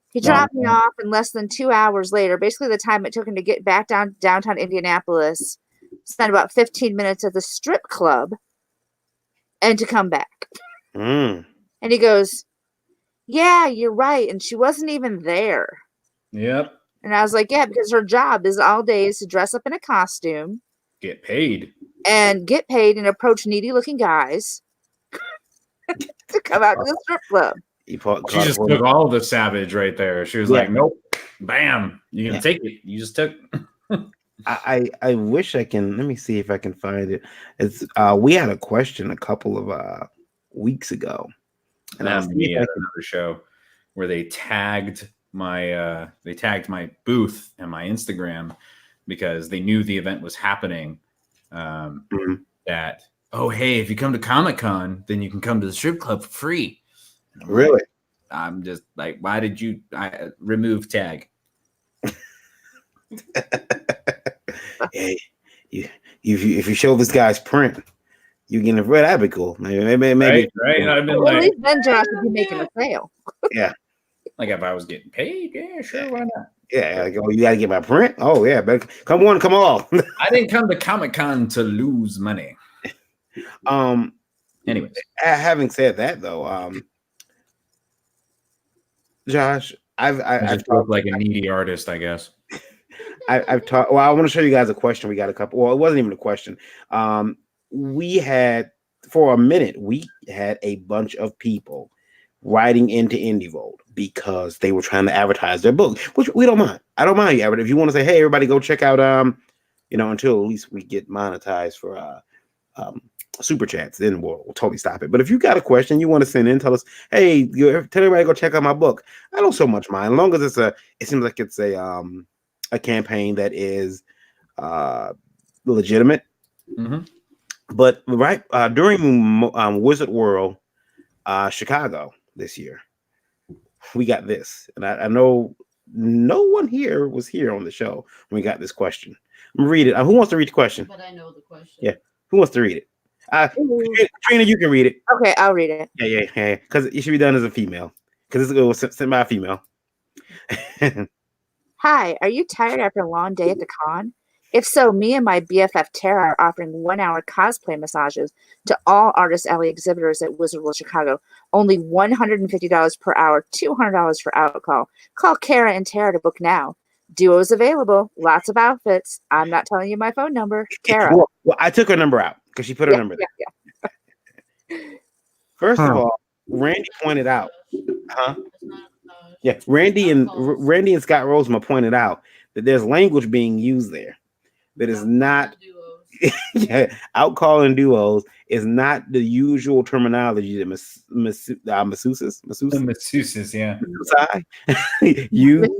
S5: He dropped me off, and less than 2 hours later, basically the time it took him to get back downtown Indianapolis, spent about 15 minutes at the strip club, and to come back. And he goes, "Yeah, you're right, and she wasn't even there."
S4: Yep.
S5: And I was like, yeah, because her job is all day is to dress up in a costume,
S4: get paid,
S5: and approach needy looking guys to come out to the strip club.
S4: She just took all the savage right there. She was like, nope, bam, you can take it. You just took.
S2: I wish I can. Let me see if I can find it. It's we had a question a couple of weeks ago,
S4: and that was me at another show where they tagged my booth and my Instagram because they knew the event was happening. That hey, if you come to Comic-Con, then you can come to the strip club for free.
S2: Really?
S4: I'm just like, why did you remove tag?
S2: Hey, if you show this guy's print, you get a red. That'd be cool. Maybe
S4: right. I've been
S5: at least then Josh would be making a sale.
S2: Yeah.
S4: Like if I was getting paid, yeah, sure, why not?
S2: Yeah, like, you gotta get my print. Oh yeah, but come on, come all.
S4: I didn't come to Comic-Con to lose money.
S2: Anyways, having said that, though, Josh, I've
S4: talked like a needy artist, I guess.
S2: I've talked. Well, I want to show you guys a question. We got a couple. Well, it wasn't even a question. We had for a minute. We had a bunch of people writing into IndieVolt because they were trying to advertise their book, which we don't mind. I don't mind you, Everett. If you want to say, hey, everybody go check out, until at least we get monetized for super chats, then we'll totally stop it. But if you got a question you want to send in, tell us, hey, tell everybody go check out my book. I don't so much mind, as long as it seems like it's a campaign that is legitimate.
S4: Mm-hmm.
S2: But during Wizard World Chicago this year, we got this, and I know no one here was here on the show when we got this question. I'm gonna read it. Who wants to read the question?
S3: But I know the question.
S2: Yeah. Who wants to read it? Katrina, you can read it.
S5: Okay, I'll read it.
S2: Yeah. Because it should be done as a female. Because it was sent by a female.
S5: Hi, are you tired after a long day at the con? If so, me and my BFF Tara are offering 1-hour cosplay massages to all Artist Alley exhibitors at Wizard World Chicago. Only $150 per hour, $200 for outcall. Call Kara and Tara to book now. Duos available, lots of outfits. I'm not telling you my phone number. Kara.
S2: Well, I took her number out because she put her number there.
S5: Yeah.
S2: First of all, Randy pointed out, Randy and Scott Rosema pointed out that there's language being used there that is not outcall and duos is not the usual terminology that masseuses use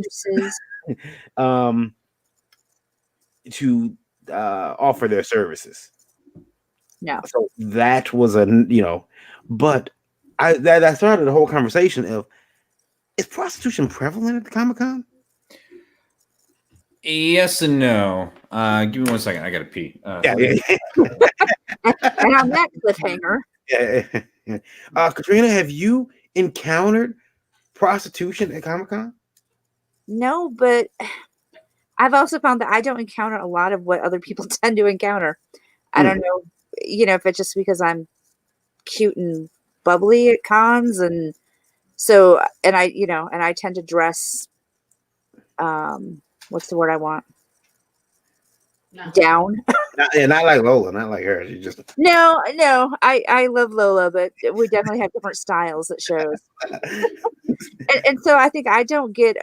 S2: to offer their services.
S5: No.
S2: So that was but that started the whole conversation of, is prostitution prevalent at the Comic-Con?
S4: Yes and no. Give me 1 second. I gotta pee.
S5: And on that cliffhanger.
S2: Katrina, have you encountered prostitution at Comic-Con?
S5: No, but I've also found that I don't encounter a lot of what other people tend to encounter. I don't know, if it's just because I'm cute and bubbly at cons, and so, and I tend to dress, what's the word I want? Down.
S2: Not like Lola, not like her. She just
S5: No, I love Lola, but we definitely have different styles that shows. and so I think I don't get.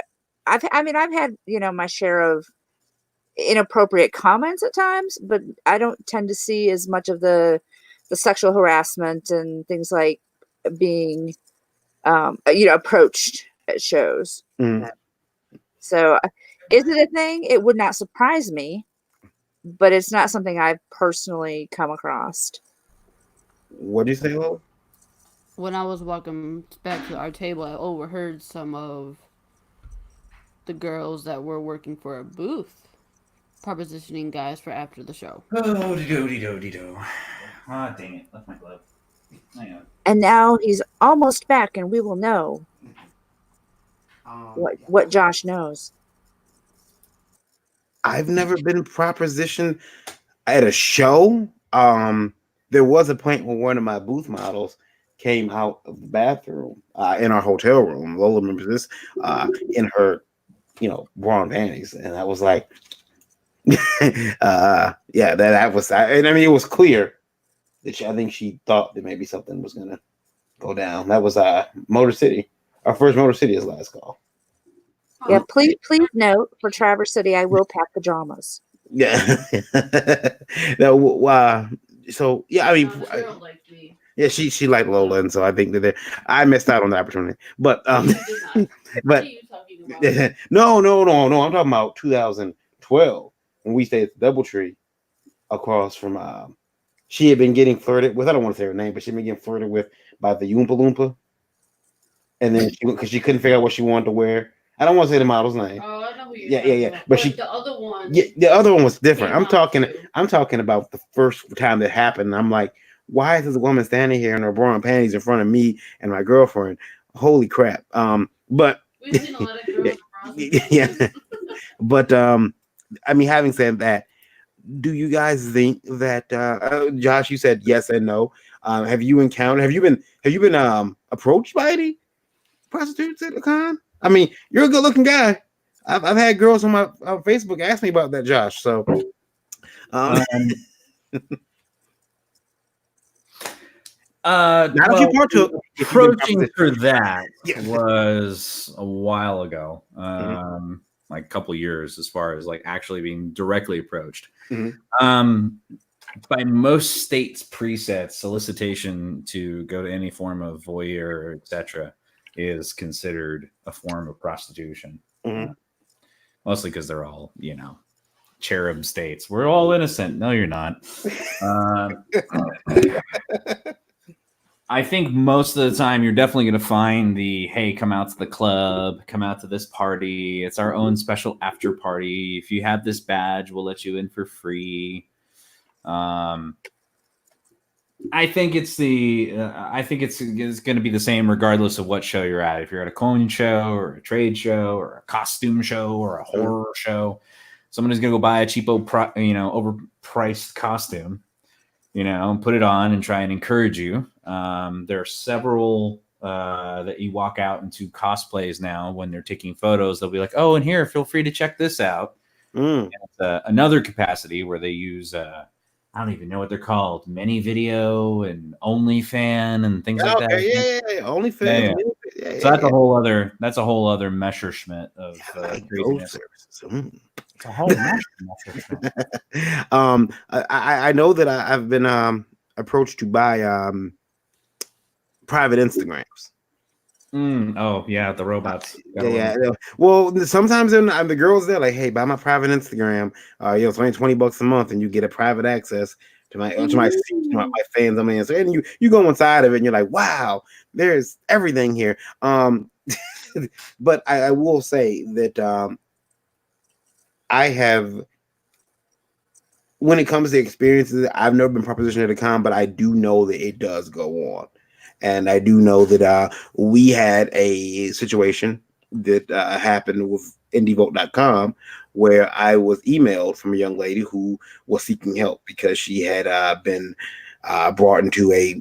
S5: I've had my share of inappropriate comments at times, but I don't tend to see as much of the sexual harassment and things like being approached at shows. So is it a thing? It would not surprise me, but it's not something I've personally come across.
S2: What do you say, Lola?
S6: When I was walking back to our table, I overheard some of the girls that were working for a booth propositioning guys for after the show.
S4: Oh, do. Ah, dang it. Left my glove. Hang on.
S5: And now he's almost back, and we will know what Josh knows.
S2: I've never been propositioned at a show. There was a point when one of my booth models came out of the bathroom in our hotel room. Lola remembers this, in her, bra and panties, and I was like, that was. And I mean, it was clear that I think she thought that maybe something was gonna go down. That was Motor City. Our first Motor City is last call.
S5: Yeah, please note, for Traverse City, I will pack pajamas.
S2: Yeah. So yeah, I mean, yeah, she liked Lola, and so I think that I missed out on the opportunity. But but no, I'm talking about 2012 when we stayed at the DoubleTree across from. She had been getting flirted with. I don't want to say her name, but she'd been getting flirted with by the Oompa Loompa, and then because she couldn't figure out what she wanted to wear. I don't want to say the model's name.
S3: Oh, I know who you're talking about.
S2: But
S3: the other one.
S2: Yeah, the other one was different. I'm talking about the first time that happened. I'm like, why is this woman standing here in her bra and panties in front of me and my girlfriend? Holy crap. But
S3: we've seen a lot of girls
S2: yeah. But I mean, having said that, do you guys think that Josh, you said yes and no. Have you been approached by any prostitutes at the con? I mean, you're a good-looking guy. I've had girls on my Facebook ask me about that, Josh. So,
S4: not
S2: if you partook.
S4: Approaching for that was a while ago, like a couple years, as far as like actually being directly approached. By most states' presets, solicitation to go to any form of voyeur, etc., is considered a form of prostitution. Mostly because they're all, cherub states. We're all innocent. No, you're not. I think most of the time you're definitely going to find the, hey, come out to the club, come out to this party. It's our own special after party. If you have this badge, we'll let you in for free. I think it's going to be the same regardless of what show you're at. If you're at a coin show or a trade show or a costume show or a horror show, someone is going to go buy a cheapo, overpriced costume, and put it on and try and encourage you. There are several that you walk out into cosplays now when they're taking photos. They'll be like, "Oh, and here, feel free to check this out." And another capacity where they use I don't even know what they're called, many video and OnlyFan and things like that.
S2: Yeah. OnlyFan. Yeah.
S4: So that's a whole other Messerschmitt of craziness. It's a whole Messerschmitt.
S2: I know that I've been approached to buy private Instagrams.
S4: Oh yeah, the robots.
S2: Yeah. Well, sometimes the girls there like, hey, buy my private Instagram. It's only $20 a month, and you get a private access to my fans on my Instagram. And you go inside of it, and you're like, wow, there's everything here. But I will say that I have, when it comes to experiences, I've never been propositioned at a con, but I do know that it does go on. And I do know that we had a situation that happened with indievote.com where I was emailed from a young lady who was seeking help because she had been brought into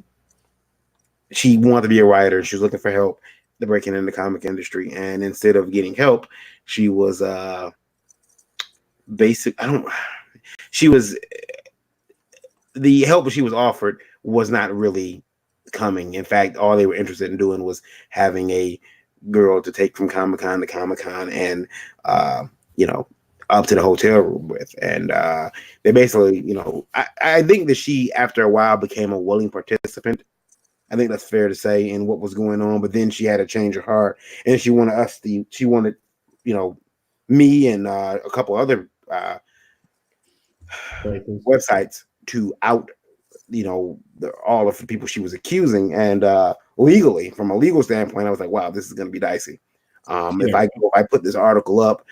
S2: she wanted to be a writer. She was looking for help to breaking in the comic industry. And instead of getting help, she was the help she was offered was not really coming. In fact, all they were interested in doing was having a girl to take from Comic-Con to Comic-Con and up to the hotel room with. And they basically, I think that she after a while became a willing participant. I think that's fair to say in what was going on, but then she had a change of heart and she wanted me and a couple other websites to out all of the people she was accusing, and legally, from a legal standpoint, I was like, wow, this is going to be dicey. If I put this article up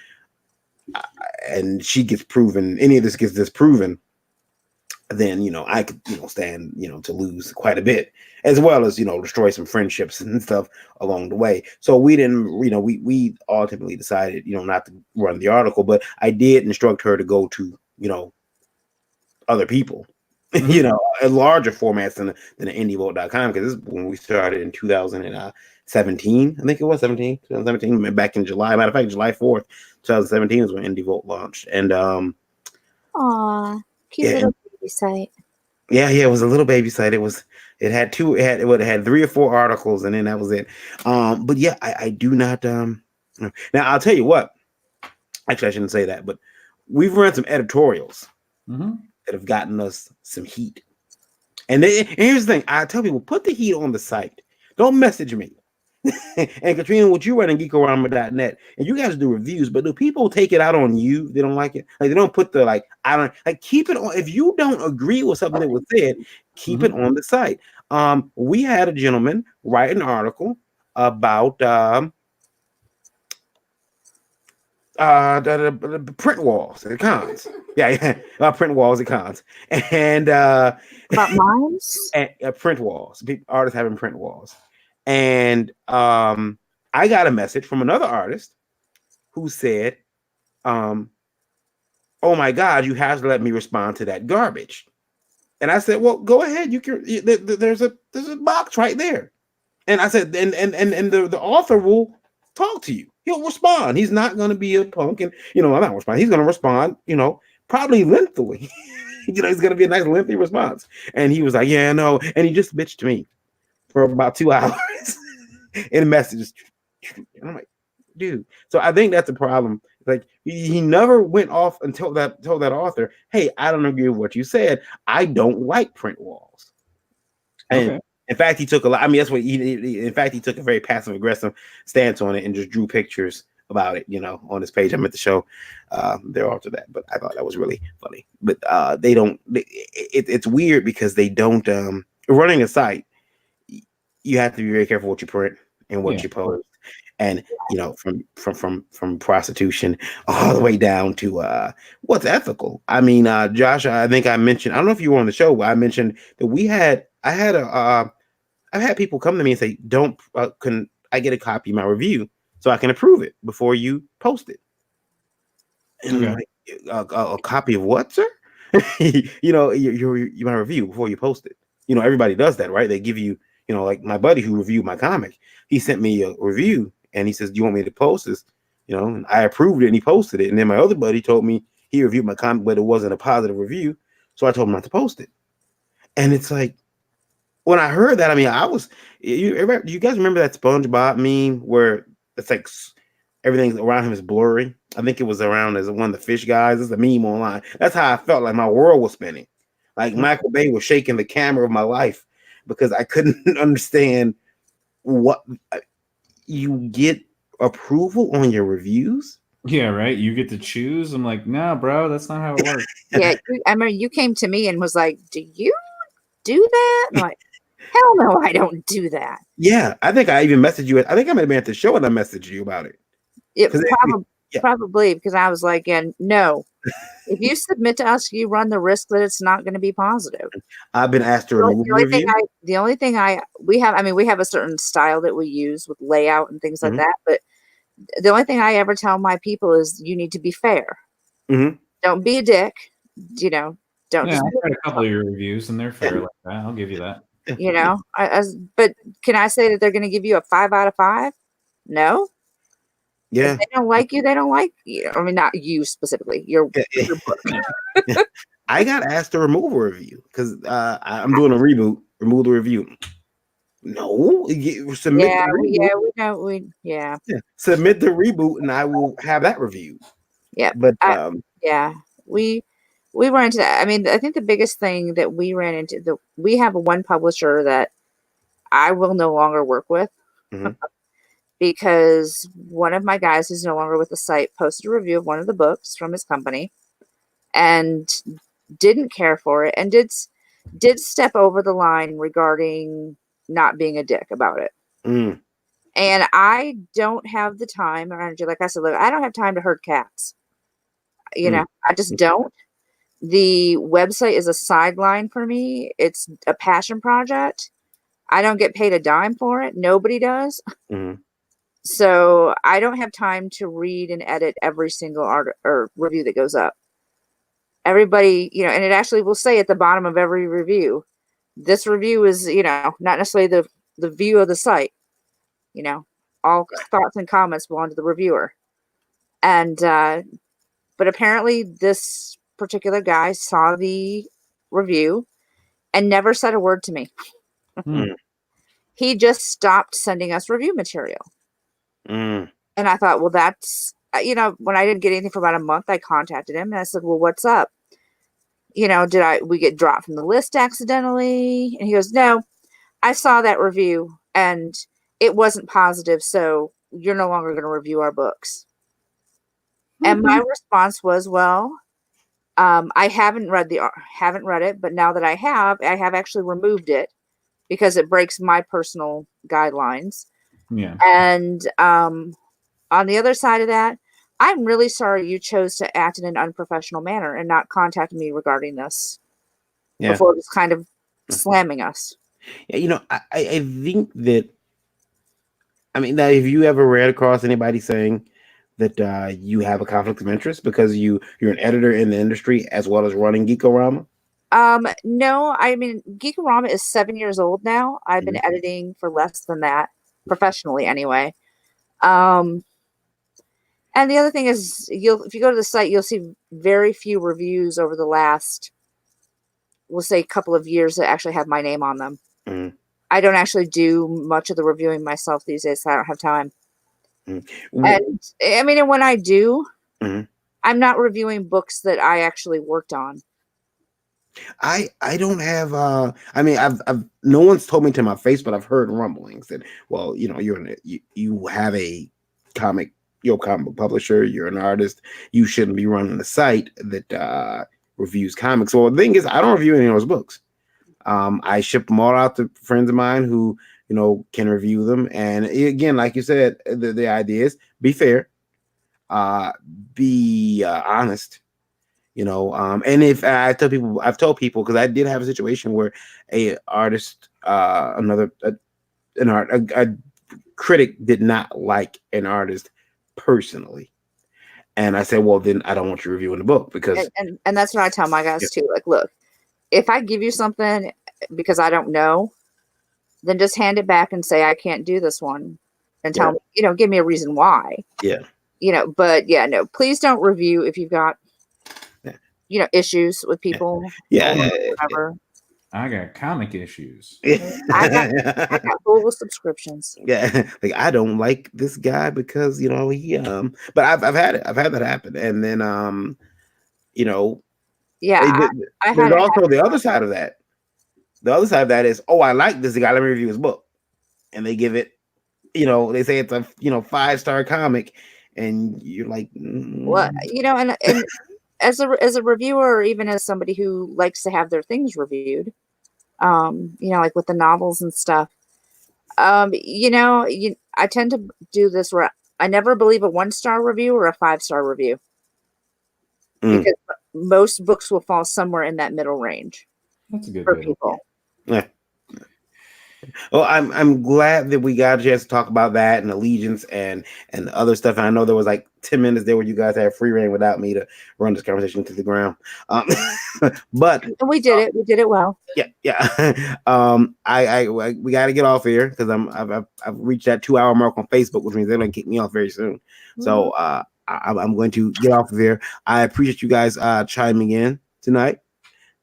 S2: and she gets proven, any of this gets disproven, then I could stand to lose quite a bit, as well as destroy some friendships and stuff along the way. So we didn't, we ultimately decided not to run the article, but I did instruct her to go to other people. A larger formats than the indievote.com, because this is when we started in 2017. I think it was 2017, back in July. Matter of fact, July 4th, 2017 is when IndieVote launched. And
S5: cute little baby site.
S2: Yeah, it was a little baby site. It had 3 or 4 articles, and then that was it. But yeah, I do not. Now I'll tell you what. Actually, I shouldn't say that, but we've run some editorials. That have gotten us some heat. And here's the thing. I tell people, put the heat on the site. Don't message me. And Katrina, what you run in geekorama.net, and you guys do reviews, but do people take it out on you? They don't like it. Like, they don't put the keep it on. If you don't agree with something that was said, keep it on the site. We had a gentleman write an article about the print walls at cons. Print walls at cons. And
S5: about mimes?
S2: And print walls. Artists having print walls. And I got a message from another artist who said, oh my God, you have to let me respond to that garbage. And I said, well, go ahead. You can. There's a box right there. And I said, and the author will talk to you. He'll respond. He's not going to be a punk, and I'm not responding. He's going to respond, probably lengthily. He's going to be a nice lengthy response. And he was like, yeah, no. And he just bitched to me for about 2 hours in messages. And I'm like, dude. So I think that's a problem. Like, he never went off and told that author, hey, I don't agree with what you said. I don't like print walls. And in fact, he took a lot. I mean, that's what in fact, he took a very passive aggressive stance on it and just drew pictures about it, on his page. I meant to show their after that, but I thought that was really funny. But they don't. It's weird because they don't. Running a site, you have to be very careful what you print and what
S4: Yeah.
S2: you post. And from prostitution all the way down to what's ethical. I mean, Josh, I think I mentioned, I don't know if you were on the show, but I mentioned that I've had people come to me and say, "Don't can I get a copy of my review so I can approve it before you post it?" And I'm like, a copy of what, sir? Your my review before you post it. Everybody does that, right? They give you, like my buddy who reviewed my comic, he sent me a review and he says, "Do you want me to post this?" And I approved it and he posted it. And then my other buddy told me he reviewed my comic, but it wasn't a positive review, so I told him not to post it. And it's like, when I heard that, I mean, you guys remember that SpongeBob meme where it's like everything around him is blurry? I think it was around as one of the fish guys. It's a meme online. That's how I felt, like my world was spinning. Like Michael Bay was shaking the camera of my life because I couldn't understand what you get approval on your reviews.
S4: Yeah, right. You get to choose. I'm like, no, bro, that's not how it works.
S5: Yeah, I remember you came to me and was like, "Do you do that?" I'm like, "Hell no, I don't do that."
S2: Yeah, I think I even messaged you. I think I might have been at the show and I messaged you about it.
S5: Probably because I was like, "Yeah, no. If you submit to us, you run the risk that it's not going to be positive."
S2: I've been asked to remove review.
S5: The only thing we have a certain style that we use with layout and things like that. But the only thing I ever tell my people is you need to be fair.
S2: Mm-hmm.
S5: Don't be a dick. Don't.
S4: Yeah, I've read a couple of your reviews and they're fair like that. I'll give you that.
S5: But can I say that they're going to give you a 5 out of 5? No.
S2: Yeah.
S5: If they don't like you, they don't like you. I mean, not you specifically. Your book.
S2: I got asked to remove a review because I'm doing a reboot. Remove the review. No, submit the reboot.
S5: Yeah.
S2: Submit the reboot, and I will have that review.
S5: Yeah,
S2: but
S5: we ran into that. I mean, I think the biggest thing that we ran into, we have one publisher that I will no longer work with.
S2: Mm-hmm.
S5: Because one of my guys who's no longer with the site posted a review of one of the books from his company and didn't care for it and did step over the line regarding not being a dick about it.
S2: Mm.
S5: And I don't have the time or energy. Like I said, look, I don't have time to herd cats. I just don't. The website is a sideline for me. It's a passion project. I don't get paid a dime for it. Nobody does.
S2: Mm-hmm.
S5: So I don't have time to read and edit every single art or review that goes up. Everybody, and it actually will say at the bottom of every review, this review is, not necessarily the view of the site. All thoughts and comments belong to the reviewer. And, but apparently this particular guy saw the review and never said a word to me. He just stopped sending us review material. And I thought, well, that's, when I didn't get anything for about a month, I contacted him and I said, well, what's up? Did we get dropped from the list accidentally? And he goes, no, I saw that review and it wasn't positive. So you're no longer going to review our books. And my response was, well, I haven't read it, but now that I have actually removed it because it breaks my personal guidelines.
S4: Yeah.
S5: And on the other side of that, I'm really sorry you chose to act in an unprofessional manner and not contact me regarding this before just kind of slamming us.
S2: Yeah, I think that, I mean, that if you ever read across anybody saying that you have a conflict of interest because you're an editor in the industry as well as running Geekorama?
S5: No, I mean, Geekorama is 7 years old now. I've been editing for less than that, professionally anyway. And the other thing is, if you go to the site, you'll see very few reviews over the last, we'll say, couple of years that actually have my name on them.
S2: Mm-hmm.
S5: I don't actually do much of the reviewing myself these days, so I don't have time.
S2: Mm-hmm.
S5: And I mean, and when I do,
S2: mm-hmm.
S5: I'm not reviewing books that I actually worked on.
S2: I don't have I mean I've no one's told me to my face, but I've heard rumblings that, well, you have a comic, you're a comic book publisher, you're an artist, you shouldn't be running a site that reviews comics. Well, the thing is, I don't review any of those books. I ship them all out to friends of mine who can review them. And again, like you said, the idea is be fair, be honest. And if I've told people, because I did have a situation where a artist, a critic did not like an artist personally, and I said, well, then I don't want you reviewing the book because,
S5: and that's what I tell my guys too. Like, look, if I give you something because I don't know, then just hand it back and say I can't do this one, and tell me, give me a reason why.
S2: Yeah.
S5: But yeah, no, please don't review if you've got issues with people. Whatever.
S4: I got comic issues.
S5: I got full subscriptions.
S2: Yeah, like I don't like this guy because he but I've had that happen, and then
S5: yeah,
S2: there's also the other side of that. The other side of that is, I like this guy, let me review his book, and they give it, they say it's a 5-star comic, and you're like,
S5: well, and as a reviewer, or even as somebody who likes to have their things reviewed, like with the novels and stuff, I tend to do this where I never believe a 1-star review or a 5-star review, because most books will fall somewhere in that middle range.
S4: That's a good
S5: for people.
S2: Yeah. Well, I'm glad that we got a chance to talk about that and Allegiance and other stuff. And I know there was like 10 minutes there where you guys had free reign without me to run this conversation to the ground. But
S5: and we did it. We did it well.
S2: Yeah. We got to get off here because I've reached that 2-hour mark on Facebook, which means they're gonna kick me off very soon. So I'm going to get off of here. I appreciate you guys chiming in tonight.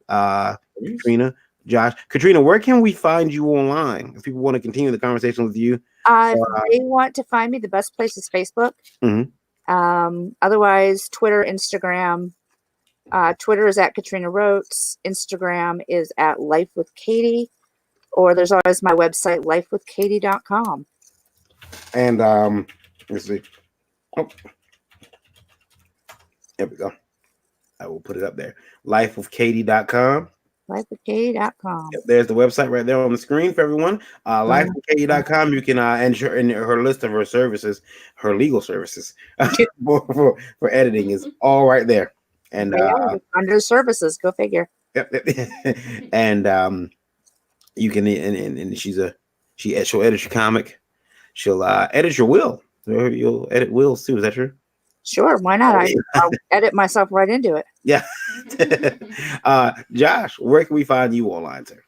S2: Katrina, Josh, Katrina, where can we find you online if people want to continue the conversation with you?
S5: If they want to find me, the best place is Facebook. Otherwise, Twitter, Instagram. Twitter is at Katrina Rotes. Instagram is at Life with Katie. Or there's always my website, lifewithkatie.com.
S2: And let's see. Oh. There we go. I will put it up there. Lifewithkatie.com.
S5: Lifewithkatie.com.
S2: Yep, there's the website right there on the screen for everyone. Lifewithkatie.com. You can enter in her list of her services, her legal services for editing is all right there. And
S5: under services, go figure.
S2: Yep. And you can and she'll edit your comic. She'll edit your will. You'll edit wills too. Is that true?
S5: Sure, why not? I'll edit myself right into it.
S2: Yeah. Josh, where can we find you online, sir?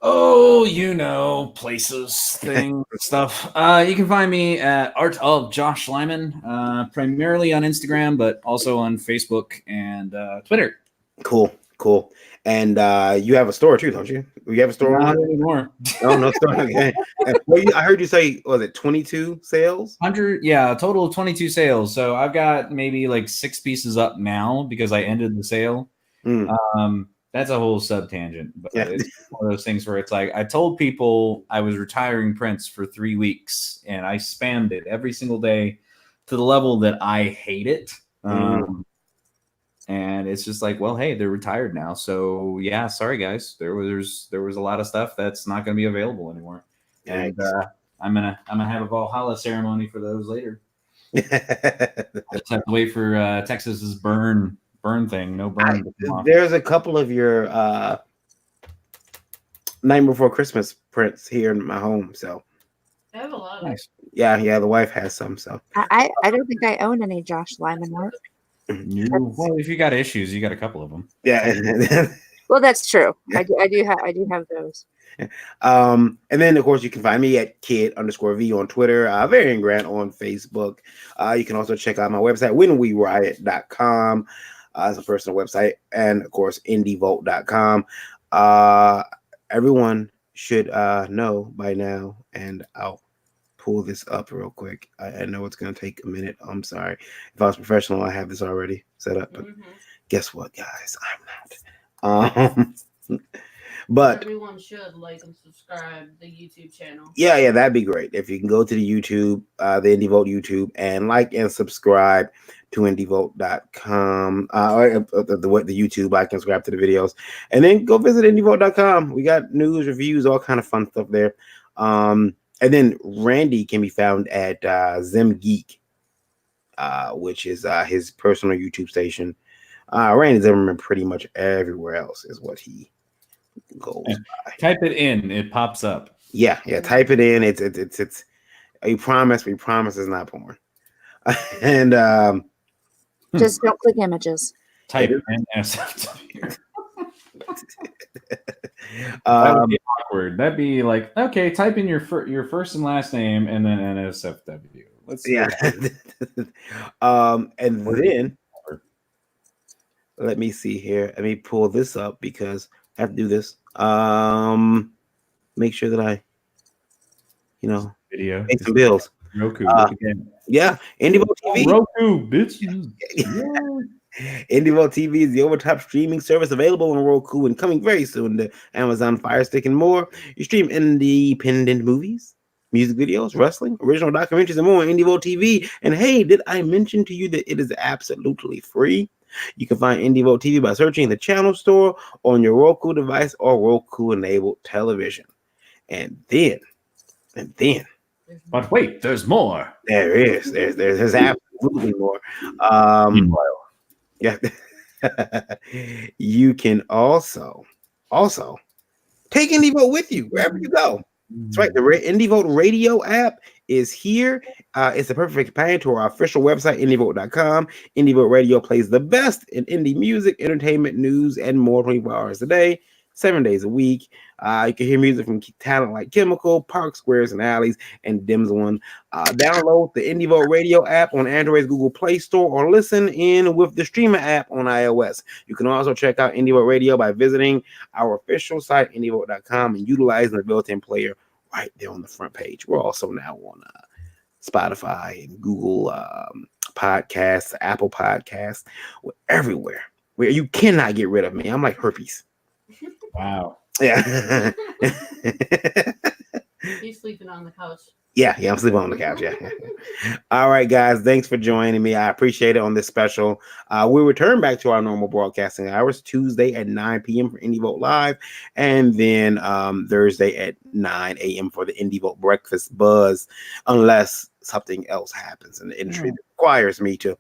S4: Oh, places, things, stuff. You can find me at Art of Josh Lyman, primarily on Instagram, but also on Facebook and Twitter.
S2: Cool. And you have a store too, don't you? You have a store?
S4: Not anymore.
S2: Oh, no store. Okay. Well, I heard you say, was it 22 sales?
S4: 100, yeah, a total of 22 sales. So I've got maybe like 6 pieces up now because I ended the sale. That's a whole sub tangent, but it's one of those things where it's like I told people I was retiring prints for 3 weeks, and I spammed it every single day to the level that I hate it. And it's just like, well, hey, they're retired now, so yeah, sorry guys. There was a lot of stuff that's not going to be available anymore. And I'm gonna have a Valhalla ceremony for those later. I just have to wait for Texas's burn thing. No burn.
S2: There's a couple of your Night Before Christmas prints here in my home, so
S3: I have a lot of
S4: nice.
S2: Yeah, the wife has some. So
S5: I don't think I own any Josh Lyman work.
S4: Well, if you got issues, you got a couple of them.
S2: Yeah.
S5: Well, that's true. I do have those.
S2: And then of course you can find me at kid_v on Twitter, Varian Grant on Facebook. You can also check out my website, whenweriot.com. It's a personal website, and of course indievolt.com. Everyone should know by now, and I'll pull this up real quick. I know it's going to take a minute. I'm sorry. If I was professional, I have this already set up. But guess what, guys? I'm not. But
S3: everyone should like and subscribe the YouTube channel.
S2: Yeah, that'd be great. If you can go to the YouTube, the Indie Vote YouTube, and like and subscribe to indievote.com, or the YouTube, like and subscribe to the videos, and then go visit indievote.com. We got news, reviews, all kind of fun stuff there. And then Randy can be found at Zim Geek, which is his personal YouTube station. Randy Zimmerman pretty much everywhere else is what he goes by.
S4: Type it in, it pops up.
S2: Yeah. Type it in. It's. We promise it's not porn. And
S5: Just don't click images.
S4: Type NSFW. That
S2: um,
S4: would be awkward. That'd be like, okay, type in your first and last name and then NSFW. Let's see.
S2: yeah. And then let me see here. Let me pull this up because I have to do this. Make sure that I,
S4: Video.
S2: pay some bills.
S4: Roku.
S2: Yeah, IndieVolt TV.
S4: Roku, bitch.
S2: IndieVolt TV is the over-top streaming service available on Roku and coming very soon to Amazon Fire Stick and more. You stream independent movies, music videos, wrestling, original documentaries, and more on IndieVolt TV. And hey, did I mention to you that it is absolutely free? You can find IndieVolt TV by searching the channel store on your Roku device or Roku-enabled television. And then.
S4: But wait, there's more.
S2: There is. There's absolutely more. Yeah. You can also take IndieVolt with you wherever you go. That's right. The IndieVolt radio app is here. It's a perfect companion to our official website, indievolt.com. IndieVolt Radio plays the best in indie music, entertainment, news, and more 24 hours a day, 7 days a week. You can hear music from talent like Chemical, Park Squares and Alleys, and Dims One. Download the IndieVolt Radio app on Android's Google Play Store or listen in with the Streamer app on iOS. You can also check out IndieVolt Radio by visiting our official site, indievolt.com, and utilizing the built-in player right there on the front page. We're also now on Spotify and Google Podcasts, Apple Podcasts. We're everywhere where you cannot get rid of me. I'm like herpes.
S4: Wow.
S2: Yeah.
S3: He's sleeping on the couch.
S2: Yeah, I'm sleeping on the couch. Yeah. All right, guys. Thanks for joining me. I appreciate it on this special. We'll return back to our normal broadcasting hours Tuesday at 9 p.m. for IndieVolt Live, and then Thursday at 9 a.m. for the IndieVolt Breakfast Buzz, unless something else happens in the industry that requires me to.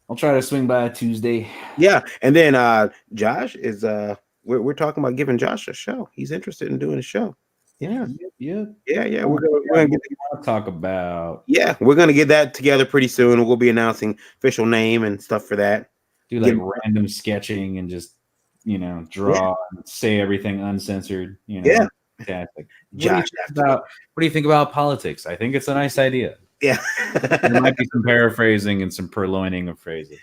S4: I'll try to swing by Tuesday.
S2: Yeah, and then Josh is we're talking about giving Josh a show. He's interested in doing a show. Yeah. We're gonna get
S4: talk about.
S2: Yeah, we're gonna get that together pretty soon. We'll be announcing official name and stuff for that.
S4: Do like random sketching and just draw and say everything uncensored.
S2: Yeah.
S4: Fantastic.
S2: Josh,
S4: what do you think about politics? I think it's a nice idea.
S2: Yeah.
S4: There might be some paraphrasing and some purloining of phrases.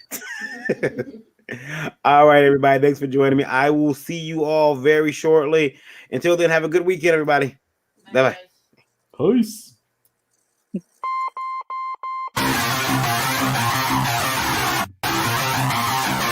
S2: All right, everybody. Thanks for joining me. I will see you all very shortly. Until then, have a good weekend, everybody. Bye-bye.
S4: Peace.